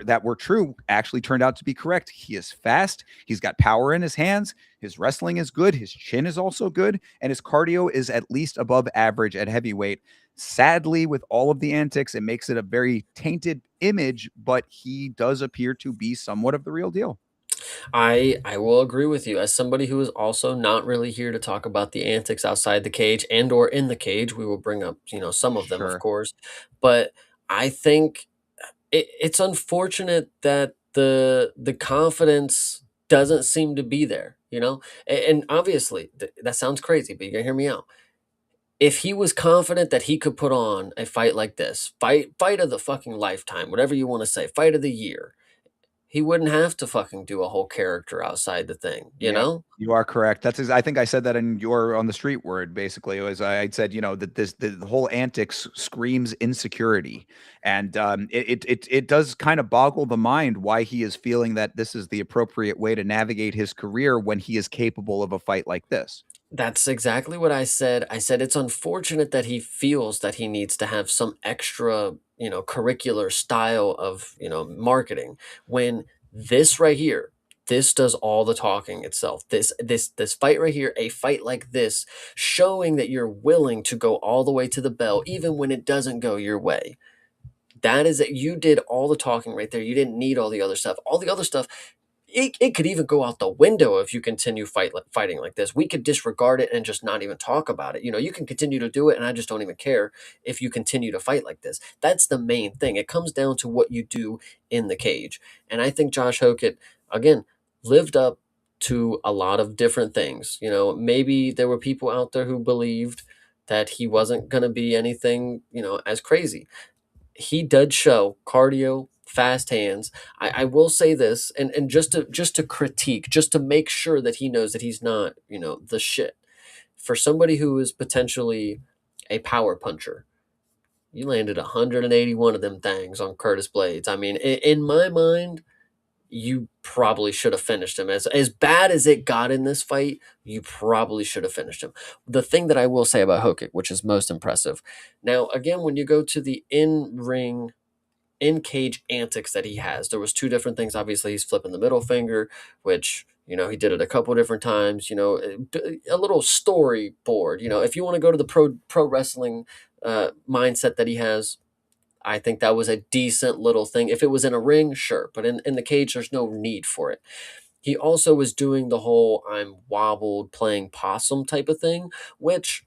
that were true actually turned out to be correct. He is fast. He's got power in his hands. His wrestling is good. His chin is also good. And his cardio is at least above average at heavyweight. Sadly, with all of the antics, it makes it a very tainted image, but he does appear to be somewhat of the real deal. I will agree with you. As somebody who is also not really here to talk about the antics outside the cage and or in the cage, we will bring up, some of them, of Sure. course. But I think it's unfortunate that the confidence doesn't seem to be there, And obviously, that sounds crazy, but you gotta hear me out. If he was confident that he could put on a fight like this, fight of the fucking lifetime, whatever you want to say, fight of the year, he wouldn't have to fucking do a whole character outside the thing, you Yep, know? you are correct. I think I said that in your on the street word. Basically, it was I said that the whole antics screams insecurity, and it does kind of boggle the mind why he is feeling that this is the appropriate way to navigate his career when he is capable of a fight like this. That's exactly what I said. I said it's unfortunate that he feels that he needs to have some extra, curricular style of, marketing when this right here, this does all the talking itself. This fight right here, a fight like this, showing that you're willing to go all the way to the bell even when it doesn't go your way. That is that you did all the talking right there. You didn't need all the other stuff. All the other stuff, it could even go out the window if you continue fighting like this. We could disregard it and just not even talk about it. You can continue to do it, and I just don't even care if you continue to fight like this. That's the main thing. It comes down to what you do in the cage. And I think Josh Hokett, again, lived up to a lot of different things. Maybe there were people out there who believed that he wasn't going to be anything, as crazy. He did show cardio, fast hands. I will say this, and just to critique, just to make sure that he knows that he's not, the shit. For somebody who is potentially a power puncher, you landed 181 of them things on Curtis Blades. I mean, in my mind, you probably should have finished him. As bad as it got in this fight, you probably should have finished him. The thing that I will say about Hokik, which is most impressive. Now, again, when you go to the in-ring in cage antics that he has. There was two different things. Obviously, he's flipping the middle finger, which he did it a couple different times. A little storyboard. If you want to go to the pro wrestling mindset that he has, I think that was a decent little thing. If it was in a ring, sure, but in the cage, there's no need for it. He also was doing the whole I'm wobbled playing possum type of thing, which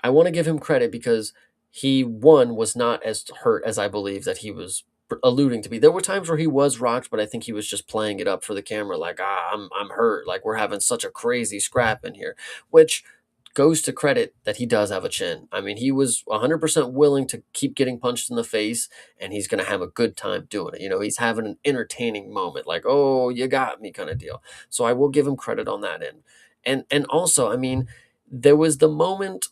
I want to give him credit because he one was not as hurt as I believe that he was alluding to be. There were times where he was rocked, but I think he was just playing it up for the camera, like I'm hurt, like we're having such a crazy scrap in here, which goes to credit that he does have a chin. I mean, he was 100% willing to keep getting punched in the face, and he's going to have a good time doing it. He's having an entertaining moment, like, oh, you got me kind of deal. So I will give him credit on that end. And also, I mean, there was the moment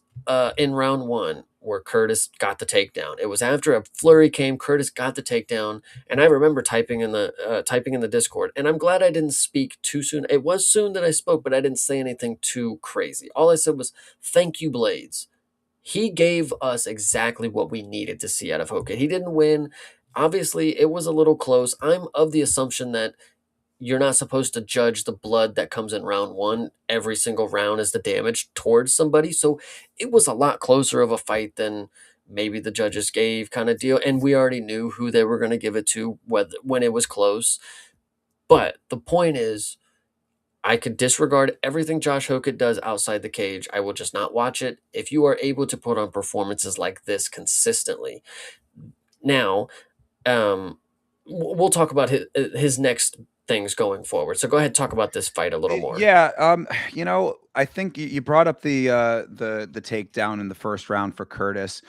in round one where Curtis got the takedown. It was after a flurry came. Curtis got the takedown, and I remember typing in the Discord. And I'm glad I didn't speak too soon. It was soon that I spoke, but I didn't say anything too crazy. All I said was, "Thank you, Blades." He gave us exactly what we needed to see out of Hogan. He didn't win. Obviously, it was a little close. I'm of the assumption that you're not supposed to judge the blood that comes in round one every single round as the damage towards somebody. So it was a lot closer of a fight than maybe the judges gave kind of deal. And we already knew who they were going to give it to when it was close. But the point is, I could disregard everything Josh Hokett does outside the cage. I will just not watch it. If you are able to put on performances like this consistently, now we'll talk about his next things going forward. So go ahead, talk about this fight a little more. Yeah, I think you brought up the takedown in the first round for Curtis.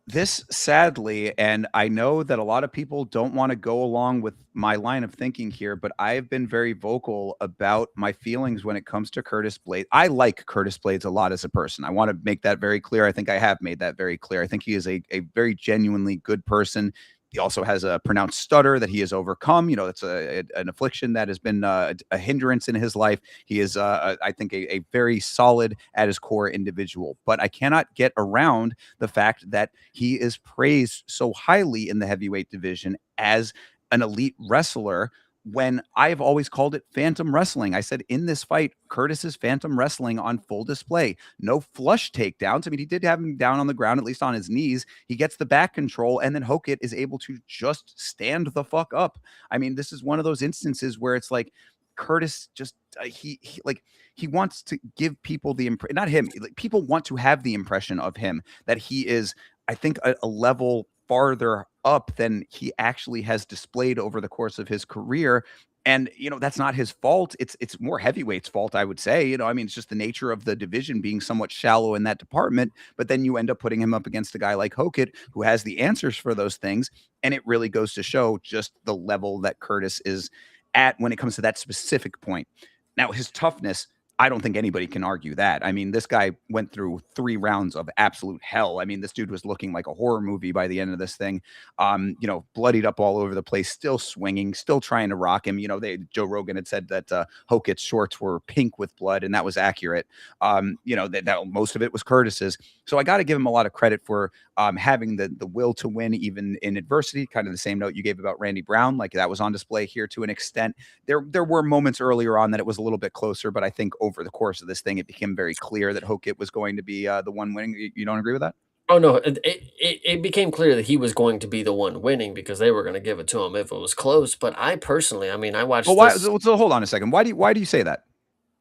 This sadly, and I know that a lot of people don't wanna go along with my line of thinking here, but I have been very vocal about my feelings when it comes to Curtis Blades. I like Curtis Blades a lot as a person. I wanna make that very clear. I think I have made that very clear. I think he is a very genuinely good person. He also has a pronounced stutter that he has overcome. That's an affliction that has been a hindrance in his life. He is, I think, a very solid at his core individual. But I cannot get around the fact that he is praised so highly in the heavyweight division as an elite wrestler when I've always called it phantom wrestling. I said in this fight, Curtis is phantom wrestling on full display. No flush takedowns. I mean, he did have him down on the ground, at least on his knees. He gets the back control, and then Hokit is able to just stand the fuck up. I mean, this is one of those instances where it's like Curtis just he wants to give people the impression, not him, like, people want to have the impression of him that he is, I think, a level farther up than he actually has displayed over the course of his career. And that's not his fault. It's more heavyweight's fault, I would say. I mean, it's just the nature of the division being somewhat shallow in that department. But then you end up putting him up against a guy like Hokit who has the answers for those things, and it really goes to show just the level that Curtis is at when it comes to that specific point. Now, his toughness, I don't think anybody can argue that. I mean, this guy went through 3 rounds of absolute hell. I mean, this dude was looking like a horror movie by the end of this thing. Bloodied up all over the place, still swinging, still trying to rock him. Joe Rogan had said that Hokit's shorts were pink with blood, and that was accurate. That most of it was Curtis's. So I got to give him a lot of credit for having the will to win, even in adversity. Kind of the same note you gave about Randy Brown, like that was on display here to an extent. There were moments earlier on that it was a little bit closer, but I think over the course of this thing, it became very clear that Hokit was going to be the one winning. You don't agree with that? Oh no, it became clear that he was going to be the one winning because they were going to give it to him if it was close. But I personally, I mean, I Well, watched why? this. So hold on a second. Why do you say that?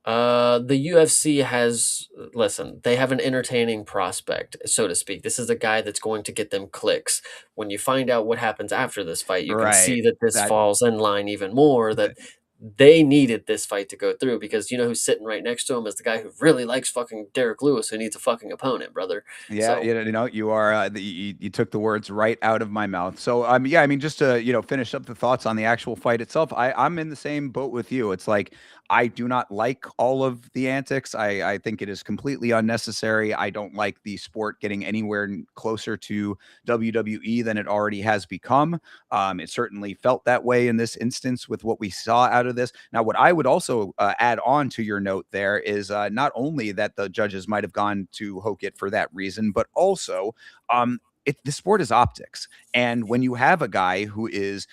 The UFC has listen, they have an entertaining prospect, so to speak. This is a guy that's going to get them clicks. When you find out what happens after this fight, you can Right. see that this That, falls in line even more that that they needed this fight to go through because you know who's sitting right next to him is the guy who really likes fucking Derek Lewis, who needs a fucking opponent, brother. Yeah, So you are you took the words right out of my mouth. So yeah, I mean, just to finish up the thoughts on the actual fight itself, I'm in the same boat with you. It's like I do not like all of the antics. I think it is completely unnecessary. I don't like the sport getting anywhere closer to WWE than it already has become. It certainly felt that way in this instance with what we saw out of this. Now, what I would also add on to your note there is not only that the judges might have gone to Hokit for that reason, but also the sport is optics. And when you have a guy who is,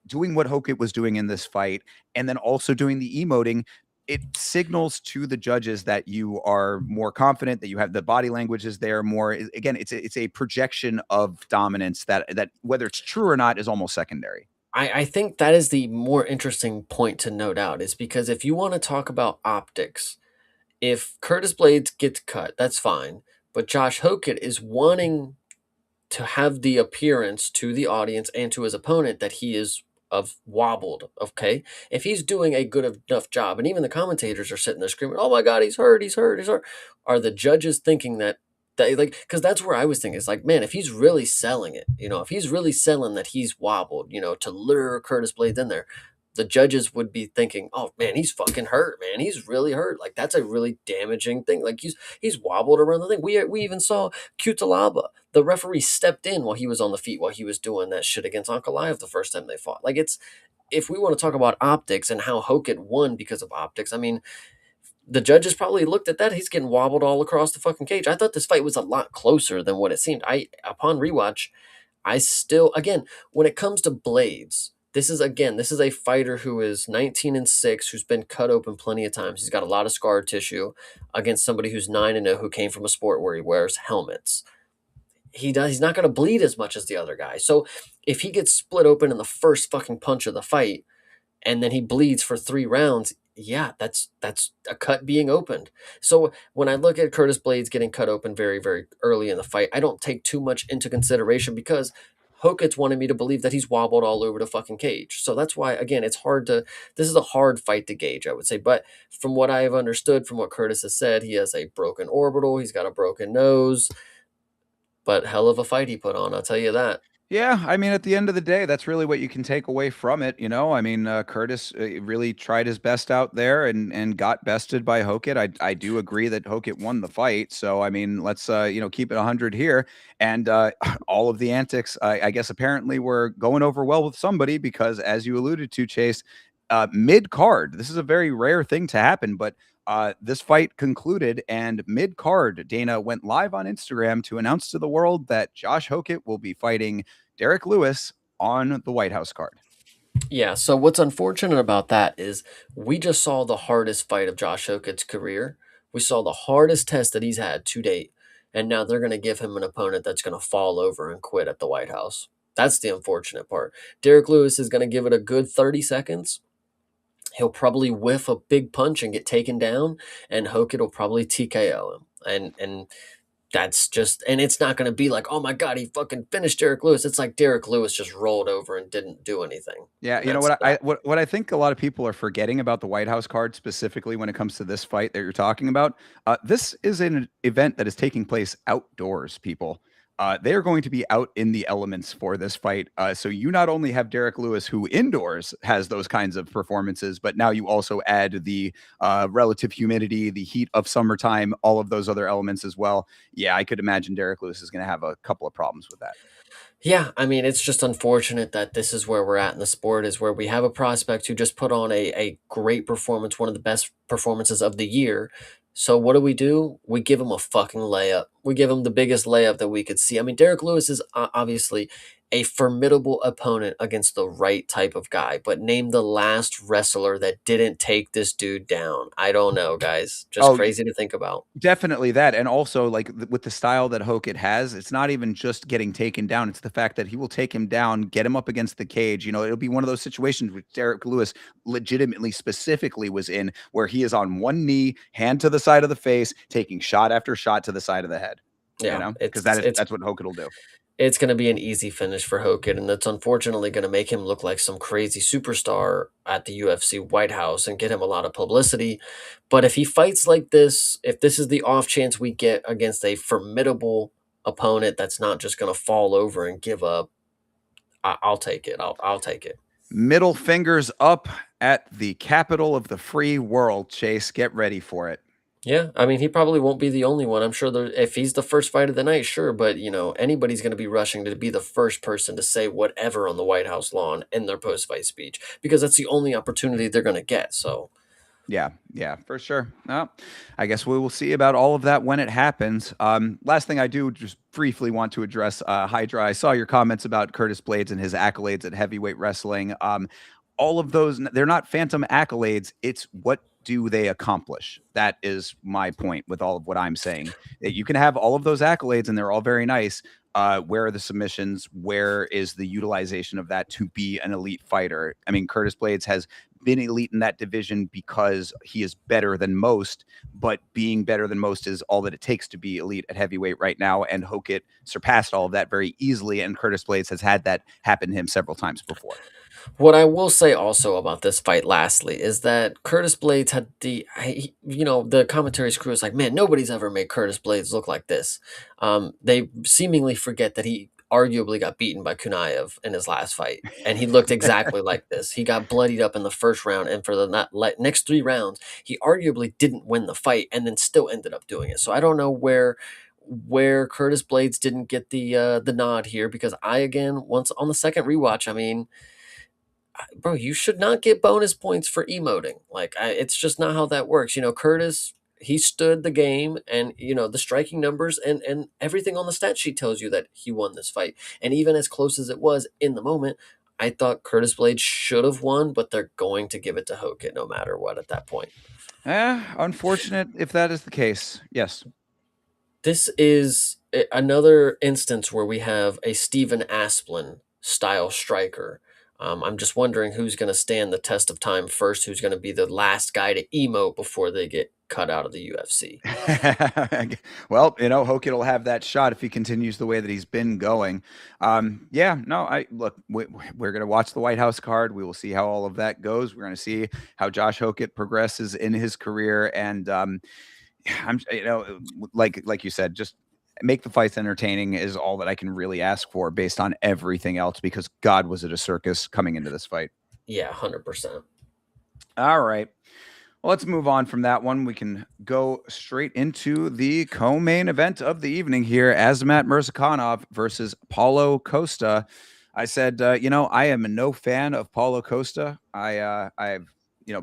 doing what Hokit was doing in this fight, and then also doing the emoting, it signals to the judges that you are more confident, that you have the body language is there more. Again, it's a projection of dominance that whether it's true or not is almost secondary. I think that is the more interesting point to note out is because if you want to talk about optics, if Curtis Blades gets cut, that's fine. But Josh Hokett is wanting to have the appearance to the audience and to his opponent that he is of wobbled. Okay, if he's doing a good enough job, and even the commentators are sitting there screaming, "Oh my God, he's hurt! He's hurt! He's hurt!" Are the judges thinking that like because that's where I was thinking. It's like, man, if he's really selling it, if he's really selling that he's wobbled, to lure Curtis Blades in there, the judges would be thinking, "Oh man, he's fucking hurt, man. He's really hurt. Like that's a really damaging thing. Like he's wobbled around the thing. We even saw Cutelaba. The referee stepped in while he was on the feet while he was doing that shit against Ankalaev the first time they fought. Like it's if we want to talk about optics and how Hokit won because of optics, I mean, the judges probably looked at that. He's getting wobbled all across the fucking cage. I thought this fight was a lot closer than what it seemed. I upon rewatch, I still again when it comes to Blades, this is a fighter who is 19-6, who's been cut open plenty of times. He's got a lot of scar tissue against somebody who's 9-0 who came from a sport where he wears helmets. He's not going to bleed as much as the other guy. So if he gets split open in the first fucking punch of the fight and then he bleeds for 3 rounds, yeah, that's a cut being opened. So when I look at Curtis Blades getting cut open very, very early in the fight, I don't take too much into consideration because Hokit's wanted me to believe that he's wobbled all over the fucking cage. So that's why, again, it's hard to. This is a hard fight to gauge, I would say. But from what I have understood, from what Curtis has said, he has a broken orbital. He's got a broken nose. But hell of a fight he put on, I'll tell you that. Yeah, I mean, at the end of the day, that's really what you can take away from it. I mean, Curtis really tried his best out there and got bested by Hokit. I do agree that Hokit won the fight. So I mean, let's keep it 100 here. And all of the antics, I guess, apparently were going over well with somebody because, as you alluded to, Chase, mid card, this is a very rare thing to happen, but this fight concluded, and mid card, Dana went live on Instagram to announce to the world that Josh Hokit will be fighting Derek Lewis on the White House card. Yeah, so what's unfortunate about that is we just saw the hardest fight of Josh Hokit's career. We saw the hardest test that he's had to date. And now they're going to give him an opponent that's going to fall over and quit at the White House. That's the unfortunate part. Derek Lewis is going to give it a good 30 seconds. He'll probably whiff a big punch and get taken down, and Hokit will probably TKO him. And that's just, and it's not going to be like, oh my God, he fucking finished Derek Lewis. It's like Derek Lewis just rolled over and didn't do anything. Yeah, And that's what that. what I think a lot of people are forgetting about the White House card specifically when it comes to this fight that you're talking about. This is an event that is taking place outdoors, people. They are going to be out in the elements for this fight. So you not only have Derek Lewis, who indoors has those kinds of performances, but now you also add the relative humidity, the heat of summertime, all of those other elements as well. Yeah, I could imagine Derek Lewis is going to have a couple of problems with that. Yeah, I mean, it's just unfortunate that this is where we're at in the sport, is where we have a prospect who just put on a great performance, one of the best performances of the year. So what do? We give him a fucking layup. We give him the biggest layup that we could see. I mean, Derek Lewis is obviously a formidable opponent against the right type of guy, but name the last wrestler that didn't take this dude down. I don't know, guys. Just Oh, crazy to think about. definitely that. And also, like with the style that Hokit has, it's not even just getting taken down. It's the fact that he will take him down, get him up against the cage. It'll be one of those situations which Derek Lewis legitimately, specifically was in, where he is on one knee, hand to the side of the face, taking shot after shot to the side of the head, Yeah, because it's that's what Hokit will do. it's going to be an easy finish for Hogan, and that's unfortunately going to make him look like some crazy superstar at the UFC White House and get him a lot of publicity. But if he fights like this, if this is the off chance we get against a formidable opponent that's not just going to fall over and give up, I'll take it. I'll take it. Middle fingers up at the capital of the free world, Chase. Get ready for it. Yeah, I mean, he probably won't be the only one. I'm sure if he's the first fight of the night, sure, but anybody's going to be rushing to be the first person to say whatever on the White House lawn in their post-fight speech because that's the only opportunity they're going to get. So, Yeah, for sure. Well, I guess we will see about all of that when it happens. Last thing I do just briefly want to address Hydra. I saw your comments about Curtis Blades and his accolades at heavyweight wrestling. All of those, they're not phantom accolades. It's what do they accomplish? That is my point with all of what I'm saying. That you can have all of those accolades and they're all very nice. Where are the submissions? Where is the utilization of that to be an elite fighter? I mean, Curtis Blades has been elite in that division because he is better than most, but being better than most is all that it takes to be elite at heavyweight right now. And Hokit surpassed all of that very easily. And Curtis Blades has had that happen to him several times before. what I will say also about this fight, lastly, is that Curtis Blades had the commentary crew is like, man, nobody's ever made Curtis Blades look like this. They seemingly forget that he arguably got beaten by Kunaev in his last fight, and he looked exactly like this. He got bloodied up in the first round, and for the next 3 rounds, he arguably didn't win the fight, and then still ended up doing it. So I don't know where Curtis Blades didn't get the nod here, because once on the second rewatch, I mean, bro, you should not get bonus points for emoting. It's just not how that works. Curtis, he stood the game, and the striking numbers and everything on the stat sheet tells you that he won this fight. And even as close as it was in the moment, I thought Curtis Blades should have won, but they're going to give it to Hokit no matter what at that point. Unfortunate if that is the case. Yes. This is another instance where we have a Stephen Asplin style striker. I'm just wondering who's going to stand the test of time first, who's going to be the last guy to emote before they get cut out of the UFC. Well, Hokit will have that shot if he continues the way that he's been going. Yeah, no, I look, we're going to watch the White House card. We will see how all of that goes. We're going to see how Josh Hokit progresses in his career. And I'm, like you said, just make the fights entertaining is all that I can really ask for based on everything else, because God, was it a circus coming into this fight. Yeah, 100%. All right. Well, let's move on from that one. We can go straight into the co-main event of the evening here: Azamat Murzakanov versus Paulo Costa. I said, I am no fan of Paulo Costa. I've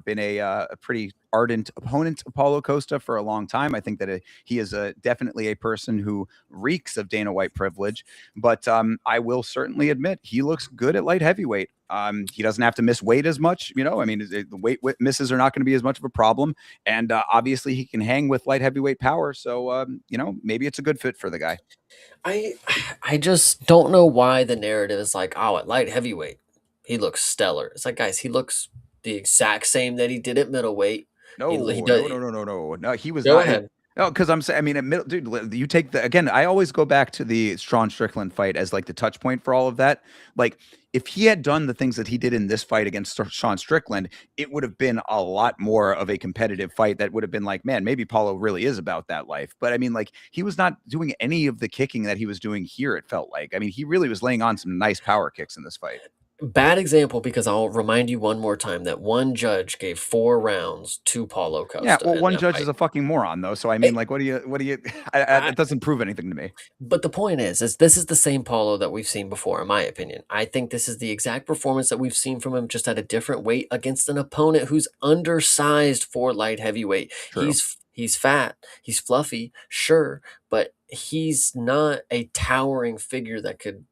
been a pretty ardent opponent of Paulo Costa for a long time. I think that he is definitely a person who reeks of Dana White privilege, but I will certainly admit he looks good at light heavyweight. He doesn't have to miss weight as much. I mean, the weight misses are not going to be as much of a problem. And obviously he can hang with light heavyweight power. So, maybe it's a good fit for the guy. I I just don't know why the narrative is like, oh, at light heavyweight, he looks stellar. It's like, guys, he looks the exact same that he did at middleweight. He No, does. no, no, no, no, no. No, he was Go not. ahead. No, because I'm saying, I mean, dude, you take again, I always go back to the Strawn Strickland fight as like the touch point for all of that. Like, if he had done the things that he did in this fight against Sean Strickland, it would have been a lot more of a competitive fight that would have been like, man, maybe Paulo really is about that life. But I mean, like, he was not doing any of the kicking that he was doing here, it felt like. I mean, he really was laying on some nice power kicks in this fight. Bad example, because I'll remind you one more time that one judge gave 4 rounds to Paulo Yeah, Costa well, in one that judge is fight. a fucking moron, though. So I mean, Hey, like, what do you? I, It doesn't prove anything to me. But the point is this is the same Paulo that we've seen before, in my opinion. I think this is the exact performance that we've seen from him, just at a different weight against an opponent who's undersized for light heavyweight. True. He's fat, he's fluffy, sure, but he's not a towering figure that could,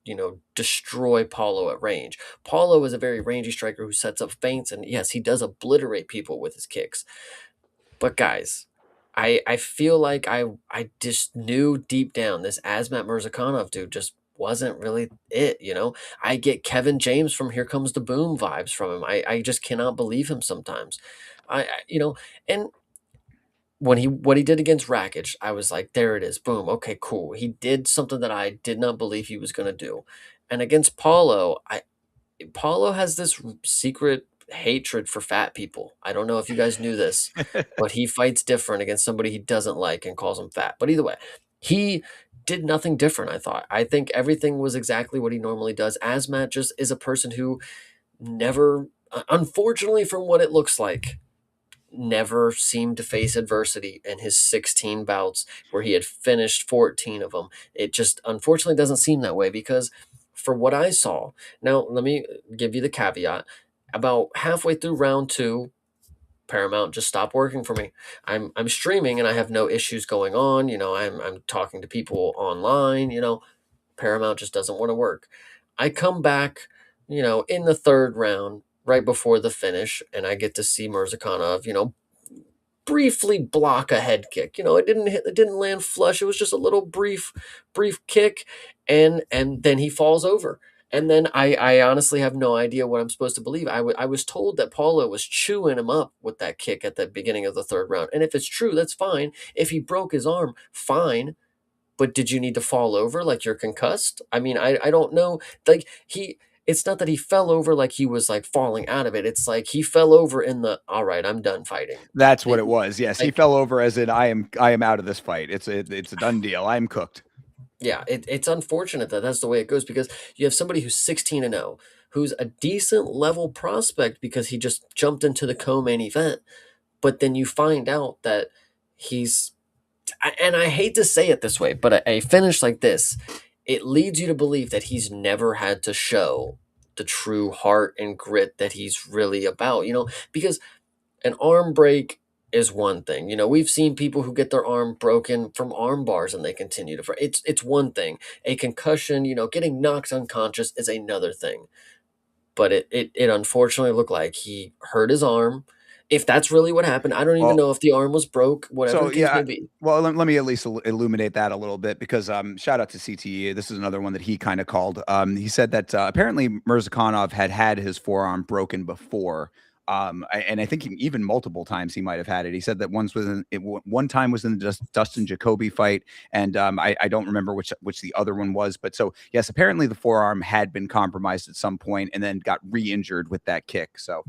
destroy Paulo at range. Paulo is a very rangy striker who sets up feints, and yes, he does obliterate people with his kicks. But guys, I feel like I just knew deep down this Azmat Mirzakhanov dude just wasn't really it. I get Kevin James from Here Comes the Boom vibes from him. I just cannot believe him sometimes. And what he did against Rakic, I was like, there it is, boom, okay, cool. He did something that I did not believe he was gonna do. And against Paulo has this secret hatred for fat people. I don't know if you guys knew this, but he fights different against somebody he doesn't like and calls him fat. But either way, he did nothing different, I thought. I think everything was exactly what he normally does. Asmat just is a person who never, unfortunately, from what it looks like, never seemed to face adversity in his 16 bouts where he had finished 14 of them. It just unfortunately doesn't seem that way because for what I saw, now let me give you the caveat. About halfway through round 2, Paramount just stopped working for me. I'm streaming and I have no issues going on, I'm talking to people online, Paramount just doesn't want to work. I come back, in the 3rd round, right before the finish, and I get to see Mirzakhanov, briefly block a head kick. It didn't land flush. It was just a little brief kick, and then he falls over. And then I honestly have no idea what I'm supposed to believe. I was told that Paulo was chewing him up with that kick at the beginning of the 3rd round. And if it's true, that's fine. If he broke his arm, fine. But did you need to fall over like you're concussed? I mean, I don't know. Like it's not that he fell over like he was like falling out of it. It's like he fell over in the all right, I'm done fighting. That's what It- it was. Yes, he like fell over as in I am out of this fight. It's a done deal. I'm cooked. yeah, it's unfortunate that that's the way it goes because you have somebody who's 16-0, who's a decent level prospect because he just jumped into the co-main event, but then you find out that he's and I hate to say it this way, but a finish like this, it leads you to believe that he's never had to show the true heart and grit that he's really about, because an arm break is one thing. We've seen people who get their arm broken from arm bars and they continue to fight. It's one thing. A concussion, getting knocked unconscious is another thing. But it unfortunately looked like he hurt his arm. If that's really what happened, I don't even Well, know if the arm was broke, whatever so the case yeah, may be. well, let me at least illuminate that a little bit because shout out to CTE. This is another one that he kind of called. He said that apparently Mirzakhanov had his forearm broken before And I think even multiple times he might have had it. He said that one time was in the Dustin Jacoby fight, and I don't remember which the other one was. But so yes, apparently the forearm had been compromised at some point, and then got re-injured with that kick. So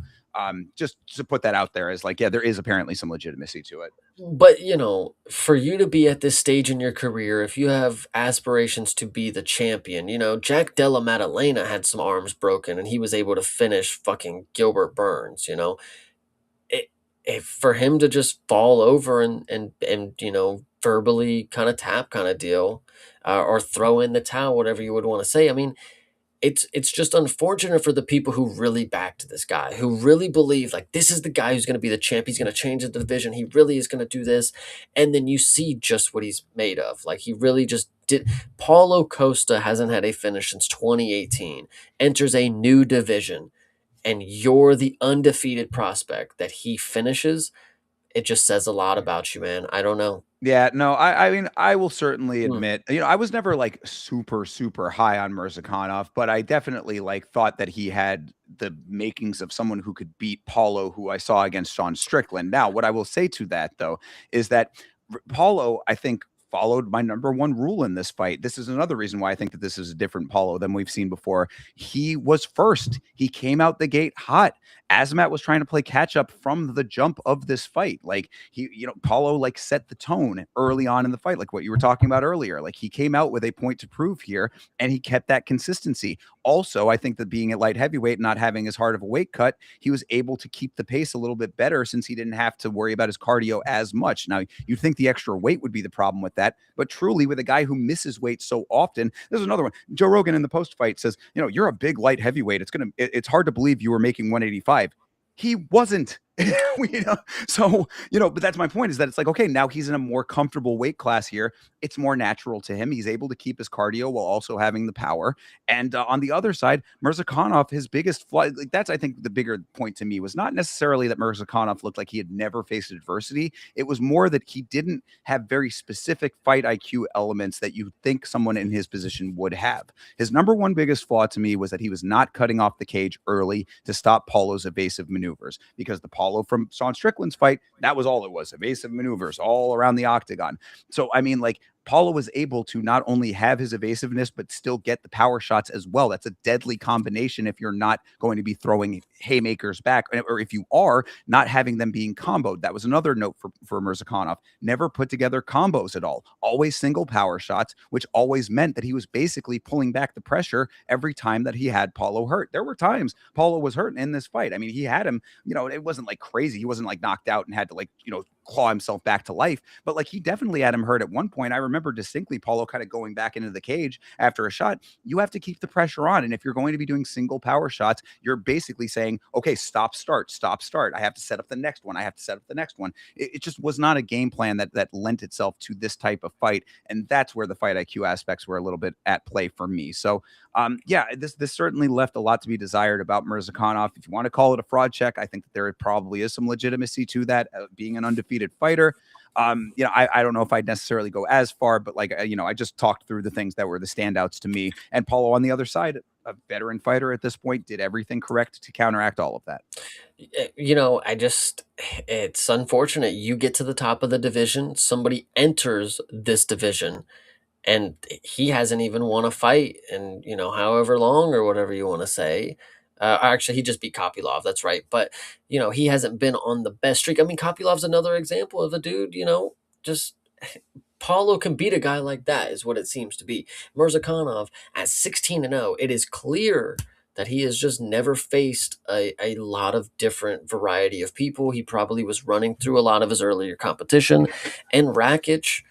just to put that out there as like, yeah, there is apparently some legitimacy to it. But, for you to be at this stage in your career, if you have aspirations to be the champion, Jack Della Maddalena had some arms broken and he was able to finish fucking Gilbert Burns, It, for him to just fall over and verbally kind of tap kind of deal, or throw in the towel, whatever you would want to say. I mean, it's just unfortunate for the people who really backed this guy, who really believe like this is the guy who's going to be the champ. He's going to change the division. He really is going to do this, and then you see just what he's made of. Like he really just did. Paulo Costa hasn't had a finish since 2018. Enters a new division, and you're the undefeated prospect that he finishes. It just says a lot about you, man. I don't know. Yeah, no, I mean, I will certainly Mm. admit, I was never like super, super high on Mirzakhanov, but I definitely like thought that he had the makings of someone who could beat Paulo, who I saw against Sean Strickland. Now, what I will say to that though is that Paulo, I think, followed my number one rule in this fight. This is another reason why I think that this is a different Paulo than we've seen before. He was first. He came out the gate hot. Azamat was trying to play catch up from the jump of this fight. Like Paulo like set the tone early on in the fight, like what you were talking about earlier. Like he came out with a point to prove here, and he kept that consistency. Also, I think that being at light heavyweight, not having as hard of a weight cut, he was able to keep the pace a little bit better since he didn't have to worry about his cardio as much. Now, you'd think the extra weight would be the problem with that, but truly, with a guy who misses weight so often, there's another one. Joe Rogan in the post fight says, you're a big light heavyweight. It's hard to believe you were making 185. He wasn't. So but that's my point, is that it's like, okay, now he's in a more comfortable weight class here. It's more natural to him. He's able to keep his cardio while also having the power. And on the other side, Mirzakhanov, his biggest flaw, like that's, I think the bigger point to me was not necessarily that Mirzakhanov looked like he had never faced adversity. It was more that he didn't have very specific fight IQ elements that you think someone in his position would have. His number one biggest flaw to me was that he was not cutting off the cage early to stop Paulo's evasive maneuvers, because the Paulo from Sean Strickland's fight, that was all it was, evasive maneuvers all around the octagon. So, I mean, like, Paulo was able to not only have his evasiveness, but still get the power shots as well. That's a deadly combination if you're not going to be throwing haymakers back, or if you are, not having them being comboed. That was another note for Mirzakhanov. Never put together combos at all. Always single power shots, which always meant that he was basically pulling back the pressure every time that he had Paulo hurt. There were times Paulo was hurt in this fight. I mean, he had him, it wasn't like crazy. He wasn't like knocked out and had to claw himself back to life, but like he definitely had him hurt at one point. I remember distinctly Paulo kind of going back into the cage after a shot. You have to keep the pressure on, and if you're going to be doing single power shots, you're basically saying, okay, stop start. I have to set up the next one. It just was not a game plan that lent itself to this type of fight, and that's where the fight IQ aspects were a little bit at play for me. So this certainly left a lot to be desired about Mirzakhanov. If you want to call it a fraud check, I think that there probably is some legitimacy to that, being an undefeated fighter. I don't know if I'd necessarily go as far, but I just talked through the things that were the standouts to me. And Paulo on the other side, a veteran fighter at this point, did everything correct to counteract all of that. It's unfortunate. You get to the top of the division, somebody enters this division, and he hasn't even won a fight in however long or whatever you want to say. Actually, he just beat Kopylov. That's right, but he hasn't been on the best streak. I mean, Kopylov's another example of a dude. Just Paulo can beat a guy like that, is what it seems to be. Mirzakhanov at 16-0. It is clear that he has just never faced a lot of different variety of people. He probably was running through a lot of his earlier competition, and Rakic,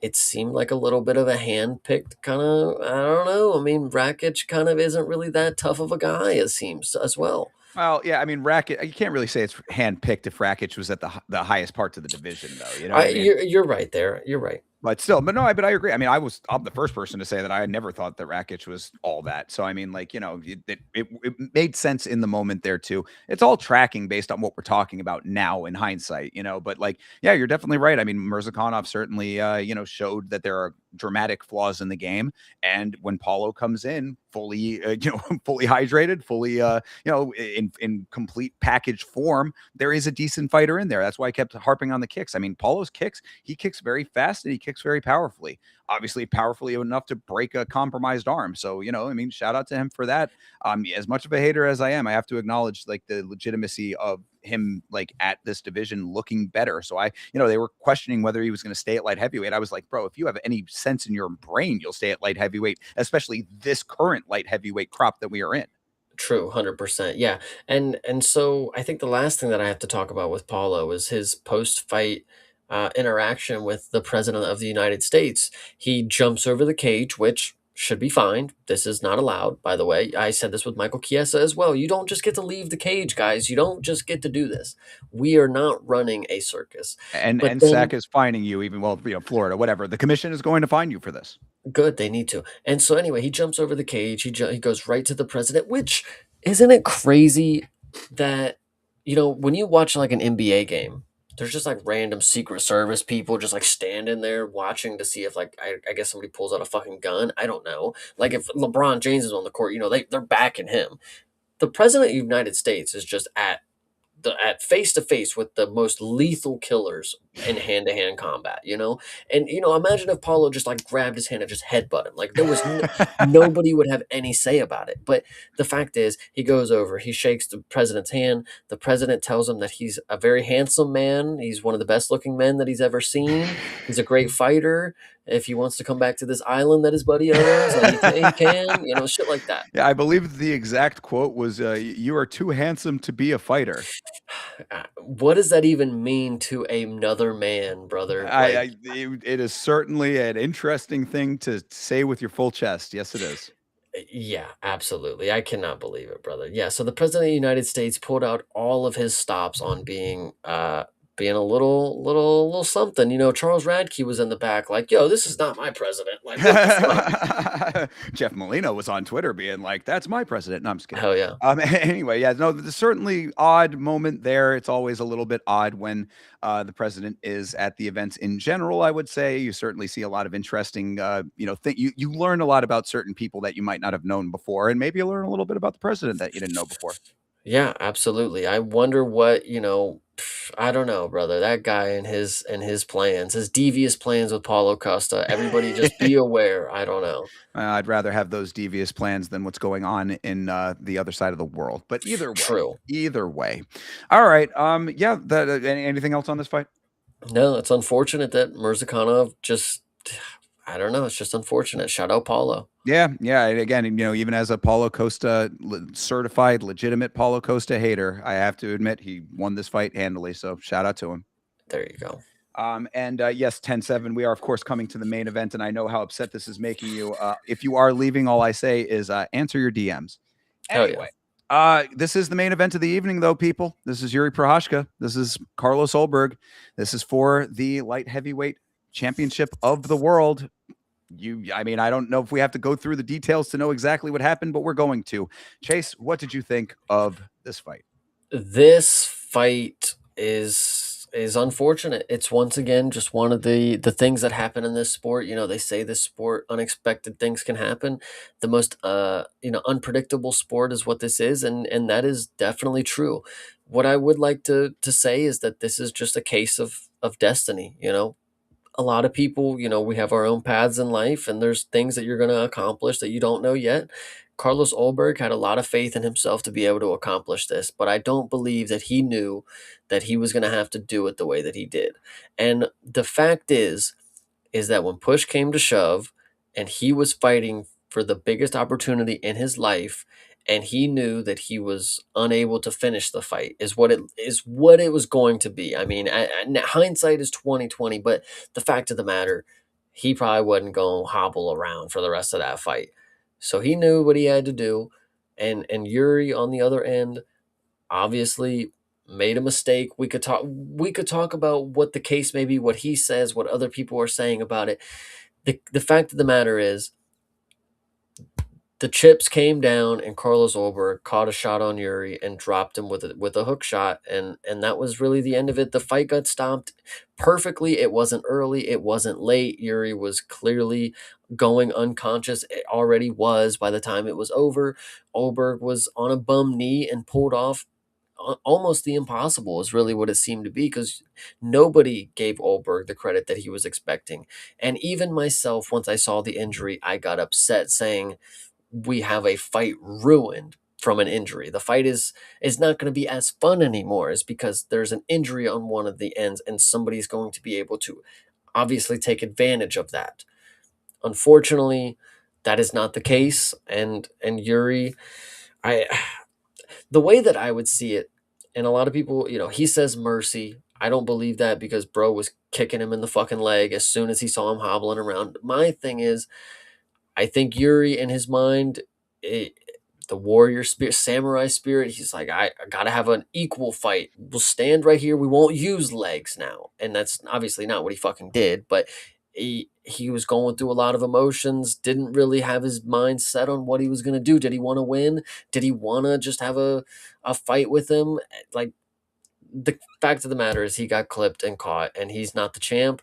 it seemed like a little bit of a hand-picked kind of, I don't know. I mean, Rakic kind of isn't really that tough of a guy, it seems, as well. Well, yeah, I mean, Rakic, you can't really say it's handpicked if Rakic was at the highest parts of the division, though. You know what I mean? You're right there. You're right. But still, but no, but I agree. I mean, I'm the first person to say that I never thought that Rakic was all that. So I mean, like, it made sense in the moment there too. It's all tracking based on what we're talking about now in hindsight, but like, yeah, you're definitely right. I mean, Mirzakhanov certainly, showed that there are dramatic flaws in the game, and when Paulo comes in fully, fully hydrated, fully, in complete package form, there is a decent fighter in there. That's why I kept harping on the kicks. I mean, Paulo's kicks, he kicks very fast and he kicks very powerfully. Obviously, powerfully enough to break a compromised arm. So, I mean, shout out to him for that. As much of a hater as I am, I have to acknowledge like the legitimacy of him like at this division looking better. So they were questioning whether he was going to stay at light heavyweight. I was like, bro, if you have any sense in your brain, you'll stay at light heavyweight, especially this current light heavyweight crop that we are in. True, 100%. Yeah. And so I think the last thing that I have to talk about with Paulo is his post-fight interaction with the president of the United States. He jumps over the cage, which should be fine. This is not allowed, by the way. I said this with Michael Chiesa as well. You don't just get to leave the cage, guys. You don't just get to do this. We are not running a circus. And But and then SAC is fining you, even well, Florida, whatever. The commission is going to fine you for this. good, they need to. And so anyway, he jumps over the cage. He goes right to the president, which isn't it crazy that when you watch like an NBA game, there's just like random Secret Service people just like standing there watching to see if like I guess somebody pulls out a fucking gun. I don't know. Like if LeBron James is on the court, they're backing him. The president of the United States is just at face to face with the most lethal killers in hand to hand combat, and imagine if Paulo just like grabbed his hand and just headbutt him, like there was nobody would have any say about it. But the fact is, he goes over, he shakes the president's hand. The president tells him that he's a very handsome man. He's one of the best looking men that he's ever seen. He's a great fighter. If he wants to come back to this island that his buddy owns, and he can, shit like that. Yeah, I believe the exact quote was, "You are too handsome to be a fighter." What does that even mean to another man, brother? Like, It is certainly an interesting thing to say with your full chest. Yes, it is. yeah, absolutely. I cannot believe it, brother. Yeah, so the president of the United States pulled out all of his stops on being a little something. Charles Radke was in the back like, "Yo, this is not my president." Like, what the fuck? Jeff Molina was on Twitter being like, "That's my president." No, I'm just kidding. Hell yeah. Anyway, yeah, no, there's certainly odd moment there. It's always a little bit odd when the president is at the events in general. I would say you certainly see a lot of interesting, you learn a lot about certain people that you might not have known before, and maybe you learn a little bit about the president that you didn't know before. Yeah, absolutely. I wonder what, I don't know, brother. That guy and his plans, his devious plans with Paulo Costa. Everybody just be aware. I don't know. I'd rather have those devious plans than what's going on in the other side of the world. But True. either way. All right. Yeah. Anything else on this fight? No, it's unfortunate that Mirzakhanov just, I don't know. It's just unfortunate. Shout out Paulo. Yeah, yeah. And again, even as a Paulo Costa certified, legitimate Paulo Costa hater, I have to admit he won this fight handily. So shout out to him. There you go. And yes, 10-7, we are, of course, coming to the main event. And I know how upset this is making you. If you are leaving, all I say is answer your DMs. Hell Anyway, this is the main event of the evening, though, people. This is Yuri Prochazka. This is Carlos Ulberg. This is for the light heavyweight championship of the world. I mean, I don't know if we have to go through the details to know exactly what happened, but we're going to. Chase, what did you think of this fight? This fight is unfortunate. It's once again just one of the things that happen in this sport. They say this sport unexpected things can happen. The most unpredictable sport is what this is, and that is definitely true. What I would like to say is that this is just a case of destiny. A lot of people, we have our own paths in life, and there's things that you're going to accomplish that you don't know yet. Carlos Ulberg had a lot of faith in himself to be able to accomplish this, but I don't believe that he knew that he was going to have to do it the way that he did. And the fact is that when push came to shove and he was fighting for the biggest opportunity in his life, and he knew that he was unable to finish the fight is what it was going to be. I mean, hindsight is 2020, but the fact of the matter, he probably wasn't going to hobble around for the rest of that fight. So he knew what he had to do, and Yuri on the other end obviously made a mistake. We could talk about what the case may be, what he says, what other people are saying about it. The fact of the matter is, the chips came down and Carlos Ulberg caught a shot on Yuri and dropped him with a hook shot, and that was really the end of it. The fight got stopped perfectly. It wasn't early, it wasn't late. Yuri was clearly going unconscious. It already was by the time it was over. Ulberg was on a bum knee and pulled off almost the impossible is really what it seemed to be, because nobody gave Ulberg the credit that he was expecting. And even myself, once I saw the injury, I got upset saying, we have a fight ruined from an injury. The fight is not going to be as fun anymore, is because there's an injury on one of the ends and somebody's going to be able to obviously take advantage of that. Unfortunately, that is not the case, and Yuri, I the way that I would see it, and a lot of people, he says mercy. I don't believe that, because bro was kicking him in the fucking leg as soon as he saw him hobbling around. My thing is, I think Yuri in his mind, it, the warrior spirit, samurai spirit, he's like, I gotta have an equal fight. We'll stand right here. We won't use legs now. And that's obviously not what he fucking did, but he was going through a lot of emotions, didn't really have his mind set on what he was gonna do. Did he want to win? Did he wanna just have a fight with him? Like, the fact of the matter is, he got clipped and caught, and he's not the champ.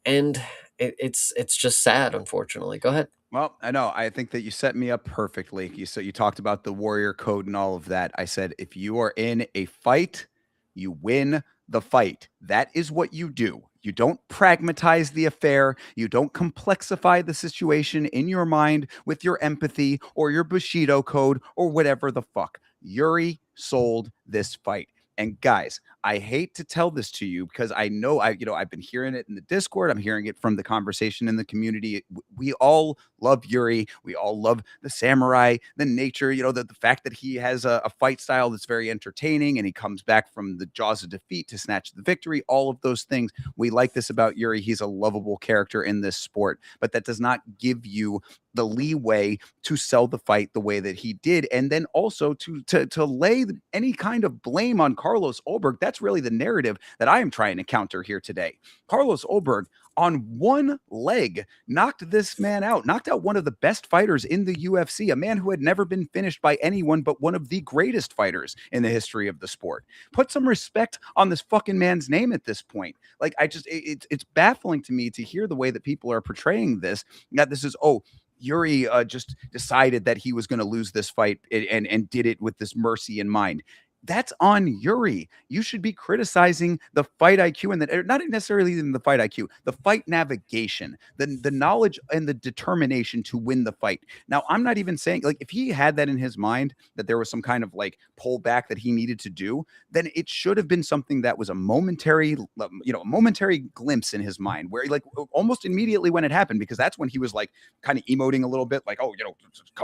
And it's just sad, unfortunately. Go ahead. Well, I know. I think that you set me up perfectly. You talked about the warrior code and all of that. I said if you are in a fight, you win the fight. That is what you do. You don't pragmatize the affair. You don't complexify the situation in your mind with your empathy or your Bushido code or whatever the fuck. Yuri sold this fight. And guys, I hate to tell this to you because I know I've been hearing it in the Discord. I'm hearing it from the conversation in the community. We all love Yuri. We all love the samurai, the nature, the fact that he has a fight style that's very entertaining and he comes back from the jaws of defeat to snatch the victory. All of those things. We like this about Yuri. He's a lovable character in this sport, but that does not give you the leeway to sell the fight the way that he did, and then also to lay any kind of blame on Carlos Ulberg. That's really the narrative that I am trying to counter here today. Carlos Ulberg, on one leg, knocked this man out, knocked out one of the best fighters in the UFC, a man who had never been finished by anyone but one of the greatest fighters in the history of the sport. Put some respect on this fucking man's name at this point. Like, it's baffling to me to hear the way that people are portraying this, that this is, oh, Yuri just decided that he was going to lose this fight and did it with this mercy in mind. That's on Yuri. You should be criticizing the fight IQ and not necessarily even the fight IQ, the fight navigation, the knowledge and the determination to win the fight. Now, I'm not even saying, like, if he had that in his mind that there was some kind of like pullback that he needed to do, then it should have been something that was a momentary, a momentary glimpse in his mind, where like almost immediately when it happened, because that's when he was like kind of emoting a little bit, like, oh,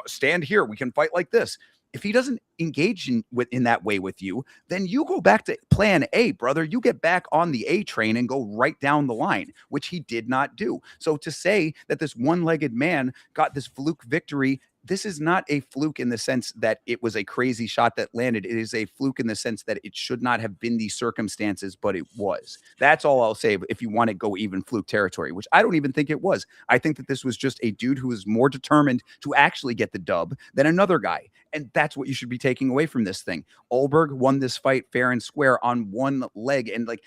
stand here, we can fight like this. If he doesn't engage in that way with you, then you go back to plan A, brother. You get back on the A train and go right down the line, which he did not do. So to say that this one-legged man got this fluke victory, this is not a fluke in the sense that it was a crazy shot that landed. It is a fluke in the sense that it should not have been these circumstances, but it was. That's all I'll say if you want to go even fluke territory, which I don't even think it was. I think that this was just a dude who was more determined to actually get the dub than another guy. And that's what you should be taking away from this thing. Ulberg won this fight fair and square on one leg. And like,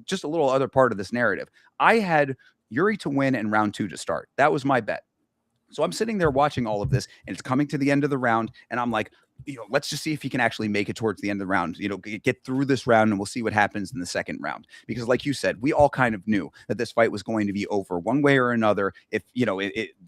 just a little other part of this narrative. I had Yuri to win and round 2 to start. That was my bet. So I'm sitting there watching all of this, and it's coming to the end of the round, and I'm like, let's just see if he can actually make it towards the end of the round, get through this round, and we'll see what happens in the second round. Because like you said, we all kind of knew that this fight was going to be over one way or another. If,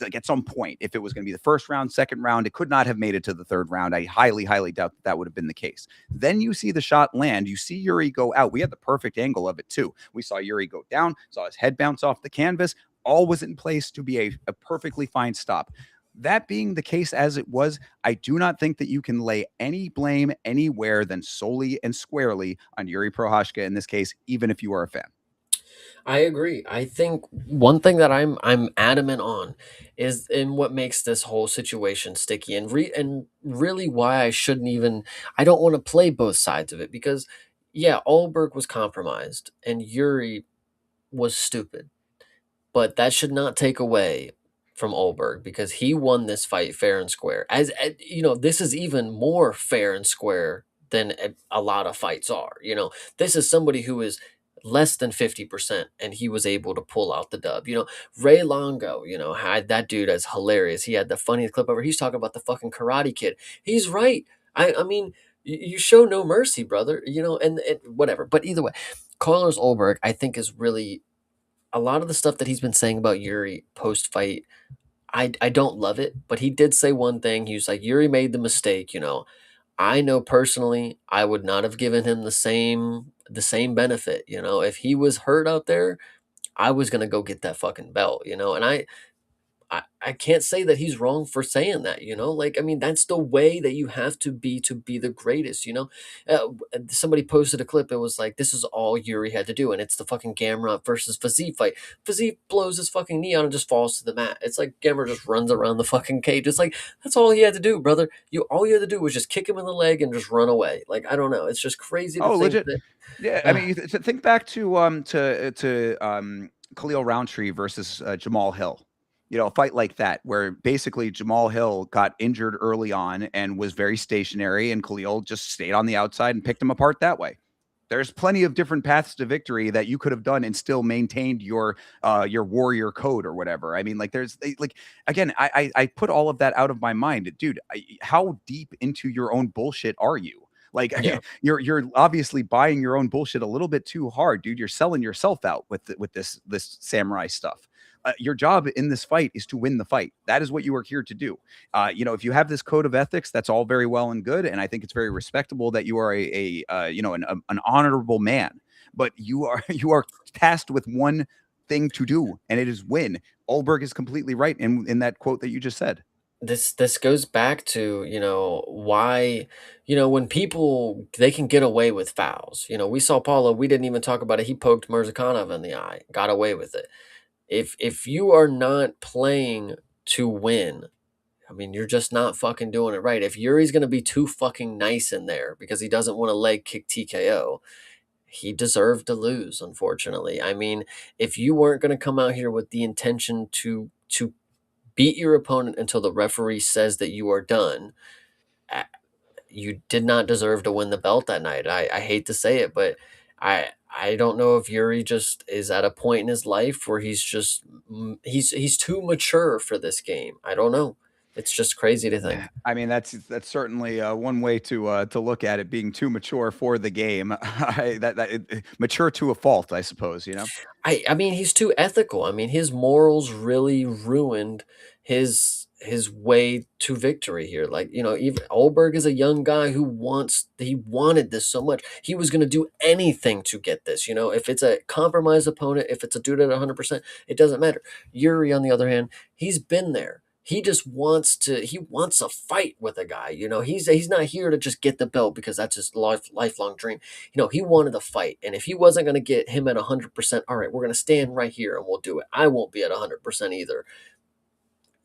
like at some point, if it was going to be the first round, second round, it could not have made it to the third round. I highly, highly doubt that would have been the case. Then you see the shot land. You see Yuri go out. We had the perfect angle of it, too. We saw Yuri go down, saw his head bounce off the canvas. All was in place to be a perfectly fine stop. That being the case as it was, I do not think that you can lay any blame anywhere than solely and squarely on Yuri Prochazka in this case, even if you are a fan. I agree. I think one thing that I'm adamant on is in what makes this whole situation sticky, and really why I don't want to play both sides of it, because yeah, Ulberg was compromised and Yuri was stupid. But that should not take away from Ulberg because he won this fight fair and square. This is even more fair and square than a lot of fights are. This is somebody who is less than 50% and he was able to pull out the dub. Ray Longo, had that dude as hilarious. He had the funniest clip ever. He's talking about the fucking Karate Kid. He's right. I mean, you show no mercy, brother, and whatever. But either way, Carlos Ulberg, I think, is really a lot of the stuff that he's been saying about Yuri post fight. I don't love it, but he did say one thing. He was like, Yuri made the mistake. I know personally, I would not have given him the same benefit. If he was hurt out there, I was gonna go get that fucking belt. And I can't say that he's wrong for saying that, like, I mean, that's the way that you have to be the greatest, somebody posted a clip. It was like, this is all Yuri had to do. And it's the fucking Gamrot versus Fazeev fight. Fazeev blows his fucking knee out and just falls to the mat. It's like Gamrot just runs around the fucking cage. It's like, that's all he had to do, brother. All you had to do was just kick him in the leg and just run away. Like, I don't know. It's just crazy to Oh, think legit. that, Yeah, I uh, mean, think back to Khalil Roundtree versus Jamal Hill. A fight like that where basically Jamal Hill got injured early on and was very stationary, and Khalil just stayed on the outside and picked him apart that way. There's plenty of different paths to victory that you could have done and still maintained your warrior code or whatever. I mean, like like again, I put all of that out of my mind, dude. How deep into your own bullshit are you? Like yeah. you're obviously buying your own bullshit a little bit too hard, dude. You're selling yourself out with this samurai stuff. Your job in this fight is to win the fight. That is what you are here to do. If you have this code of ethics, that's all very well and good, and I think it's very respectable that you are an honorable man. But you are tasked with one thing to do, and it is win. Ulberg is completely right in that quote that you just said. This goes back to, why, when people, they can get away with fouls. We saw Paulo, we didn't even talk about it. He poked Mirzakhanov in the eye, got away with it. If you are not playing to win, I mean, you're just not fucking doing it right. If Yuri's gonna be too fucking nice in there because he doesn't want to leg kick TKO, he deserved to lose, unfortunately. I mean, if you weren't gonna come out here with the intention to beat your opponent until the referee says that you are done, uh, you did not deserve to win the belt that night. I hate to say it, but I don't know if Yuri just is at a point in his life where he's too mature for this game. I don't know. It's just crazy to think. I mean, that's certainly one way to look at it, being too mature for the game. Mature to a fault, I suppose. I mean, he's too ethical. I mean, his morals really ruined his way to victory here. Like, even Olberg is a young guy who he wanted this so much. He was going to do anything to get this. If it's a compromised opponent, if it's a dude at 100%, it doesn't matter. Yuri, on the other hand, he's been there. He wants a fight with a guy. He's not here to just get the belt because that's his lifelong dream. He wanted a fight. And if he wasn't going to get him at 100%, all right, we're going to stand right here and we'll do it. I won't be at 100% either.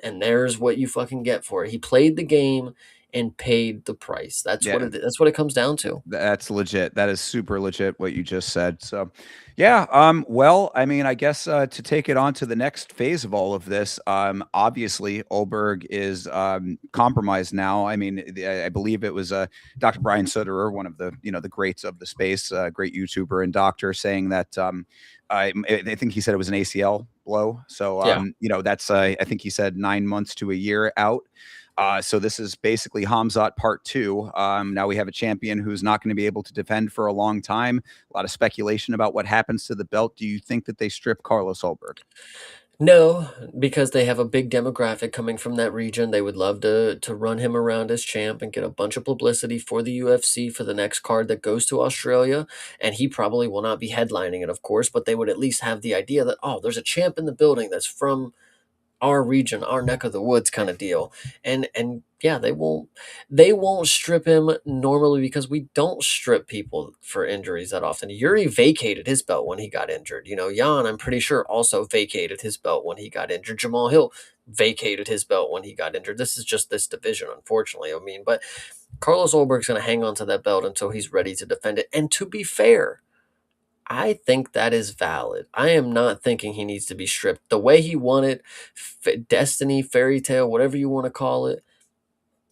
And there's what you fucking get for it. He played the game and paid the price. Yeah, That's what it comes down to. that's legit. That is super legit what you just said. So, yeah. Well, I mean, I guess to take it on to the next phase of all of this, obviously Olberg is compromised now. I mean, I believe it was Dr. Brian Sutterer, one of the greats of the space, great YouTuber and doctor, saying that I think he said it was an ACL blow. So, Yeah. that's I think he said 9 months to a year out. So this is basically Hamzat part two. Now we have a champion who's not going to be able to defend for a long time. A lot of speculation about what happens to the belt. Do you think that they strip Carlos Ulberg? No, because they have a big demographic coming from that region. They would love to run him around as champ and get a bunch of publicity for the UFC for the next card that goes to Australia. And he probably will not be headlining it, of course, but they would at least have the idea that, oh, there's a champ in the building that's from our region, our neck of the woods kind of deal. And yeah, they won't strip him normally because we don't strip people for injuries that often. Yuri vacated his belt when he got injured. Jan, I'm pretty sure, also vacated his belt when he got injured. Jamal Hill vacated his belt when he got injured. This is just this division, unfortunately. I mean, but Carlos Ulberg's going to hang on to that belt until he's ready to defend it. And to be fair, I think that is valid. I am not thinking he needs to be stripped. The way he won it, destiny, fairy tale, whatever you want to call it,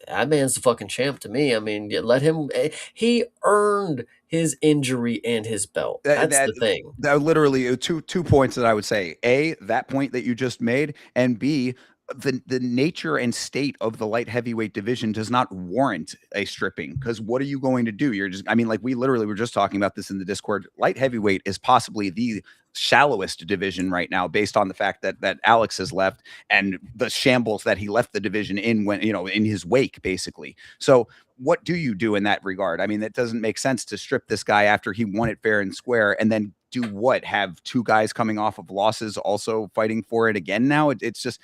that man's the fucking champ to me. I mean, let him. He earned his injury and his belt. That, That's that the thing. that literally two points that I would say. A, that point that you just made, and B, the nature and state of the light heavyweight division does not warrant a stripping. Because what are you going to do? You're just, I mean, like we literally were just talking about this in the Discord. Light heavyweight is possibly the shallowest division right now, based on the fact that Alex has left and the shambles that he left the division in, when in his wake, basically. So what do you do in that regard? I mean, that doesn't make sense to strip this guy after he won it fair and square, and then do what? Have two guys coming off of losses also fighting for it again now? It's just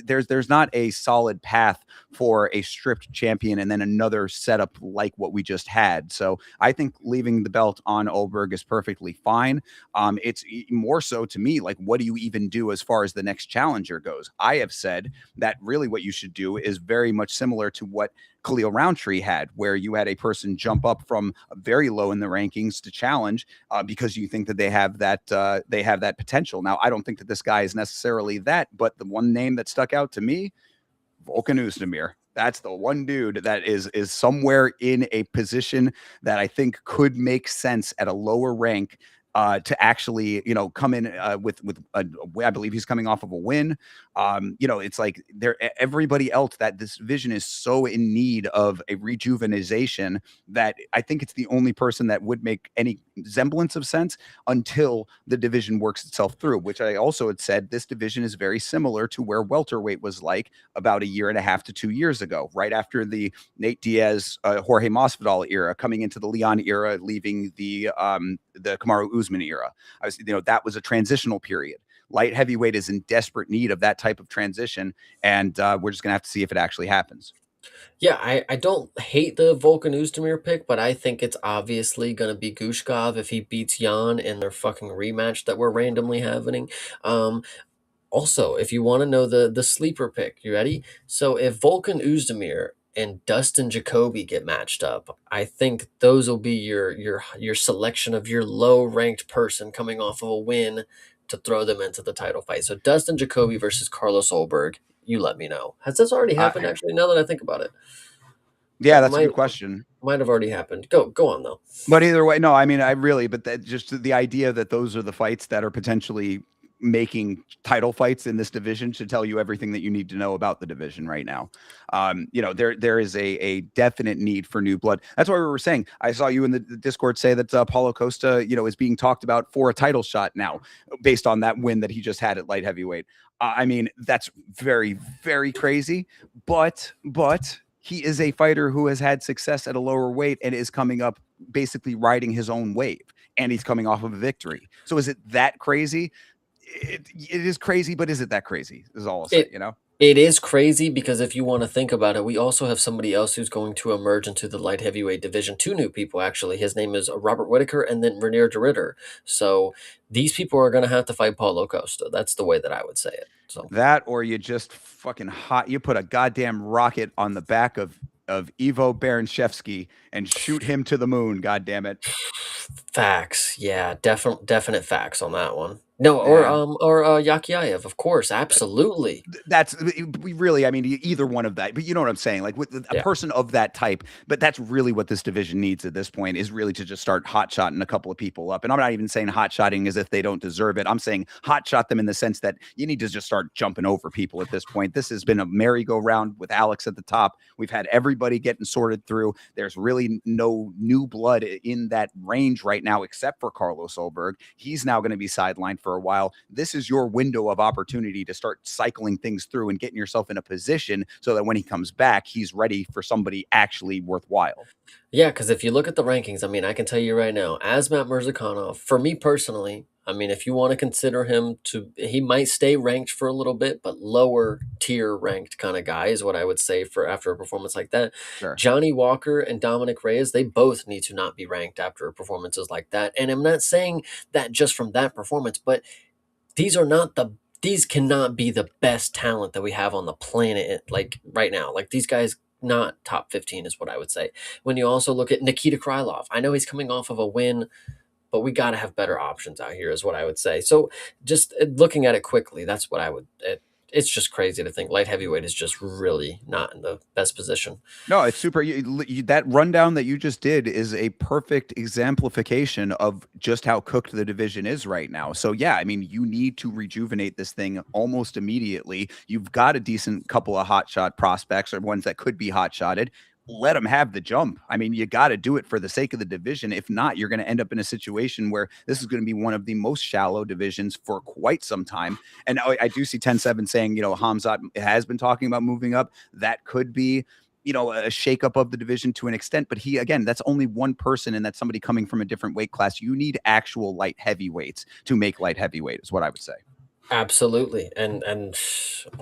there's not a solid path for a stripped champion and then another setup like what we just had. So I think leaving the belt on Ulberg is perfectly fine. It's more so to me like, what do you even do as far as the next challenger goes? I have said that really what you should do is very much similar to what Khalil Roundtree had, where you had a person jump up from very low in the rankings to challenge because you think that they have that potential. Now, I don't think that this guy is necessarily that, but the one name that stuck out to me, Volkan Oezdemir. That's the one dude that is somewhere in a position that I think could make sense at a lower rank to actually, come in I believe he's coming off of a win. It's like everybody else that this division is so in need of a rejuvenation that I think it's the only person that would make any semblance of sense until the division works itself through, which I also had said this division is very similar to where welterweight was like about a year and a half to 2 years ago, right after the Nate Diaz, Jorge Masvidal era, coming into the Leon era, leaving the Kamaru Usman era. That was a transitional period. Light heavyweight is in desperate need of that type of transition, and we're just gonna have to see if it actually happens. Yeah, I don't hate the Volkan Oezdemir pick, but I think it's obviously going to be Gushkov if he beats Jan in their fucking rematch that we're randomly having. Um, Also, if you want to know the sleeper pick, you ready? So if Volkan Oezdemir and Dustin Jacoby get matched up, I think those will be your selection of your low ranked person coming off of a win to throw them into the title fight. So Dustin Jacoby versus Carlos Ulberg. You let me know. Has this already happened? Actually, now that I think about it, Yeah, that that's a might good question. might have already happened. Go on though. But either way, no, I mean, but that just the idea that those are the fights that are potentially making title fights in this division should tell you everything that you need to know about the division right now. There is a definite need for new blood. That's why we were saying. I saw you in the Discord say that Paulo Costa, is being talked about for a title shot now, based on that win that he just had at light heavyweight. I mean, that's very, very crazy. But he is a fighter who has had success at a lower weight and is coming up basically riding his own wave, and he's coming off of a victory. So is it that crazy? It is crazy, but is it that crazy? Is all I'll say. It it is crazy because if you want to think about it, we also have somebody else who's going to emerge into the light heavyweight division. Two new people, actually. His name is Robert Whitaker and then Renier de Ritter. So these people are going to have to fight Paulo Costa. That's the way that I would say it. So That, or you just fucking you put a goddamn rocket on the back of Ivo Baranchevsky and shoot him to the moon. God damn it. facts, yeah, definite facts on that one. No, Yeah. or Yakiayev, of course, absolutely. That's we really, I mean, either one of that, but you know what I'm saying, like with a Yeah. person of that type. But that's really what this division needs at this point, is really to just start hot shotting a couple of people up. And I'm not even saying hot shotting as if they don't deserve it. I'm saying hot shot them in the sense that you need to just start jumping over people at this point. This has been a merry-go-round with Alex at the top. We've had everybody getting sorted through. There's really no new blood in that range right now except for Carlos Ulberg. He's now going to be sidelined for a while. This is your window of opportunity to start cycling things through and getting yourself in a position so that when he comes back, he's ready for somebody actually worthwhile. Yeah, because if you look at the rankings, I mean, I can tell you right now, Azmat Mirzakhanov, for me personally, I mean, if you want to consider him he might stay ranked for a little bit, but lower tier ranked kind of guy is what I would say for after a performance like that. Sure. Johnny Walker and Dominic Reyes, they both need to not be ranked after performances like that. And I'm not saying that just from that performance, but these are not the these cannot be the best talent that we have on the planet, like right now. Like these guys, not top 15 is what I would say. When you also look at Nikita Krylov, I know he's coming off of a win, but we got to have better options out here, is what I would say. So just looking at it quickly, that's what I would. It's just crazy to think light heavyweight is just really not in the best position. No, it's super. That rundown that you just did is a perfect exemplification of just how cooked the division is right now. So, yeah, I mean, you need to rejuvenate this thing almost immediately. You've got a decent couple of hot shot prospects or ones that could be hot shotted. Let them have the jump. I mean, you got to do it for the sake of the division. If not, you're going to end up in a situation where this is going to be one of the most shallow divisions for quite some time. And I do see 10-7 saying, Hamzat has been talking about moving up. That could be a shakeup of the division to an extent, but again, that's only one person, and that's somebody coming from a different weight class. You need actual light heavyweights to make light heavyweight, is what I would say. Absolutely. And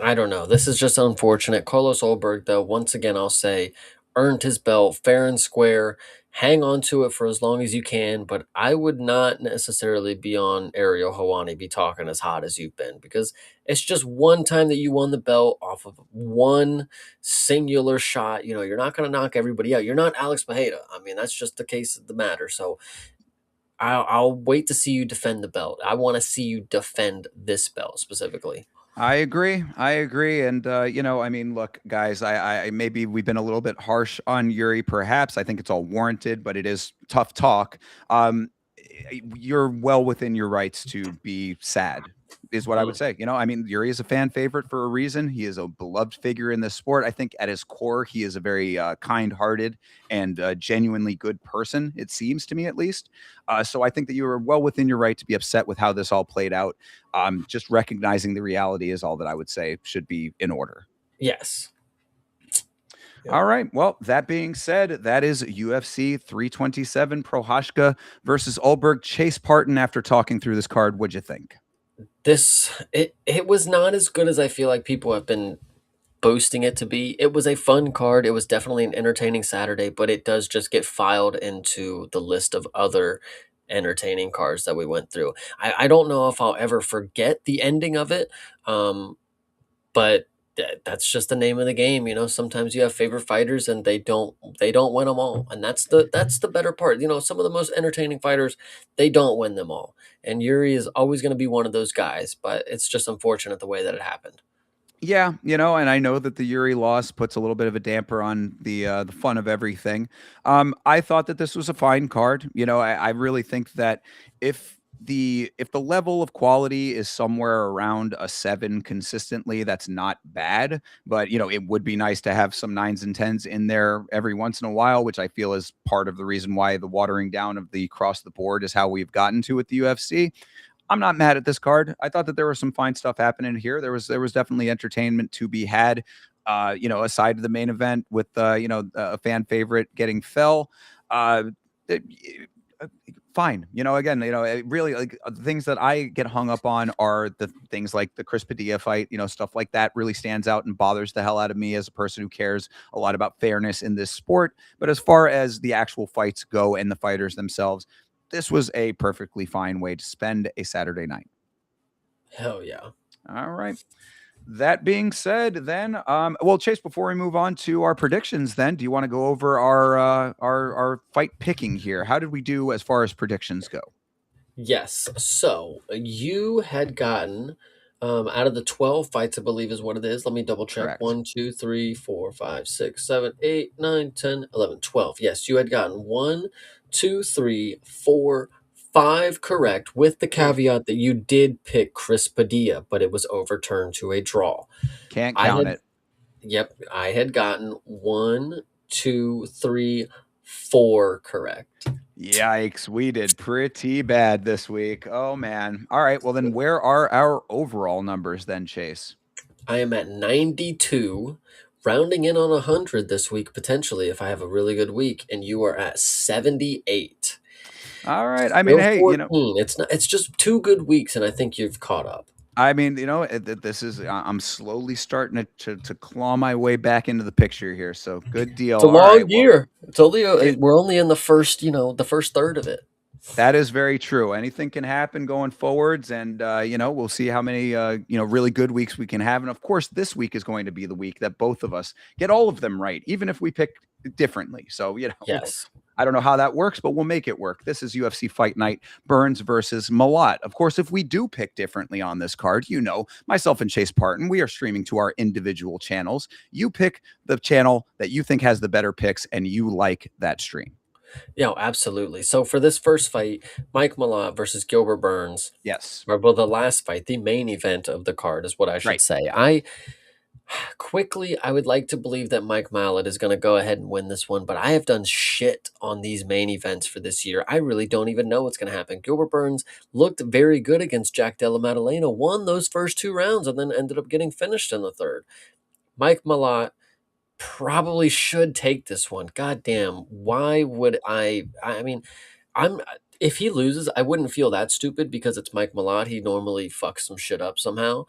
I don't know. This is just unfortunate. Carlos Ulberg, though, once again, I'll say, earned his belt fair and square. Hang on to it for as long as you can, but I would not necessarily be on Ariel Hawani be talking as hot as you've been, because it's just one time that you won the belt off of one singular shot. You're not going to knock everybody out. You're not Alex Bajeda. I mean, that's just the case of the matter. So I'll wait to see you defend the belt. I want to see you defend this belt specifically. I agree. I agree. And I mean, look, guys, I maybe we've been a little bit harsh on Yuri, perhaps. I think it's all warranted, but it is tough talk. You're well within your rights to be sad, is what I would Mm, say. I mean, Yuri is a fan favorite for a reason. He is a beloved figure in this sport. I think at his core, he is a very kind-hearted and genuinely good person, it seems to me at least. So I think that you are well within your right to be upset with how this all played out. Just recognizing the reality is all that I would say should be in order. yes. Yep. All right. Well, that being said, that is UFC 327 Prochazka versus Ulberg. Chase Parton, after talking through this card, what'd you think? It was not as good as I feel like people have been boasting it to be. It was a fun card. It was definitely an entertaining Saturday, but it does just get filed into the list of other entertaining cards that we went through. I don't know if I'll ever forget the ending of it. But that's just the name of the game. Sometimes you have favorite fighters and they don't win them all, and that's the better part. Some of the most entertaining fighters, they don't win them all, and Yuri is always going to be one of those guys. But it's just unfortunate the way that it happened. Yeah, and I know that the Yuri loss puts a little bit of a damper on the fun of everything. I thought that this was a fine card. I really think that if the level of quality is somewhere around a 7 consistently, that's not bad. But it would be nice to have some 9s and 10s in there every once in a while, which I feel is part of the reason why the watering down of the across the board is how we've gotten to at the UFC. I'm not mad at this card. I thought that there was some fine stuff happening here. There was definitely entertainment to be had. Aside to the main event with a fan favorite getting fell. Uh, it- Fine. Again, really like the things that I get hung up on are the things like the Chris Padilla fight. Stuff like that really stands out and bothers the hell out of me as a person who cares a lot about fairness in this sport. But as far as the actual fights go and the fighters themselves, this was a perfectly fine way to spend a Saturday night. Hell yeah. All right. That being said, then, well, Chase, before we move on to our predictions, then, do you want to go over our fight picking here? How did we do as far as predictions go? Yes. So you had gotten out of the 12 fights, I believe is what it is. Let me double check. Correct. 1, 2, 3, 4, 5, 6, 7, 8, 9, 10, 11, 12. Yes, you had gotten 1, 2, 3, 4, 5 correct, with the caveat that you did pick Chris Padilla, but it was overturned to a draw. Can't I count had, it. yep, I had gotten 1, 2, 3, 4 correct. Yikes, we did pretty bad this week. Oh man. All right, well then where are our overall numbers then, Chase? I am at 92, rounding in on 100 this week, potentially, if I have a really good week, and you are at 78. All right. I mean, Still hey, 14. It's just 2 good weeks, and I think you've caught up. I mean, this is I'm slowly starting to claw my way back into the picture here. So good deal. It's a All long right. Well, year. It's only it we're only in the first, the first third of it. That is very true. Anything can happen going forwards, and we'll see how many really good weeks we can have. And of course, this week is going to be the week that both of us get all of them right, even if we pick differently. So Yes. I don't know how that works, but we'll make it work. This is UFC Fight Night, Burns versus Malott. Of course, if we do pick differently on this card, myself and Chase Parton, we are streaming to our individual channels. You pick the channel that you think has the better picks, and you like that stream. Yeah, absolutely. So for this first fight, Mike Malott versus Gilbert Burns, Yes, or well, the last fight, the main event of the card is what I should right. say. I would like to believe that Mike Malott is going to go ahead and win this one, but I have done shit on these main events for this year. I really don't even know what's going to happen. Gilbert Burns looked very good against Jack Della Maddalena, won those first two rounds, and then ended up getting finished in the third. Mike Malott probably should take this one. God damn, why would I mean, I'm if he loses, I wouldn't feel that stupid because it's Mike Malott. He normally fucks some shit up somehow.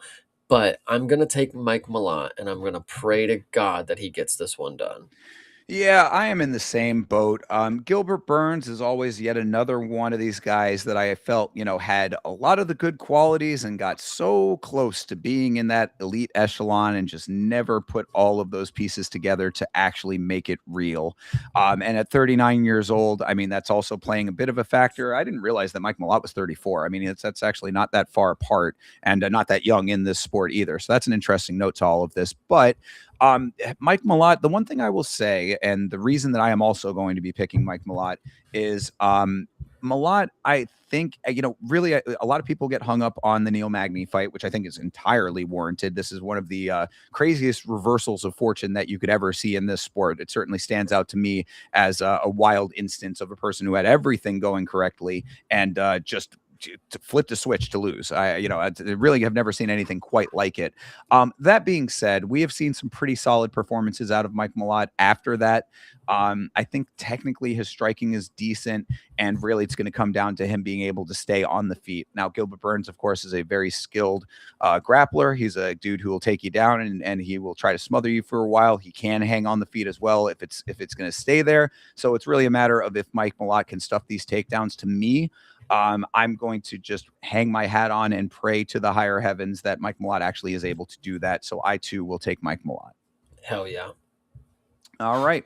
But I'm gonna take Mike Malott and I'm gonna pray to God that he gets this one done. Yeah, I am in the same boat. Gilbert Burns is always yet another one of these guys that I felt, had a lot of the good qualities and got so close to being in that elite echelon and just never put all of those pieces together to actually make it real. And at 39 years old, I mean, that's also playing a bit of a factor. I didn't realize that Mike Malott was 34. I mean, that's actually not that far apart and not that young in this sport either. So that's an interesting note to all of this. But Mike Malott, the one thing I will say, and the reason that I am also going to be picking Mike Malott is Malott, I think, really a lot of people get hung up on the Neil Magny fight, which I think is entirely warranted. This is one of the craziest reversals of fortune that you could ever see in this sport. It certainly stands out to me as a wild instance of a person who had everything going correctly and just to flip the switch to lose. I really have never seen anything quite like it. That being said, we have seen some pretty solid performances out of Mike Malott after that. I think technically his striking is decent, and really it's going to come down to him being able to stay on the feet. Now, Gilbert Burns, of course, is a very skilled grappler. He's a dude who will take you down and he will try to smother you for a while. He can hang on the feet as well if it's going to stay there. So it's really a matter of if Mike Malott can stuff these takedowns. To me, I'm going to just hang my hat on and pray to the higher heavens that Mike Malott actually is able to do that. So I too will take Mike Malott. Hell yeah. All right.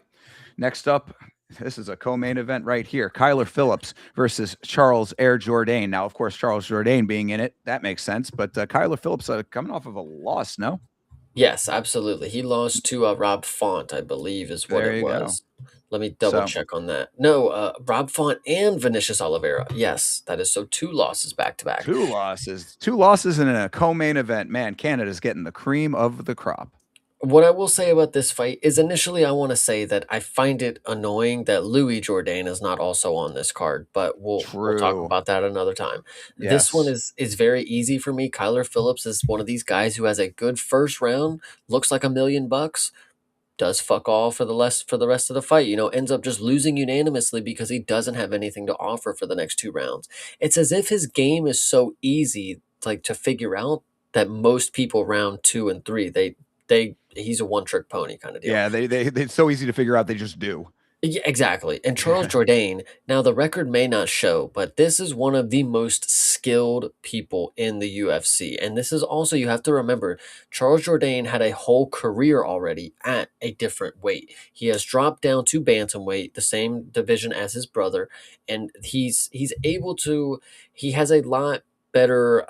Next up, this is a co-main event right here. Kyler Phillips versus Charles Air Jourdain. Now, of course, Charles Jourdain being in it, that makes sense. But Kyler Phillips coming off of a loss, no? Yes, absolutely. He lost to Rob Font, I believe, is what There it you go. was. Let me double So check on that. No, Rob Font and Vinicius Oliveira. Yes, that is so two losses back to back. two losses in a co-main event. Man, Canada's getting the cream of the crop. What I will say about this fight is initially I want to say that I find it annoying that Louis Jourdain is not also on this card, but we'll talk True. about that another time. This one Yes. is very easy for me. Kyler Phillips is one of these guys who has a good first round, looks like $1,000,000, does fuck all for the rest of the fight. Ends up just losing unanimously because he doesn't have anything to offer for the next two rounds. It's as if his game is so easy like to figure out that most people round two and three they he's a one trick pony kind of deal. Yeah, it's so easy to figure out. They just do. Yeah, exactly. And Charles Jourdain, now the record may not show, but this is one of the most skilled people in the UFC. And this is also, you have to remember, Charles Jourdain had a whole career already at a different weight. He has dropped down to bantamweight, the same division as his brother, and he's able to, he has a lot better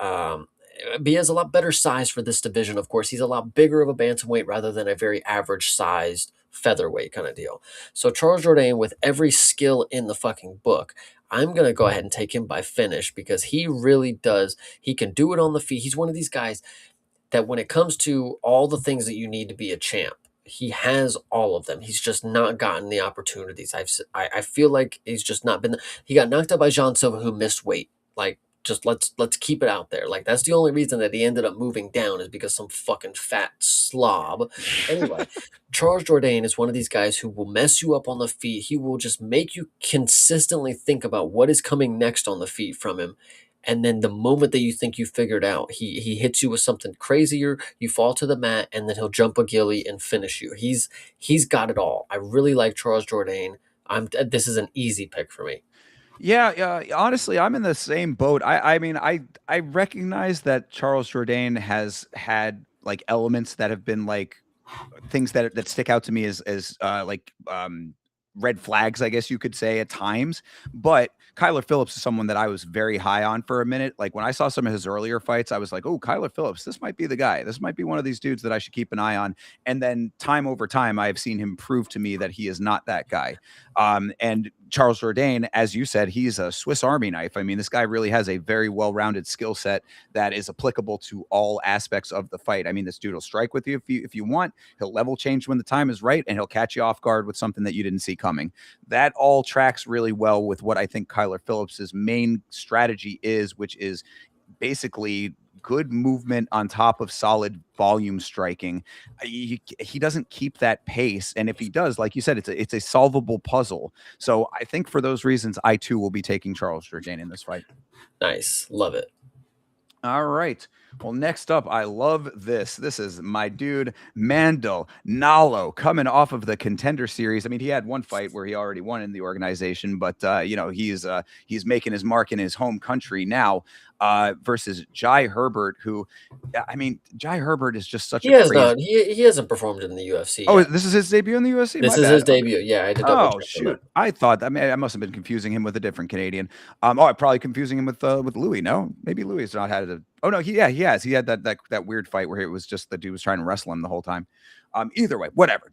he has a lot better size for this division. Of course, he's a lot bigger of a bantamweight rather than a very average sized featherweight kind of deal. So Charles Jourdain, with every skill in the fucking book, I'm gonna go ahead and take him by finish because he really does. He can do it on the feet. He's one of these guys that when it comes to all the things that you need to be a champ, he has all of them. He's just not gotten the opportunities. I feel like he's just not been. He got knocked out by Jean Silva, who missed weight. Like, just let's keep it out there. Like, that's the only reason that he ended up moving down is because some fucking fat slob. Anyway, Charles Jourdain is one of these guys who will mess you up on the feet. He will just make you consistently think about what is coming next on the feet from him. And then the moment that you think you figured out, he hits you with something crazier, you fall to the mat, and then he'll jump a ghillie and finish you. He's got it all. I really like Charles Jourdain. This is an easy pick for me. Yeah, yeah. Honestly, I'm in the same boat. I mean, I recognize that Charles Jourdain has had like elements that have been like things that stick out to me as like red flags, I guess you could say at times. But Kyler Phillips is someone that I was very high on for a minute. Like when I saw some of his earlier fights, I was like, "Oh, Kyler Phillips, this might be the guy. This might be one of these dudes that I should keep an eye on." And then time over time, I have seen him prove to me that he is not that guy. And Charles Jourdain, as you said, he's a Swiss Army knife. I mean, this guy really has a very well-rounded skill set that is applicable to all aspects of the fight. I mean, this dude will strike with you if you want. He'll level change when the time is right, and he'll catch you off guard with something that you didn't see coming. That all tracks really well with what I think Kyler Phillips's main strategy is, which is basically good movement on top of solid volume striking. He doesn't keep that pace, and if he does, like you said, it's a solvable puzzle. So I think for those reasons, I too will be taking Charles Jourdain in this fight. Nice, love it. All right. Well, next up, I love this. This is my dude, Mandel Nalo, coming off of the Contender Series. I mean, he had one fight where he already won in the organization, but he's making his mark in his home country now versus Jai Herbert, who, I mean, Jai Herbert is just such He a has crazy. not. He hasn't performed in the UFC Oh, yet. this is his debut in the UFC. This My is bad. his Okay. debut. Yeah, I had to double Oh check on that. shoot! I thought I mean I must have been confusing him with a different Canadian. Oh, I'm probably confusing him with Louis. No, maybe Louis has not had it. Oh no, he has. He had that weird fight where it was just the dude was trying to wrestle him the whole time. Either way, whatever.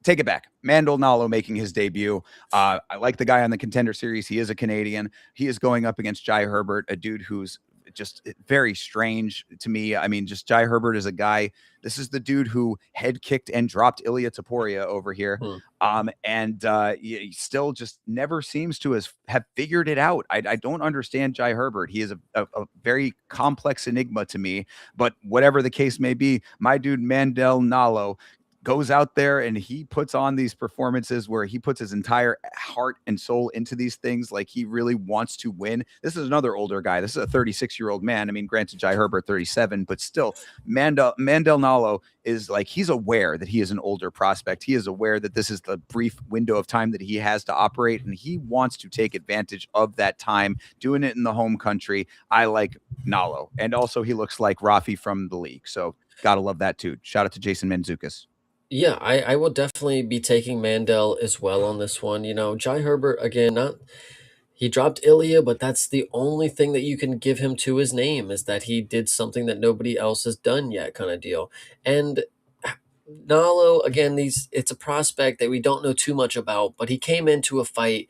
Take it back. Mandel Nalo making his debut. I like the guy on the Contender Series. He is a Canadian. He is going up against Jai Herbert, a dude who's just very strange to me. I mean, just Jai Herbert is a guy. This is the dude who head kicked and dropped Ilya Taporia over here. Hmm. And he still just never seems to have figured it out. I don't understand Jai Herbert. He is a very complex enigma to me. But whatever the case may be, my dude Mandel Nalo goes out there and he puts on these performances where he puts his entire heart and soul into these things. Like he really wants to win. This is another older guy. This is a 36-year-old man. I mean, granted, Jai Herbert 37, but still, Mandel Nalo is like he's aware that he is an older prospect. He is aware that this is the brief window of time that he has to operate, and he wants to take advantage of that time, doing it in the home country. I like Nalo, and also he looks like Rafi from the league. So gotta love that too. Shout out to Jason Mantzoukas. Yeah, I will definitely be taking Mandel as well on this one. Jai Herbert again, not he dropped Ilya, but that's the only thing that you can give him to his name is that he did something that nobody else has done yet, kind of deal. And Nalo, again, these it's a prospect that we don't know too much about, but he came into a fight,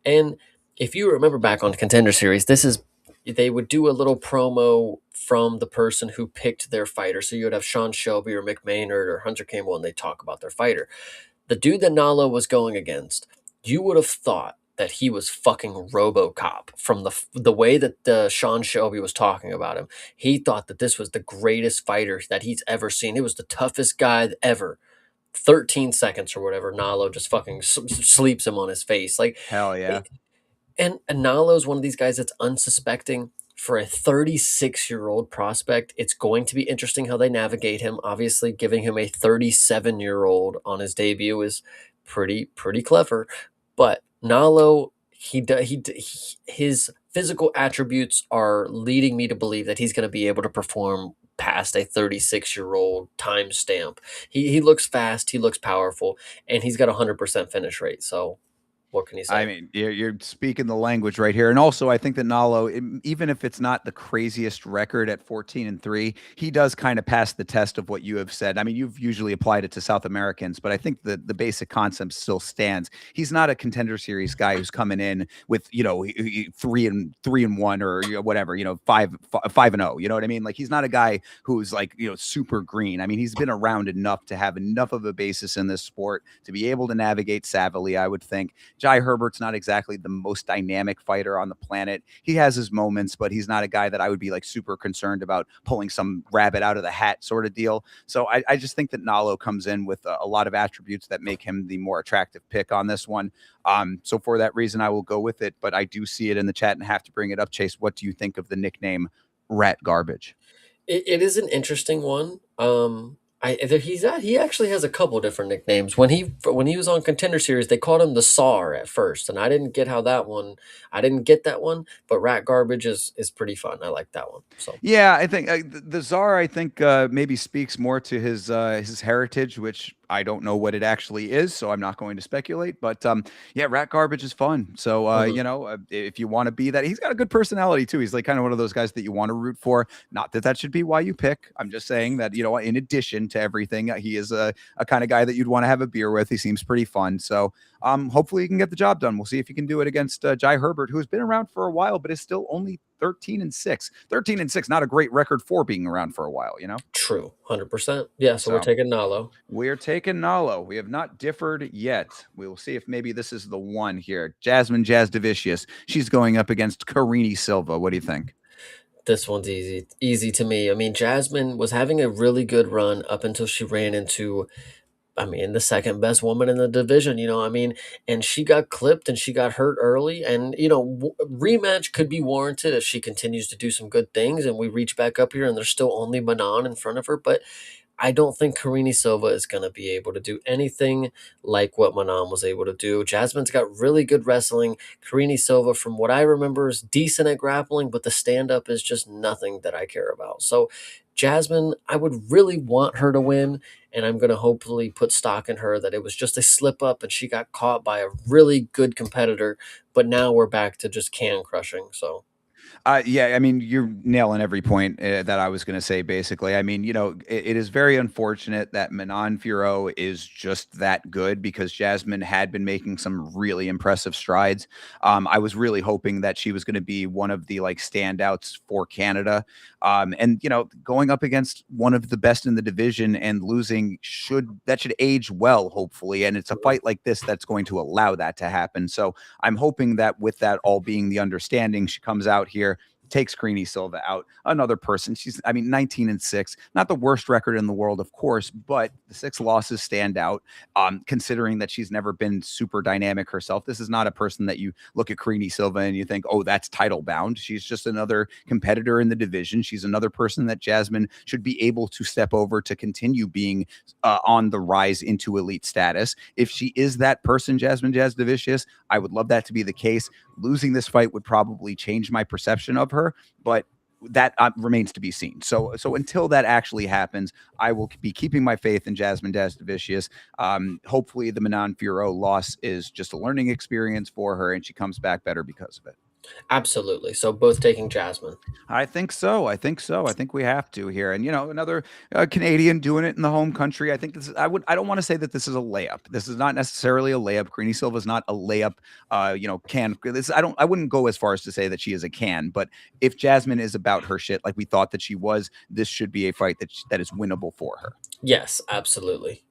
and if you remember back on Contender Series, this is they would do a little promo from the person who picked their fighter. So you would have Sean Shelby or Mick Maynard or Hunter Campbell, and they talk about their fighter. The dude that Nala was going against, you would have thought that he was fucking RoboCop from the way that Sean Shelby was talking about him. He thought that this was the greatest fighter that he's ever seen. It was the toughest guy ever. 13 seconds or whatever, Nalo just fucking sleeps him on his face. Like, Hell yeah. and Nalo is one of these guys that's unsuspecting. For a 36-year-old prospect, it's going to be interesting how they navigate him. Obviously, giving him a 37-year-old on his debut is pretty clever. But Nalo, his physical attributes are leading me to believe that he's going to be able to perform past a 36-year-old timestamp. He looks fast, he looks powerful, and he's got a 100% finish rate. So, what can you I say? mean, you're speaking the language right here. And also, I think that Nalo, even if it's not the craziest record at 14-3, he does kind of pass the test of what you have said. I mean, you've usually applied it to South Americans, but I think the basic concept still stands. He's not a Contender Series guy who's coming in with 3-1 or whatever, 5-0. You know what I mean? Like he's not a guy who's like super green. I mean, he's been around enough to have enough of a basis in this sport to be able to navigate savvily. I would think. Jai Herbert's not exactly the most dynamic fighter on the planet. He has his moments, but he's not a guy that I would be like super concerned about pulling some rabbit out of the hat sort of deal. So I just think that Nalo comes in with a lot of attributes that make him the more attractive pick on this one. So for that reason, I will go with it. But I do see it in the chat and have to bring it up. Chase, what do you think of the nickname Rat Garbage? It is an interesting one. He actually has a couple different nicknames. When he was on Contender Series, they called him the Czar at first, and I didn't get how that one. I didn't get that one, but Rat Garbage is pretty fun. I like that one. So Yeah, I think the czar. I think maybe speaks more to his heritage, which I don't know what it actually is, so I'm not going to speculate. But yeah, rat garbage is fun. So mhm, if you want to be that, he's got a good personality too. He's like kind of one of those guys that you want to root for. Not that that should be why you pick. I'm just saying that in addition to everything, he is a kind of guy that you'd want to have a beer with. He seems pretty fun. So hopefully he can get the job done. We'll see if he can do it against Jai Herbert, who has been around for a while, but is still only 13-6. 13-6, not a great record for being around for a while. true, 100%. Yeah, so we're So taking Nalo. we're taking Nalo. We have not differed yet. We will see if maybe this is the one here. Jasmine Jasdavicius. She's going up against Karini Silva. What do you think? This one's easy to me. I mean, Jasmine was having a really good run up until she ran into, I mean, the second best woman in the division, I mean, and she got clipped and she got hurt early. And, rematch could be warranted if she continues to do some good things and we reach back up here and there's still only Manon in front of her. But I don't think Karini Silva is going to be able to do anything like what Manon was able to do. Jasmine's got really good wrestling. Karini Silva, from what I remember, is decent at grappling, but the stand up is just nothing that I care about. So, Jasmine, I would really want her to win, and I'm going to hopefully put stock in her that it was just a slip up and she got caught by a really good competitor. But now we're back to just can crushing. So, Yeah, I mean, you're nailing every point that I was going to say, basically. I mean, it is very unfortunate that Manon Furo is just that good because Jasmine had been making some really impressive strides. I was really hoping that she was going to be one of the like standouts for Canada. And, going up against one of the best in the division and losing should age well, hopefully. And it's a fight like this that's going to allow that to happen. So I'm hoping that with that all being the understanding, she comes out here, takes Karini Silva out. Another person. I mean, 19-6, not the worst record in the world, of course, but the 6 losses stand out. Considering that she's never been super dynamic herself, this is not a person that you look at Karini Silva and you think, oh, that's title bound. She's just another competitor in the division. She's another person that Jasmine should be able to step over to continue being on the rise into elite status. If she is that person, Jasmine Jasdavicius, I would love that to be the case. Losing this fight would probably change my perception of her, but that remains to be seen. So until that actually happens, I will be keeping my faith in Jasmine Jasdavicius. Hopefully, the Manon Furo loss is just a learning experience for her, and she comes back better because of it. absolutely. So, both taking Jasmine. I think so. I think so. I think we have to here, and another Canadian doing it in the home country. I think this is. I don't want to say that this is a layup. This is not necessarily a layup. Karini Silva is not a layup. Can this? I don't. I wouldn't go as far as to say that she is a can. But if Jasmine is about her shit like we thought that she was, this should be a fight that is winnable for her. Yes, absolutely.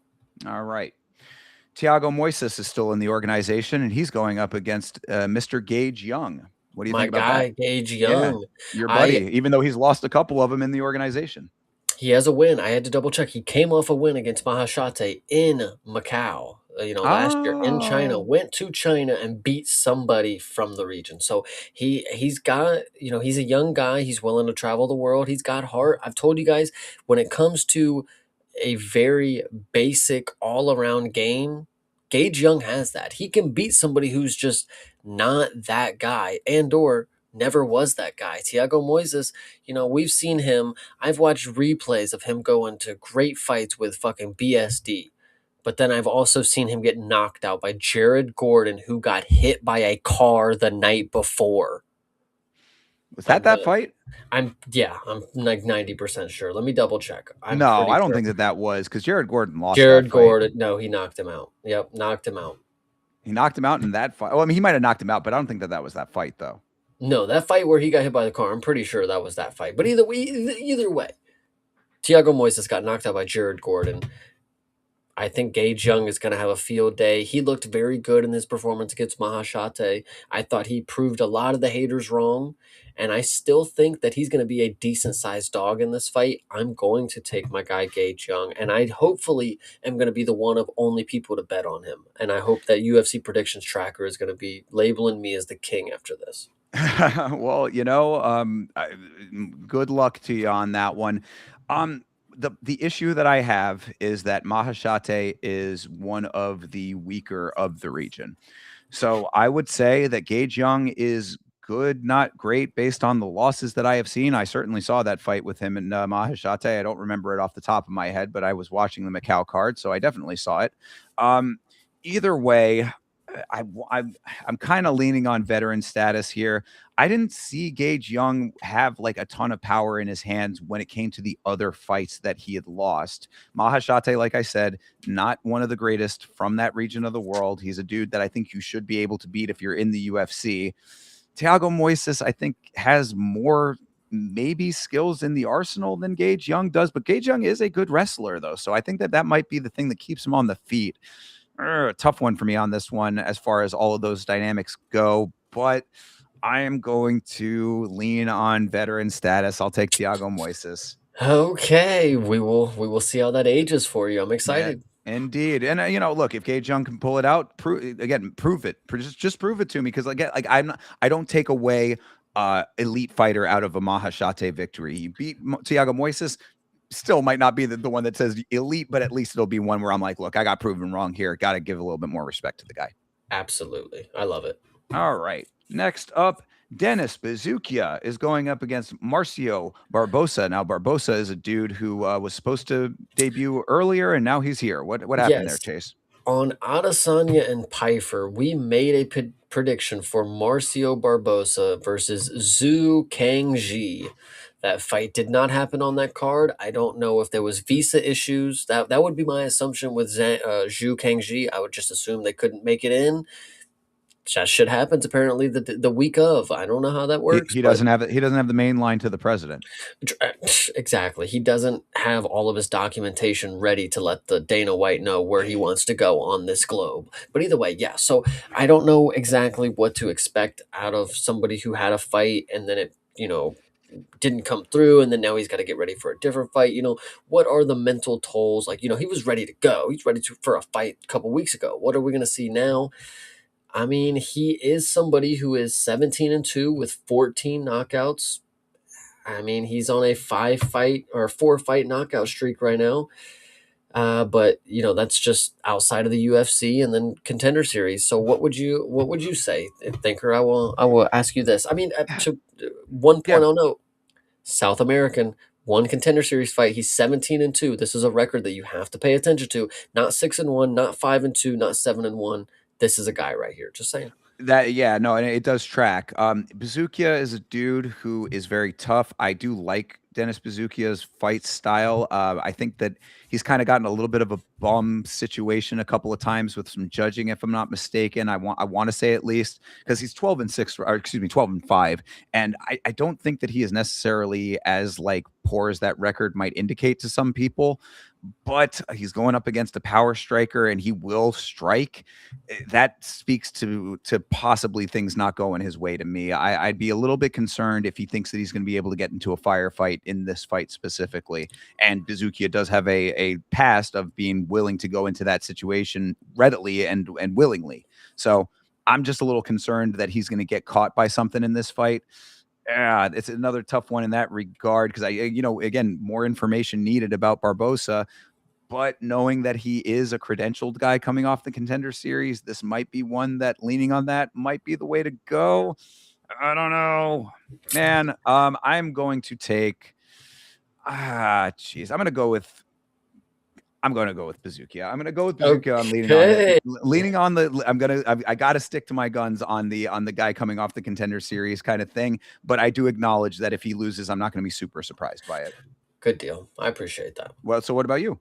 All right. Tiago Moises is still in the organization, and he's going up against Mr. Gage Young. What do you My think about that? guy, Gage Yeah, Young. your I buddy, even though he's lost a couple of them in the organization. He has a win. I had to double check. He came off a win against Mahashate in Macau. Last year in China, Oh, went to China and beat somebody from the region. So he's got, he's a young guy. He's willing to travel the world. He's got heart. I've told you guys, when it comes to a very basic all around game, Gage Young has that. He can beat somebody who's just not that guy and or never was that guy. Tiago Moises, we've seen him. I've watched replays of him go into great fights with fucking BSD. But then I've also seen him get knocked out by Jared Gordon, who got hit by a car the night before. was that I'm that gonna, fight? I'm like 90% sure. Let me double check. I'm No, pretty I don't sure. think that was because Jared Gordon lost that Jared fight. Gordon, no, he knocked him out. Yep, knocked him out. He knocked him out in that fight. Oh, I mean, he might have knocked him out, but I don't think that was that fight, though. No, that fight where he got hit by the car, I'm pretty sure that was that fight. But either way, Tiago Moises got knocked out by Jared Gordon. I think Gage Young is going to have a field day. He looked very good in his performance against Mahashate. I thought he proved a lot of the haters wrong, and I still think that he's going to be a decent sized dog in this fight. I'm going to take my guy Gage Young, and I hopefully am going to be the one of only people to bet on him. And I hope that UFC predictions tracker is going to be labeling me as the king after this. Well, good luck to you on that one. Um, the issue that I have is that Mahashate is one of the weaker of the region. So I would say that Gage Young is good, not great, based on the losses that I have seen. I certainly saw that fight with him and Mahashate. I don't remember it off the top of my head, but I was watching the Macau card, so I definitely saw it. Um, Either way, I, I I'm kind of leaning on veteran status here. I didn't see Gage Young have like a ton of power in his hands when it came to the other fights that he had lost. Mahashate, like I said, not one of the greatest from that region of the world. He's a dude that I think you should be able to beat if you're in the UFC. Thiago Moises, I think, has more maybe skills in the arsenal than Gage Young does, but Gage Young is a good wrestler, though. So I think that that might be the thing that keeps him on the feet. Tough one for me on this one as far as all of those dynamics go, but I am going to lean on veteran status. I'll take Thiago Moises. Okay, we will see how that ages for you. I'm Yeah, excited. indeed. And look, if Gage Young can pull it out, prove it. Just prove it to me, because again, like I don't take away elite fighter out of a Mahashate victory. You beat Thiago Moises, still might not be the one that says elite, but at least it'll be one where I'm like, look, I got proven wrong here. Got to give a little bit more respect to the guy. Absolutely. I love it. All right. Next up, Dennis Bazukia is going up against Marcio Barbosa. Now, Barbosa is a dude who was supposed to debut earlier, and now he's here. What happened there, Yes. Chase? On Adesanya and Pfeiffer, we made a prediction for Marcio Barbosa versus Zhu Kangji. That fight did not happen on that card. I don't know if there was visa issues. That would be my assumption with Zhu Kangji. I would just assume they couldn't make it in. That shit happens apparently the week of. I don't know how that works, He but doesn't have the main line to the president. exactly. He doesn't have all of his documentation ready to let the Dana White know where he wants to go on this globe. But either way, yeah. So I don't know exactly what to expect out of somebody who had a fight and then it, didn't come through and then now he's got to get ready for a different fight. What are the mental tolls? Like, he was ready to go. He's ready for a fight a couple weeks ago. What are we going to see now? I mean, he is somebody who is 17-2 with 14 knockouts. I mean, he's on a 5-fight or 4-fight knockout streak right now. But that's just outside of the UFC and then Contender Series. So what would you say, Thinker? I will ask you this. I mean, to one Yeah, point I'll note, South American, one Contender Series fight. He's 17-2. This is a record that you have to pay attention to. Not 6-1, not 5-2, not 7-1. This is a guy right here. Just saying. that yeah, no, and it does track. Bazukia is a dude who is very tough. I do like Dennis Bazukia's fight style. I think that he's kind of gotten a little bit of a bum situation a couple of times with some judging, if I'm not mistaken. I want to say at least, because he's 12-6, or excuse me, 12-5, and I don't think that he is necessarily as like poor as that record might indicate to some people. But he's going up against a power striker, and he will strike. That speaks to possibly things not going his way to me. I'd be a little bit concerned if he thinks that he's going to be able to get into a firefight in this fight specifically. And Bazukia does have a past of being willing to go into that situation readily and willingly. So I'm just a little concerned that he's going to get caught by something in this fight. Yeah, it's another tough one in that regard, because again, more information needed about Barbosa, but knowing that he is a credentialed guy coming off the Contender Series, this might be one that leaning on that might be the way to go. I don't know, man. I'm going to take. Jeez, I'm going to go with Bazukia. I'm going to go with Bazukia. I'm leaning on it. Okay. Leaning on the. I got to stick to my guns on the guy coming off the Contender Series kind of thing. But I do acknowledge that if he loses, I'm not going to be super surprised by it. Good deal. I appreciate that. Well, so what about you?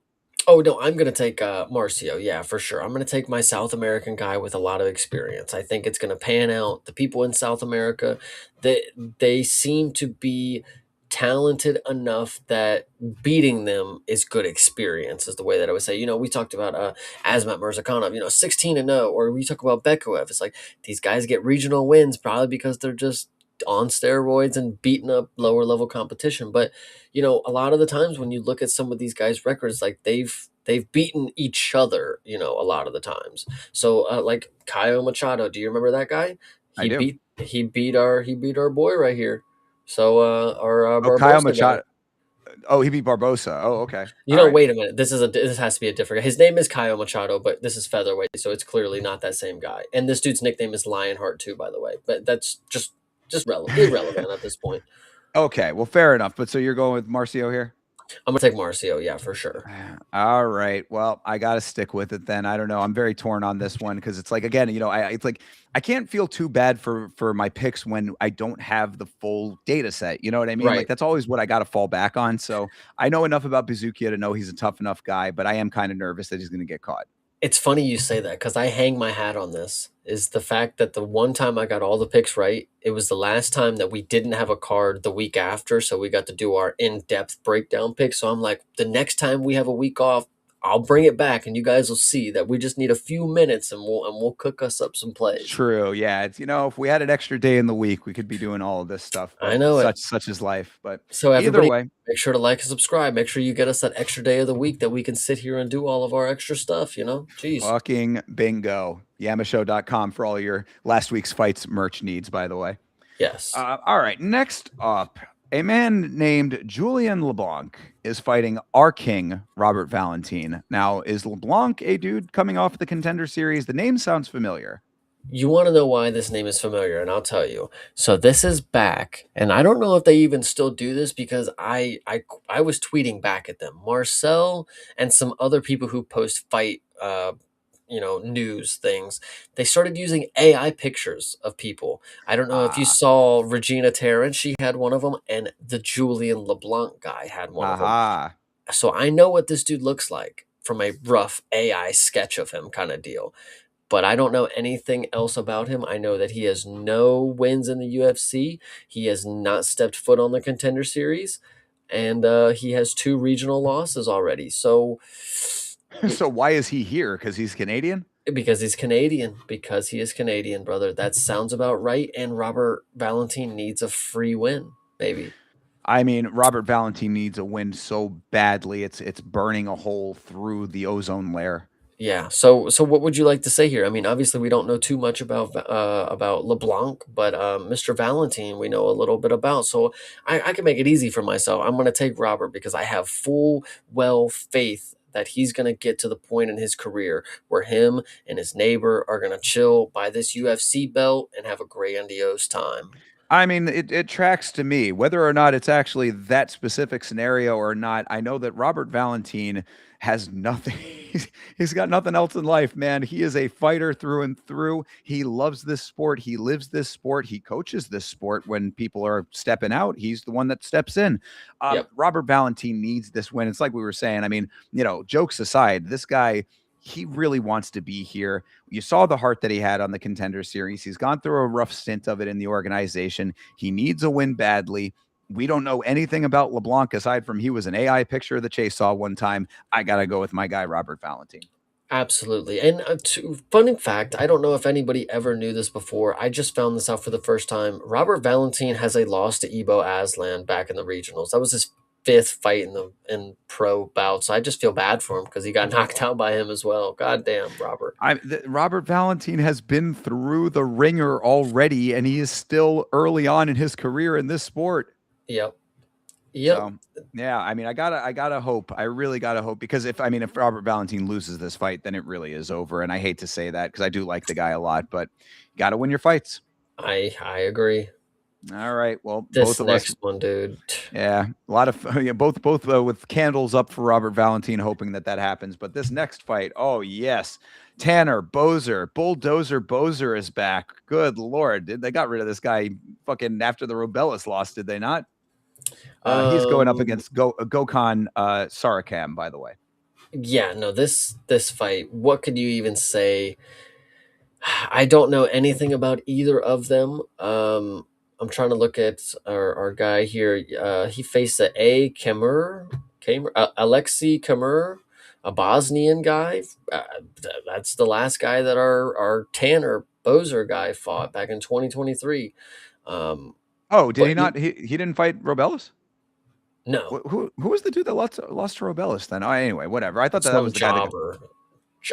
Oh no, I'm gonna take Marcio. Yeah, for sure. I'm gonna take my South American guy with a lot of experience. I think it's gonna pan out. The people in South America, they seem to be talented enough that beating them is good experience. Is the way that I would say. We talked about Azmat Mirzakhanov. 16-0, or we talk about Bekaev. It's like these guys get regional wins probably because they're just on steroids and beating up lower level competition. But a lot of the times when you look at some of these guys' records, like they've beaten each other, a lot of the times. So like Caio Machado, do you remember that guy? I He do. beat our boy right here. So our Oh, Kyle Barbosa guy. Machado. Oh, he beat Barbosa. Oh, okay. You All know, right. wait a minute. This has to be a different guy. His name is Kyle Machado, but this is featherweight, so it's clearly not that same guy. And this dude's nickname is Lionheart too, by the way. But that's just irrelevant at this point. Okay, well, fair enough. But so you're going with Marcio here? I'm gonna take Marcio, yeah, for sure. All right. Well, I got to stick with it then. I don't know. I'm very torn on this one because it's like again, it's like I can't feel too bad for my picks when I don't have the full data set. You know what I mean? Like Right. that's always what I got to fall back on. So I know enough about Bazookia to know he's a tough enough guy, but I am kind of nervous that he's going to get caught. It's funny you say that because I hang my hat on this. Is the fact that the one time I got all the picks right, it was the last time that we didn't have a card the week after, so we got to do our in-depth breakdown picks. So I'm like, the next time we have a week off, I'll bring it back, and you guys will see that we just need a few minutes, and we'll cook us up some plays. True. Yeah. It's if we had an extra day in the week, we could be doing all of this stuff, but I know it. such is life. But So either everybody, way, make sure to like and subscribe. Make sure you get us that extra day of the week that we can sit here and do all of our extra stuff. Jeez. fucking bingo. Yamashow.com for all your last week's fights merch needs, by the way. Yes. All right. Next up, a man named Julian LeBlanc is fighting our king, Robert Valentin. Now, is LeBlanc a dude coming off the Contender Series? The name sounds familiar. You want to know why this name is familiar, and I'll tell you. So this is back, and I don't know if they even still do this because I was tweeting back at them, Marcel, and some other people who post fight, news things. They started using AI pictures of people. I don't know if you Ah, saw Regina Tarrant; she had one of them, and the Julian LeBlanc guy had one of them. aha. So I know what this dude looks like from a rough AI sketch of him kind of deal, but I don't know anything else about him. I know that he has no wins in the UFC. He has not stepped foot on the Contender Series, and he has two regional losses already. So, So why is he here? Because he's Canadian? because he's Canadian, because he is Canadian, brother. That sounds about right. And Robert Valentin needs a free win, maybe. I mean, Robert Valentin needs a win so badly. It's burning a hole through the ozone layer. Yeah. So what would you like to say here? I mean, obviously we don't know too much about LeBlanc, but Mr. Valentine we know a little bit about. So I can make it easy for myself. I'm going to take Robert because I have full well faith that he's going to get to the point in his career where him and his neighbor are going to chill by this UFC belt and have a grandiose time. I mean, it tracks to me whether or not it's actually that specific scenario or not. I know that Robert Valentin has nothing. He's got nothing else in life, man. He is a fighter through and through. He loves this sport. He lives this sport. He coaches this sport. When people are stepping out, he's the one that steps in. Yep. Robert Valentin needs this win. It's like we were saying. I mean, jokes aside, this guy, he really wants to be here. You saw the heart that he had on the Contender Series. He's gone through a rough stint of it in the organization. He needs a win badly. We don't know anything about LeBlanc aside from he was an AI picture that Chase saw one time. I got to go with my guy, Robert Valentin. Absolutely. And fun fact, I don't know if anybody ever knew this before. I just found this out for the first time. Robert Valentin has a loss to Ebo Aslan back in the regionals. That was his fifth fight in pro bout. So I just feel bad for him because he got knocked out by him as well. God damn, Robert. Robert Valentin has been through the ringer already, and he is still early on in his career in this sport. Yep. Yep. So yeah, I mean, I gotta hope. I really gotta hope because if Robert Valentin loses this fight, then it really is over. And I hate to say that because I do like the guy a lot, but you gotta win your fights. I agree. All right. Well, This both of us. next one, dude. Yeah, a lot of both with candles up for Robert Valentin, hoping that happens. But this next fight, oh yes, Tanner Boser, Bulldozer Boser is back. Good lord, they got rid of this guy fucking after the Robellis loss, did they not? He's going up against Gokhan Sarakam, by the way. Yeah, no, this fight, what could you even say? I don't know anything about either of them. I'm trying to look at our guy here. He faced Alexei Kamur, a Bosnian guy. That's the last guy that our Tanner Bozer guy fought back in 2023. Oh, did he But not? He didn't fight Robellis? no, Who was the dude that lost to Robellis then? Oh, anyway, whatever. I thought that some was the guy that. jobber.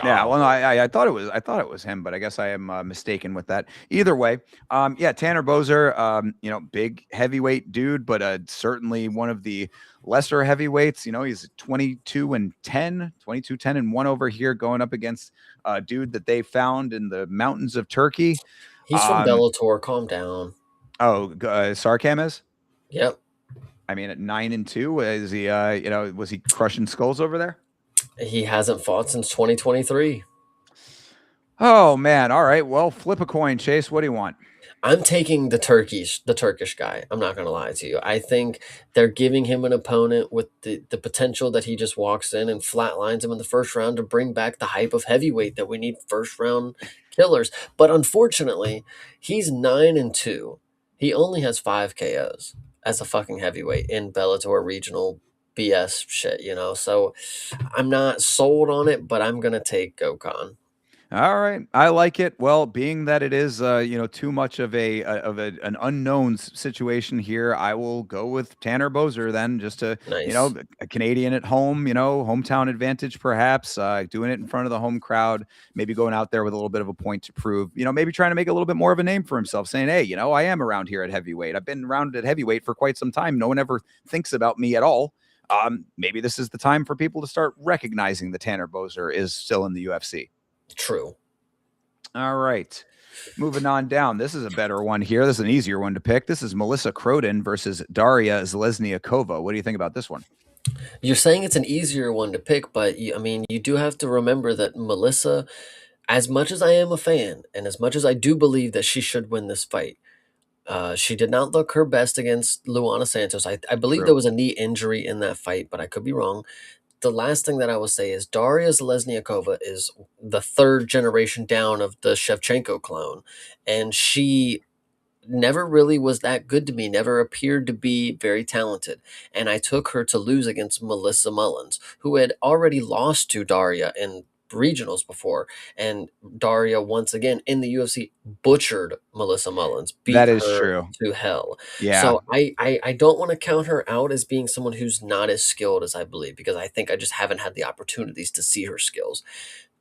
Yeah, well, no, Jobber. I thought it was him, but I guess I am mistaken with that. Either way, yeah, Tanner Boser, big heavyweight dude, but certainly one of the lesser heavyweights. He's 22-10 and 1 over here, going up against a dude that they found in the mountains of Turkey. He's from Um, Bellator. Calm down. Sarkam is. Yep. I mean, at 9-2, is he? Was he crushing skulls over there? He hasn't fought since 2023. Oh man! All right, well, flip a coin, Chase. What do you want? I'm taking the Turkish guy. I'm not gonna lie to you. I think they're giving him an opponent with the potential that he just walks in and flatlines him in the first round to bring back the hype of heavyweight that we need first round killers. But unfortunately, he's 9-2. He only has 5 KOs as a fucking heavyweight in Bellator regional BS shit. So I'm not sold on it, but I'm gonna take Gokhan. All right, I like it. Well, being that it is, too much of an unknown situation here, I will go with Tanner Boser then, just to, Nice. a Canadian at home, hometown advantage perhaps, doing it in front of the home crowd, maybe going out there with a little bit of a point to prove, maybe trying to make a little bit more of a name for himself, saying, hey, I am around here at heavyweight. I've been around at heavyweight for quite some time. No one ever thinks about me at all. Maybe this is the time for people to start recognizing that Tanner Boser is still in the UFC. True. All right. Moving on down. This is a better one here. This is an easier one to pick. This is Melissa Croden versus Daria Zlesniakova. What do you think about this one? You're saying it's an easier one to pick, but I mean, you do have to remember that Melissa, as much as I am a fan, and as much as I do believe that she should win this fight, she did not look her best against Luana Santos. I believe there True. was a knee injury in that fight, but I could be wrong. The last thing that I will say is Daria Zalesniakova is the third generation down of the Shevchenko clone, and she never really was that good to me, never appeared to be very talented. And I took her to lose against Melissa Mullins, who had already lost to Daria in regionals before. And Daria, once again in the UFC, butchered Melissa Mullins, That beat is her true. to hell. Yeah. So I don't want to count her out as being someone who's not as skilled as I believe, because I think I just haven't had the opportunities to see her skills,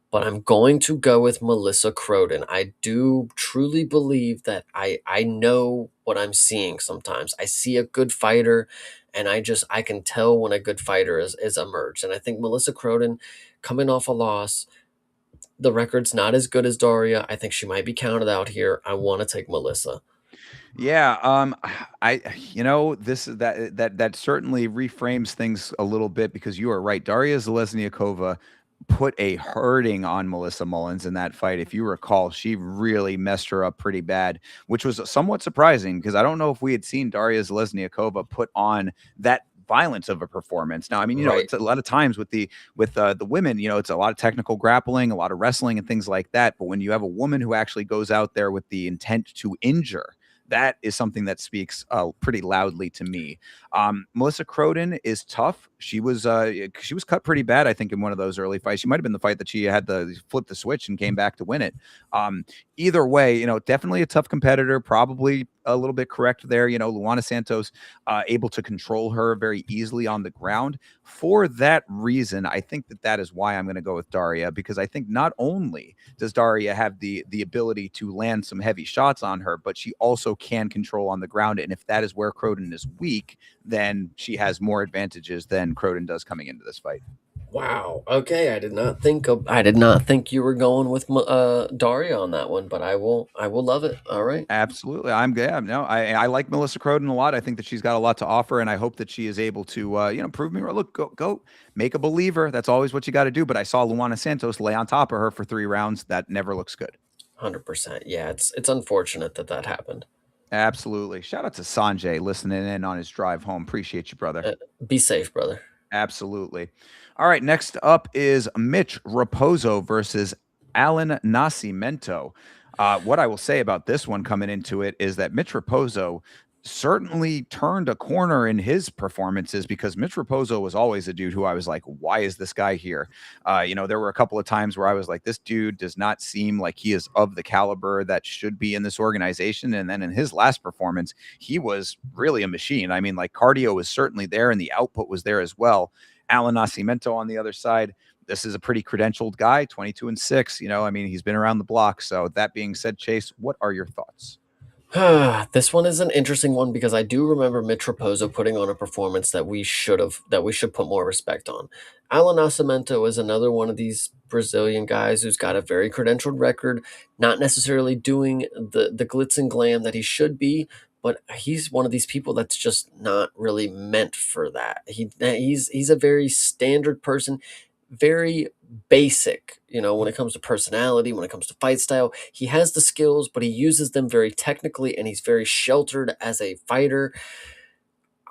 but I'm going to go with Melissa Croden. I do truly believe that I know what I'm seeing sometimes. I see a good fighter, and I can tell when a good fighter is emerged. And I think Melissa Croden, coming off a loss, the record's not as good as Daria. I think she might be counted out here. I want to take Melissa. Yeah, I this that certainly reframes things a little bit, because you are right. Daria Zalesniakova put a hurting on Melissa Mullins in that fight. If you recall, she really messed her up pretty bad, which was somewhat surprising, because I don't know if we had seen Daria Zalesniakova put on that violence of a performance. Now, I mean, Right. it's a lot of times with the women, it's a lot of technical grappling, a lot of wrestling and things like that. But when you have a woman who actually goes out there with the intent to injure, that is something that speaks pretty loudly to me. Melissa Croden is tough. She was cut pretty bad, I think, in one of those early fights. She might have been the fight that she had to flip the switch and came back to win it. Either way, definitely a tough competitor. Probably a little bit correct there. Luana Santos able to control her very easily on the ground. For that reason, I think that is why I'm going to go with Daria, because I think not only does Daria have the ability to land some heavy shots on her, but she also can control on the ground. And if that is where Croden is weak, then she has more advantages than Croden does coming into this fight. Wow. Okay, I did not think you were going with Daria on that one, but I will love it. All right. Absolutely. I'm good. Yeah, no, I like Melissa Croden a lot. I think that she's got a lot to offer, and I hope that she is able to, prove me wrong. Look, go make a believer. That's always what you got to do. But I saw Luana Santos lay on top of her for 3 rounds. That never looks good. 100%. Yeah, it's unfortunate that that happened. Absolutely. Shout out to Sanjay listening in on his drive home. Appreciate you, brother. Uh, be safe, brother. Absolutely. All right. Next up is Mitch Raposo versus Alan Nascimento. What I will say about this one coming into it is that Mitch Raposo certainly turned a corner in his performances, because Mitch Raposo was always a dude who I was like, why is this guy here? There were a couple of times where I was like, this dude does not seem like he is of the caliber that should be in this organization. And then in his last performance, he was really a machine. I mean, like, cardio was certainly there and the output was there as well. Alan Nascimento on the other side. This is a pretty credentialed guy, 22-6. I mean, he's been around the block. So that being said, Chase, what are your thoughts? This one is an interesting one because I do remember Mitch Raposo putting on a performance that we should put more respect on. Alan Nascimento is another one of these Brazilian guys who's got a very credentialed record, not necessarily doing the glitz and glam that he should be, but he's one of these people that's just not really meant for that. He's a very standard person, very basic, when it comes to personality, when it comes to fight style. He has the skills, but he uses them very technically, and he's very sheltered as a fighter.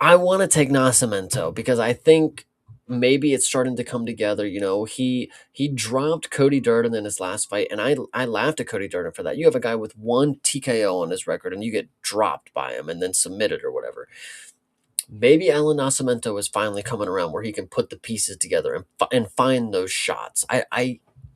I want to take Nascimento because I think maybe it's starting to come together. He dropped Cody Durden in his last fight, and I laughed at Cody Durden for that. You have a guy with one TKO on his record, and you get dropped by him and then submitted or whatever. Maybe Alan Nascimento is finally coming around where he can put the pieces together and find those shots.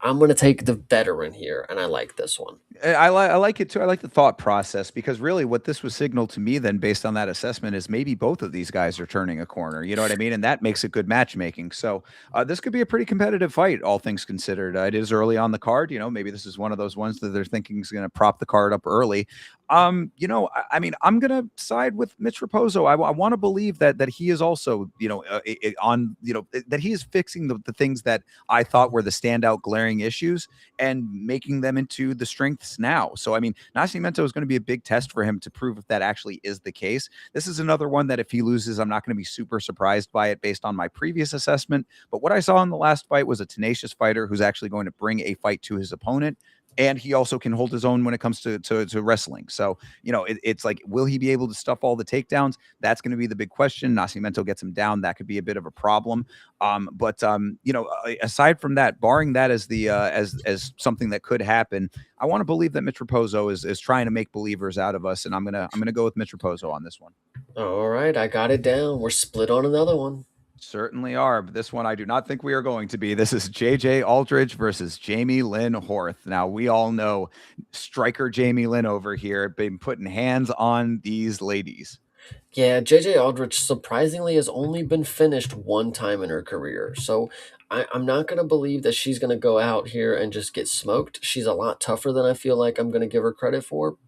I'm going to take the veteran here, and I like this one. I like it too. I like the thought process because really what this was signaled to me then based on that assessment is maybe both of these guys are turning a corner. You know what I mean? And that makes it good matchmaking. So this could be a pretty competitive fight, all things considered. It is early on the card. Maybe this is one of those ones that they're thinking is going to prop the card up early. I mean, I'm going to side with Mitch Raposo. I want to believe that he is also, that he is fixing the things that I thought were the standout glaring issues and making them into the strengths now. So, I mean, Nascimento is going to be a big test for him to prove if that actually is the case. This is another one that if he loses, I'm not going to be super surprised by it based on my previous assessment. But what I saw in the last fight was a tenacious fighter who's actually going to bring a fight to his opponent. And he also can hold his own when it comes to wrestling. So, it's like, will he be able to stuff all the takedowns? That's going to be the big question. Nascimento gets him down. That could be a bit of a problem. But aside from that, barring that as the as something that could happen, I want to believe that Mitch Raposo is trying to make believers out of us, and I'm gonna go with Mitch Raposo on this one. All right, I got it down. We're split on another one. Certainly are, but this one I do not think we are going to be. This is JJ Aldridge versus Jamie Lynn Horth. Now, we all know striker Jamie Lynn over here been putting hands on these ladies. Yeah, JJ Aldrich surprisingly has only been finished one time in her career. So I'm not going to believe that she's going to go out here and just get smoked. She's a lot tougher than I feel like I'm going to give her credit for.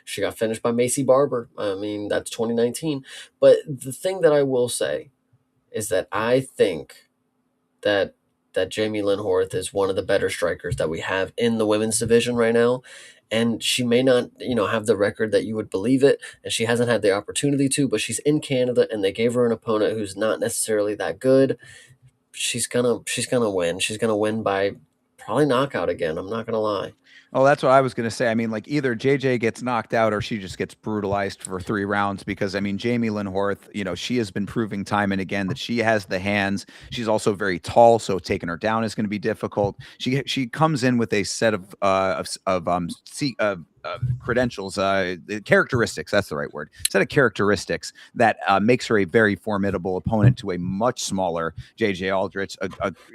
She got finished by Macy Barber. I mean, that's 2019. But the thing that I will say is that I think that Jamie Lynn Horth is one of the better strikers that we have in the women's division right now. And she may not, have the record that you would believe it, and she hasn't had the opportunity to, but she's in Canada and they gave her an opponent who's not necessarily that good. She's gonna win. She's gonna win by probably knockout again. I'm not gonna lie. Oh, that's what I was going to say. I mean, like either JJ gets knocked out or she just gets brutalized for 3 rounds because, I mean, Jamie Lynn Horth, she has been proving time and again that she has the hands. She's also very tall, so taking her down is going to be difficult. She comes in with a set of credentials, characteristics. That's the right word. Set of characteristics that makes her a very formidable opponent to a much smaller JJ Aldrich.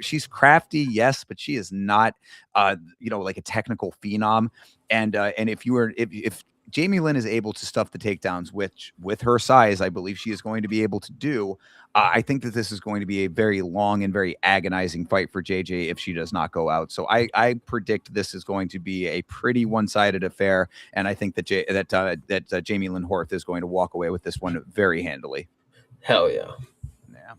She's crafty, yes, but she is not, like a technical phenom. And if Jamie Lynn is able to stuff the takedowns, which with her size, I believe she is going to be able to do. I think that this is going to be a very long and very agonizing fight for JJ if she does not go out. So I predict this is going to be a pretty one-sided affair, and I think that Jamie Lynn Horth is going to walk away with this one very handily. Hell yeah. Yeah.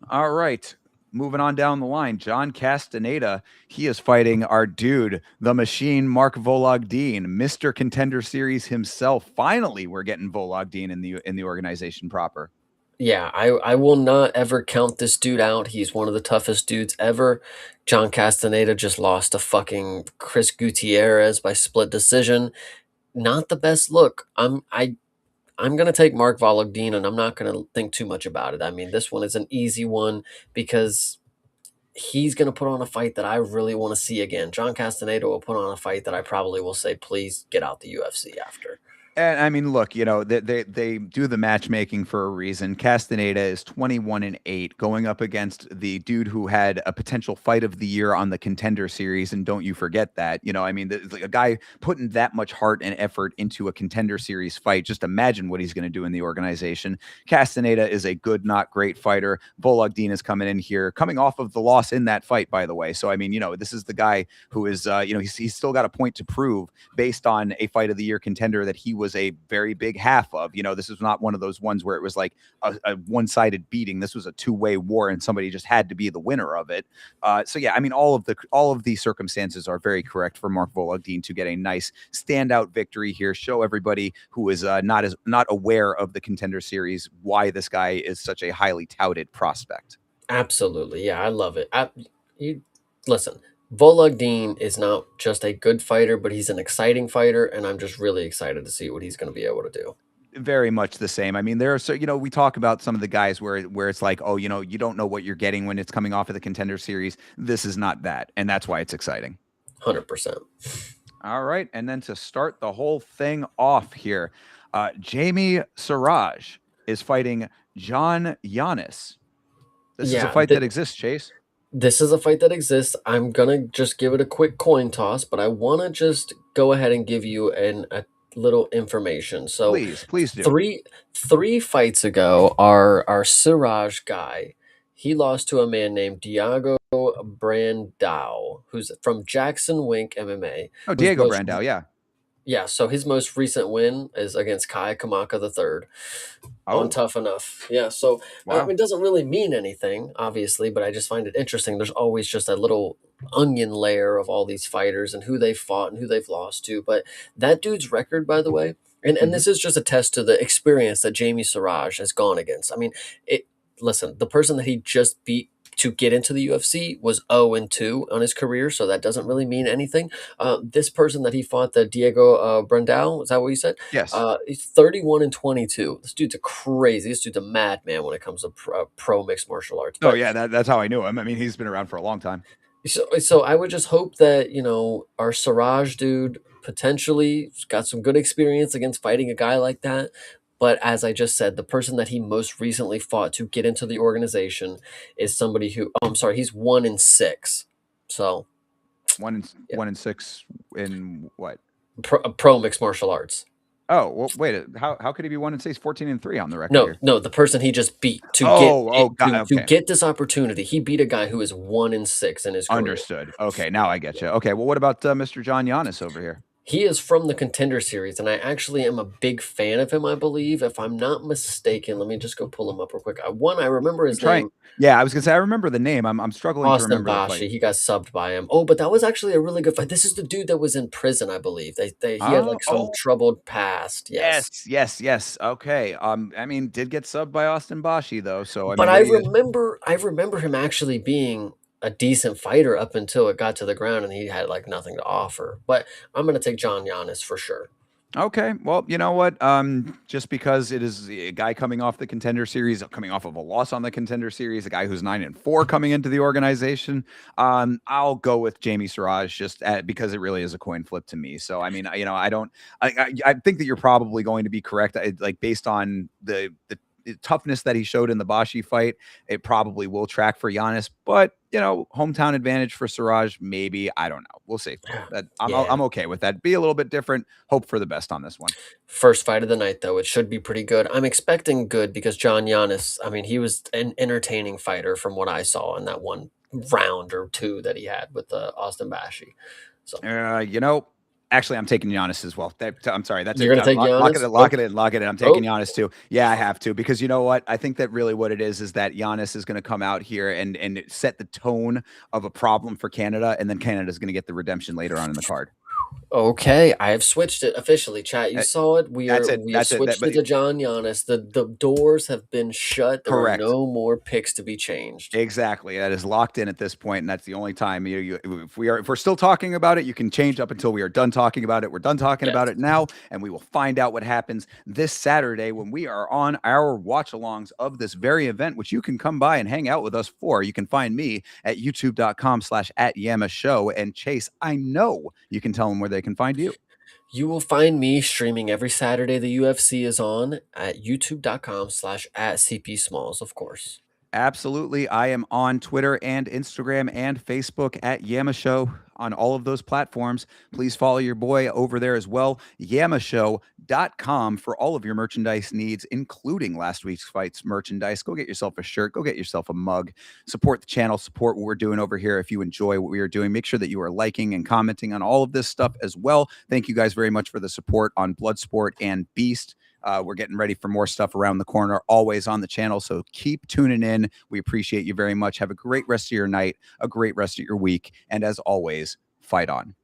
All right. Moving on down the line, John Castaneda. He is fighting our dude, the machine, Mark Vologdin, Mr. Contender Series himself. Finally, we're getting Vologdin in the organization proper. Yeah, I will not ever count this dude out. He's one of the toughest dudes ever. John Castaneda just lost to fucking Chris Gutierrez by split decision. Not the best look. I'm gonna take Mark Vologdin, and I'm not gonna think too much about it. I mean, this one is an easy one because he's gonna put on a fight that I really want to see again. John Castaneda will put on a fight that I probably will say, please get out the UFC after. And I mean, look, they do the matchmaking for a reason. Castaneda is 21-8, going up against the dude who had a potential fight of the year on the Contender Series, and don't you forget that. I mean, a guy putting that much heart and effort into a Contender Series fight. Just imagine what he's going to do in the organization. Castaneda is a good, not great fighter. Vologdin is coming in here, coming off of the loss in that fight, by the way. So I mean, this is the guy who is, he's still got a point to prove based on a fight of the year contender that he was a very big half of. This is not one of those ones where it was like a one-sided beating. This was a two-way war, and somebody just had to be the winner of it. So yeah, I mean, all of the circumstances are very correct for Mark Vologdin to get a nice standout victory here. Show everybody who is not aware of the Contender Series why this guy is such a highly touted prospect. Absolutely. Yeah, I love it. You listen, Vologdin is not just a good fighter, but he's an exciting fighter, and I'm just really excited to see what he's going to be able to do. Very much the same. I mean, there are we talk about some of the guys where it's like, oh, you don't know what you're getting when it's coming off of the Contender Series. This is not that, and that's why it's exciting. 100%. All right, and then to start the whole thing off here, Jamie Siraj is fighting John Yanis. This is a fight that exists, Chase. This is a fight that exists. I'm gonna just give it a quick coin toss, but I want to just go ahead and give you a little information. So please do. Three fights ago, our Siraj guy, he lost to a man named Diego Brandao, who's from Jackson Wink MMA. Oh, Diego Brandao, yeah. Yeah, so his most recent win is against Kai Kamaka III on Tough Enough. Yeah, so wow. it doesn't really mean anything, obviously, but I just find it interesting. There's always just a little onion layer of all these fighters and who they've fought and who they've lost to. But that dude's record, by the way, and this is just a test to the experience that Jamie Siraj has gone against. I mean, listen, the person that he just beat to get into the UFC was 0-2 on his career, so that doesn't really mean anything. This person that he fought, the Diego Brandao, is that what you said? Yes. He's 31-22. This dude's This dude's a madman when it comes to pro mixed martial arts. But, yeah, that's how I knew him. I mean, he's been around for a long time. So I would just hope that our Siraj dude potentially got some good experience against fighting a guy like that. But as I just said, the person that he most recently fought to get into the organization is somebody who, I'm sorry, he's 1-6. So 1-6 in what? Pro mixed martial arts. Oh, well, wait. How could he be 1-6? He's 14-3 on the record. No, the person he just beat to get this opportunity. He beat a guy who is 1-6 in his career. Understood. Okay, now I get you. Okay, well, what about Mr. John Yanis over here? He is from the Contender Series, and I actually am a big fan of him, I believe. If I'm not mistaken, let me just go pull him up real quick. I remember his name. Yeah, I was going to say, I remember the name. I'm struggling to remember the fight. He got subbed by him. Oh, but that was actually a really good fight. This is the dude that was in prison, I believe. He had like some troubled past. Yes. Okay. I mean, did get subbed by Austin Bashi, though. So, I remember him actually being a decent fighter up until it got to the ground and he had like nothing to offer. But I'm going to take John Yanis for sure. Okay, well, you know what? Just because it is a guy coming off the Contender Series, coming off of a loss on the Contender Series, a guy who's 9-4 coming into the organization, I'll go with Jamie Siraj because it really is a coin flip to me. So, I mean, I think that you're probably going to be correct. Based on the toughness that he showed in the Bashi fight, it probably will track for Yanis, but hometown advantage for Siraj, maybe. I don't know. We'll see. I'm okay with that. Be a little bit different. Hope for the best on this one. First fight of the night, though. It should be pretty good. I'm expecting good because John Yanis, I mean, he was an entertaining fighter from what I saw in that one round or two that he had with Austin Bashi. So, actually, I'm taking Yanis as well. I'm sorry. You're going to take Yanis? Lock it in. I'm taking Yanis too. Yeah, I have to, because you know what? I think that really what it is that Yanis is going to come out here and set the tone of a problem for Canada, and then Canada's going to get the redemption later on in the card. Okay, I have switched it officially, chat. You saw it. We have switched it to John Yanis. The doors have been shut. There are no more picks to be changed. Exactly. That is locked in at this point, and that's the only time if we're still talking about it, you can change up until we are done talking about it. We're done talking about it now, and we will find out what happens this Saturday when we are on our watch-alongs of this very event, which you can come by and hang out with us for. You can find me at youtube.com/@YamaShow, and Chase, I know you can tell them where they can find you. You will find me streaming every Saturday the UFC is on at youtube.com/@CP Smalls, of course. Absolutely. I am on Twitter and Instagram and Facebook at Yama Show on all of those platforms. Please follow your boy over there as well. Yamashow.com for all of your merchandise needs, including last week's fights merchandise. Go get yourself a shirt, go get yourself a mug. Support the channel, support what we're doing over here. If you enjoy what we are doing, make sure that you are liking and commenting on all of this stuff as well. Thank you guys very much for the support on Bloodsport and Beast. We're getting ready for more stuff around the corner, always on the channel. So keep tuning in. We appreciate you very much. Have a great rest of your night, a great rest of your week. And as always, fight on.